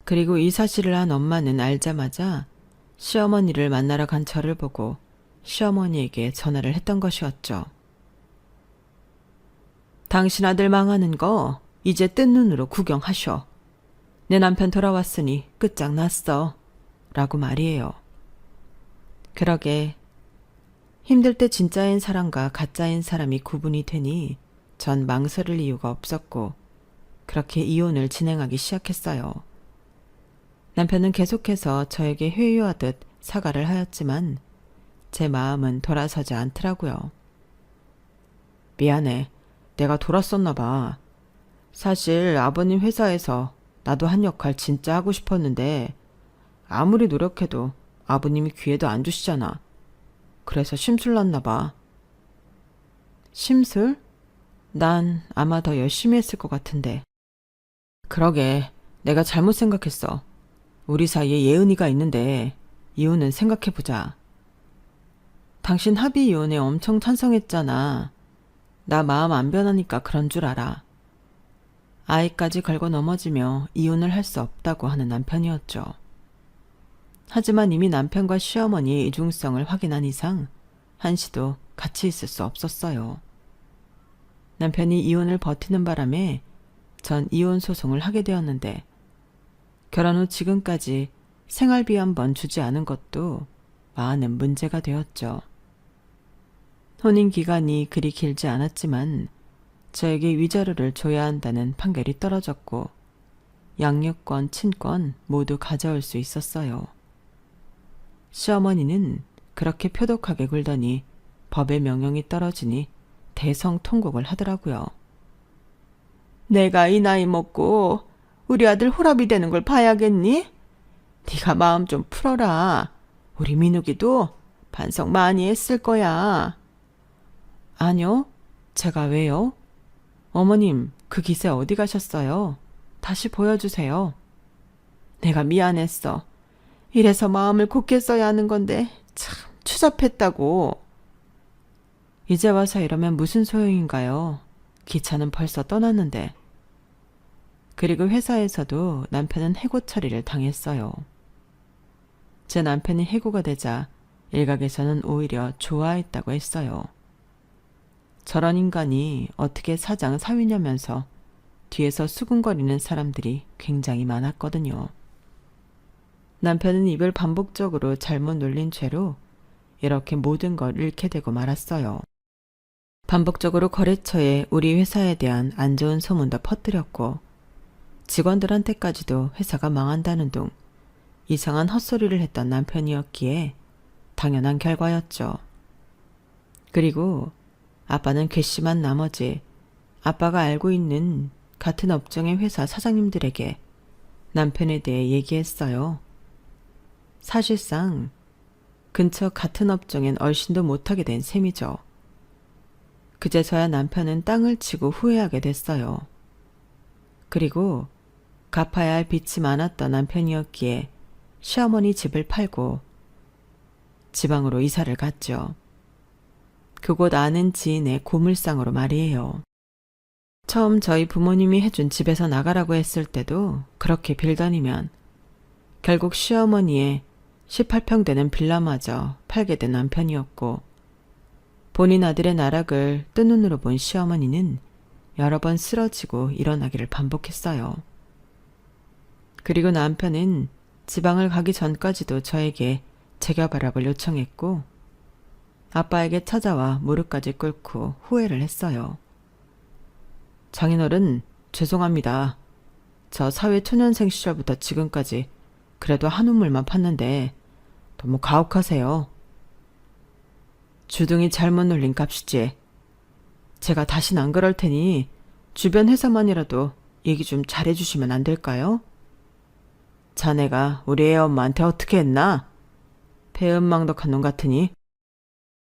S1: 그리고 이 사실을 한 엄마는 알자마자 시어머니를 만나러 간 저를 보고 시어머니에게 전화를 했던 것이었죠. 당신 아들 망하는 거 이제 뜬 눈으로 구경하셔. 내 남편 돌아왔으니 끝장났어. 라고 말이에요. 그러게 힘들 때 진짜인 사람과 가짜인 사람이 구분이 되니 전 망설일 이유가 없었고 그렇게 이혼을 진행하기 시작했어요. 남편은 계속해서 저에게 회유하듯 사과를 하였지만 제 마음은 돌아서지 않더라고요. 미안해. 내가 돌았었나 봐. 사실 아버님 회사에서 나도 한 역할 진짜 하고 싶었는데 아무리 노력해도 아버님이 기회도 안 주시잖아. 그래서 심술났나 봐. 심술? 난 아마 더 열심히 했을 것 같은데. 그러게, 내가 잘못 생각했어. 우리 사이에 예은이가 있는데 이혼은 생각해보자. 당신 합의 이혼에 엄청 찬성했잖아. 나 마음 안 변하니까 그런 줄 알아. 아이까지 걸고 넘어지며 이혼을 할 수 없다고 하는 남편이었죠. 하지만 이미 남편과 시어머니의 이중성을 확인한 이상 한시도 같이 있을 수 없었어요. 남편이 이혼을 버티는 바람에 전 이혼 소송을 하게 되었는데 결혼 후 지금까지 생활비 한 번 주지 않은 것도 많은 문제가 되었죠. 혼인 기간이 그리 길지 않았지만 저에게 위자료를 줘야 한다는 판결이 떨어졌고 양육권, 친권 모두 가져올 수 있었어요. 시어머니는 그렇게 표독하게 굴더니 법의 명령이 떨어지니 대성통곡을 하더라고요. 내가 이 나이 먹고 우리 아들 호랍이 되는 걸 봐야겠니? 네가 마음 좀 풀어라. 우리 민욱이도 반성 많이 했을 거야. 아니요. 제가 왜요? 어머님, 그 기세 어디 가셨어요? 다시 보여주세요. 내가 미안했어. 이래서 마음을 굳게 써야 하는 건데 참 추잡했다고. 이제 와서 이러면 무슨 소용인가요? 기차는 벌써 떠났는데. 그리고 회사에서도 남편은 해고 처리를 당했어요. 제 남편이 해고가 되자 일각에서는 오히려 좋아했다고 했어요. 저런 인간이 어떻게 사장 사위냐면서 뒤에서 수군거리는 사람들이 굉장히 많았거든요. 남편은 입을 반복적으로 잘못 놀린 죄로 이렇게 모든 걸 잃게 되고 말았어요. 반복적으로 거래처에 우리 회사에 대한 안 좋은 소문도 퍼뜨렸고 직원들한테까지도 회사가 망한다는 둥 이상한 헛소리를 했던 남편이었기에 당연한 결과였죠. 그리고 아빠는 괘씸한 나머지 아빠가 알고 있는 같은 업종의 회사 사장님들에게 남편에 대해 얘기했어요. 사실상 근처 같은 업종엔 얼씬도 못하게 된 셈이죠. 그제서야 남편은 땅을 치고 후회하게 됐어요. 그리고 갚아야 할 빚이 많았던 남편이었기에 시어머니 집을 팔고 지방으로 이사를 갔죠. 그곳 아는 지인의 고물상으로 말이에요. 처음 저희 부모님이 해준 집에서 나가라고 했을 때도 그렇게 빌더니면 결국 시어머니의 18평 되는 빌라마저 팔게 된 남편이었고, 본인 아들의 나락을 뜬 눈으로 본 시어머니는 여러 번 쓰러지고 일어나기를 반복했어요. 그리고 남편은 지방을 가기 전까지도 저에게 재결합을 요청했고, 아빠에게 찾아와 무릎까지 꿇고 후회를 했어요. 장인어른, 죄송합니다. 저 사회초년생 시절부터 지금까지 그래도 한 우물만 팠는데 너무 가혹하세요. 주둥이 잘못 눌린 값이지. 제가 다신 안 그럴 테니 주변 회사만이라도 얘기 좀 잘해주시면 안 될까요? 자네가 우리 애 엄마한테 어떻게 했나? 배은망덕한 놈 같으니.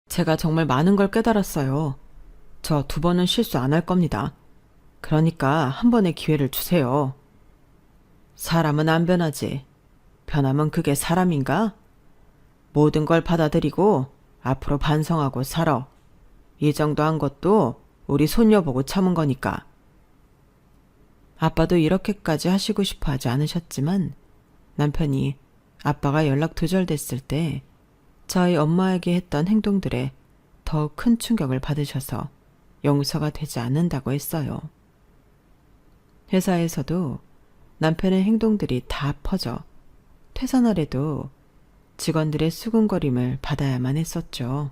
S1: 제가 정말 많은 걸 깨달았어요. 저 2번은 실수 안 할 겁니다. 그러니까 한 번의 기회를 주세요. 사람은 안 변하지. 변하면 그게 사람인가? 모든 걸 받아들이고 앞으로 반성하고 살아. 이 정도 한 것도 우리 손녀 보고 참은 거니까. 아빠도 이렇게까지 하시고 싶어 하지 않으셨지만 남편이 아빠가 연락 두절됐을 때 저희 엄마에게 했던 행동들에 더 큰 충격을 받으셔서 용서가 되지 않는다고 했어요. 회사에서도 남편의 행동들이 다 퍼져 퇴사날에도 직원들의 수군거림을 받아야만 했었죠.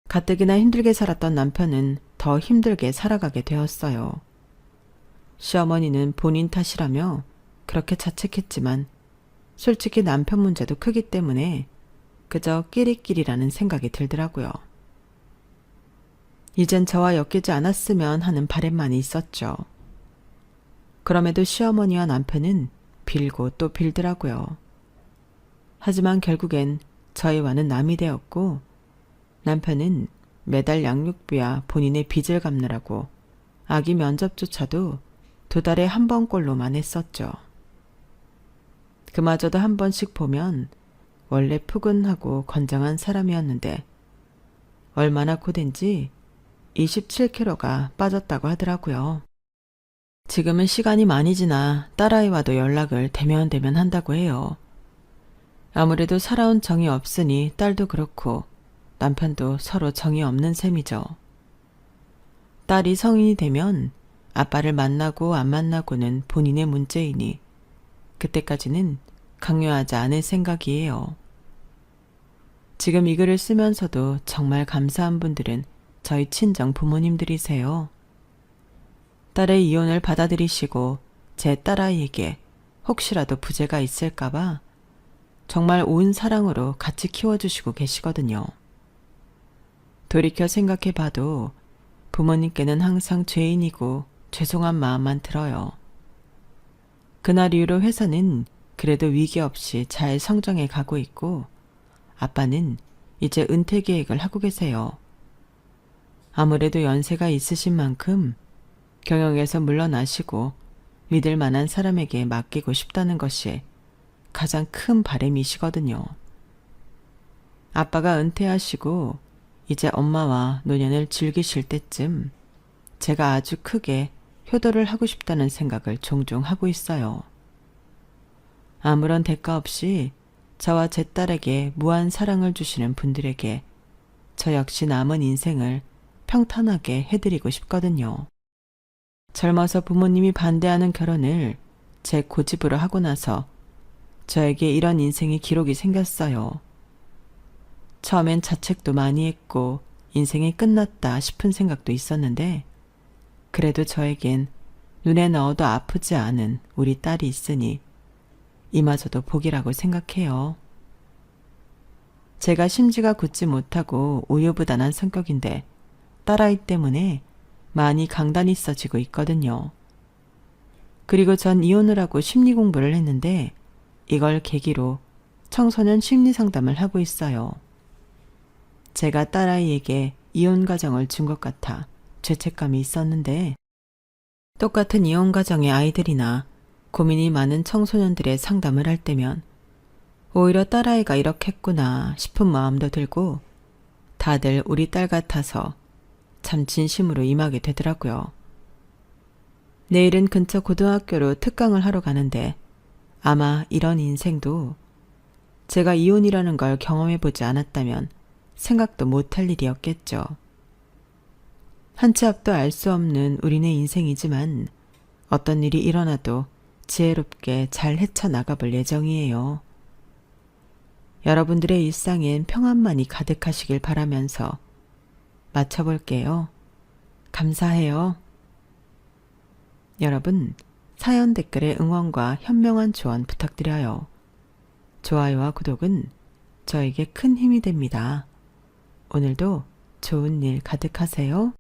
S1: 가뜩이나 힘들게 살았던 남편은 더 힘들게 살아가게 되었어요. 시어머니는 본인 탓이라며 그렇게 자책했지만 솔직히 남편 문제도 크기 때문에 그저 끼리끼리라는 생각이 들더라고요. 이젠 저와 엮이지 않았으면 하는 바람만이 있었죠. 그럼에도 시어머니와 남편은 빌고 또 빌더라고요. 하지만 결국엔 저희와는 남이 되었고 남편은 매달 양육비와 본인의 빚을 갚느라고 아기 면접조차도 2달에 한 번꼴로만 했었죠. 그마저도 한 번씩 보면 원래 푸근하고 건장한 사람이었는데 얼마나 고된지 27kg가 빠졌다고 하더라고요. 지금은 시간이 많이 지나 딸아이와도 연락을 대면대면 한다고 해요. 아무래도 살아온 정이 없으니 딸도 그렇고 남편도 서로 정이 없는 셈이죠. 딸이 성인이 되면 아빠를 만나고 안 만나고는 본인의 문제이니 그때까지는 강요하지 않을 생각이에요. 지금 이 글을 쓰면서도 정말 감사한 분들은 저희 친정 부모님들이세요. 딸의 이혼을 받아들이시고 제 딸아이에게 혹시라도 부재가 있을까봐 정말 온 사랑으로 같이 키워주시고 계시거든요. 돌이켜 생각해봐도 부모님께는 항상 죄인이고 죄송한 마음만 들어요. 그날 이후로 회사는 그래도 위기 없이 잘 성장해 가고 있고 아빠는 이제 은퇴 계획을 하고 계세요. 아무래도 연세가 있으신 만큼 경영에서 물러나시고 믿을 만한 사람에게 맡기고 싶다는 것이 가장 큰 바람이시거든요. 아빠가 은퇴하시고 이제 엄마와 노년을 즐기실 때쯤 제가 아주 크게 효도를 하고 싶다는 생각을 종종 하고 있어요. 아무런 대가 없이 저와 제 딸에게 무한 사랑을 주시는 분들에게 저 역시 남은 인생을 평탄하게 해드리고 싶거든요. 젊어서 부모님이 반대하는 결혼을 제 고집으로 하고 나서 저에게 이런 인생의 기록이 생겼어요. 처음엔 자책도 많이 했고 인생이 끝났다 싶은 생각도 있었는데 그래도 저에겐 눈에 넣어도 아프지 않은 우리 딸이 있으니 이마저도 복이라고 생각해요. 제가 심지가 굳지 못하고 우유부단한 성격인데 딸아이 때문에 많이 강단이 써지고 있거든요. 그리고 전 이혼을 하고 심리 공부를 했는데 이걸 계기로 청소년 심리 상담을 하고 있어요. 제가 딸아이에게 이혼 가정을 준 것 같아 죄책감이 있었는데 똑같은 이혼 가정의 아이들이나 고민이 많은 청소년들의 상담을 할 때면 오히려 딸아이가 이렇게 했구나 싶은 마음도 들고 다들 우리 딸 같아서 참 진심으로 임하게 되더라고요. 내일은 근처 고등학교로 특강을 하러 가는데 아마 이런 인생도 제가 이혼이라는 걸 경험해보지 않았다면 생각도 못할 일이었겠죠. 한 치 앞도 알 수 없는 우리네 인생이지만 어떤 일이 일어나도 지혜롭게 잘 헤쳐나가볼 예정이에요. 여러분들의 일상엔 평안만이 가득하시길 바라면서 마쳐볼게요. 감사해요. 여러분, 사연 댓글에 응원과 현명한 조언 부탁드려요. 좋아요와 구독은 저에게 큰 힘이 됩니다. 오늘도 좋은 일 가득하세요.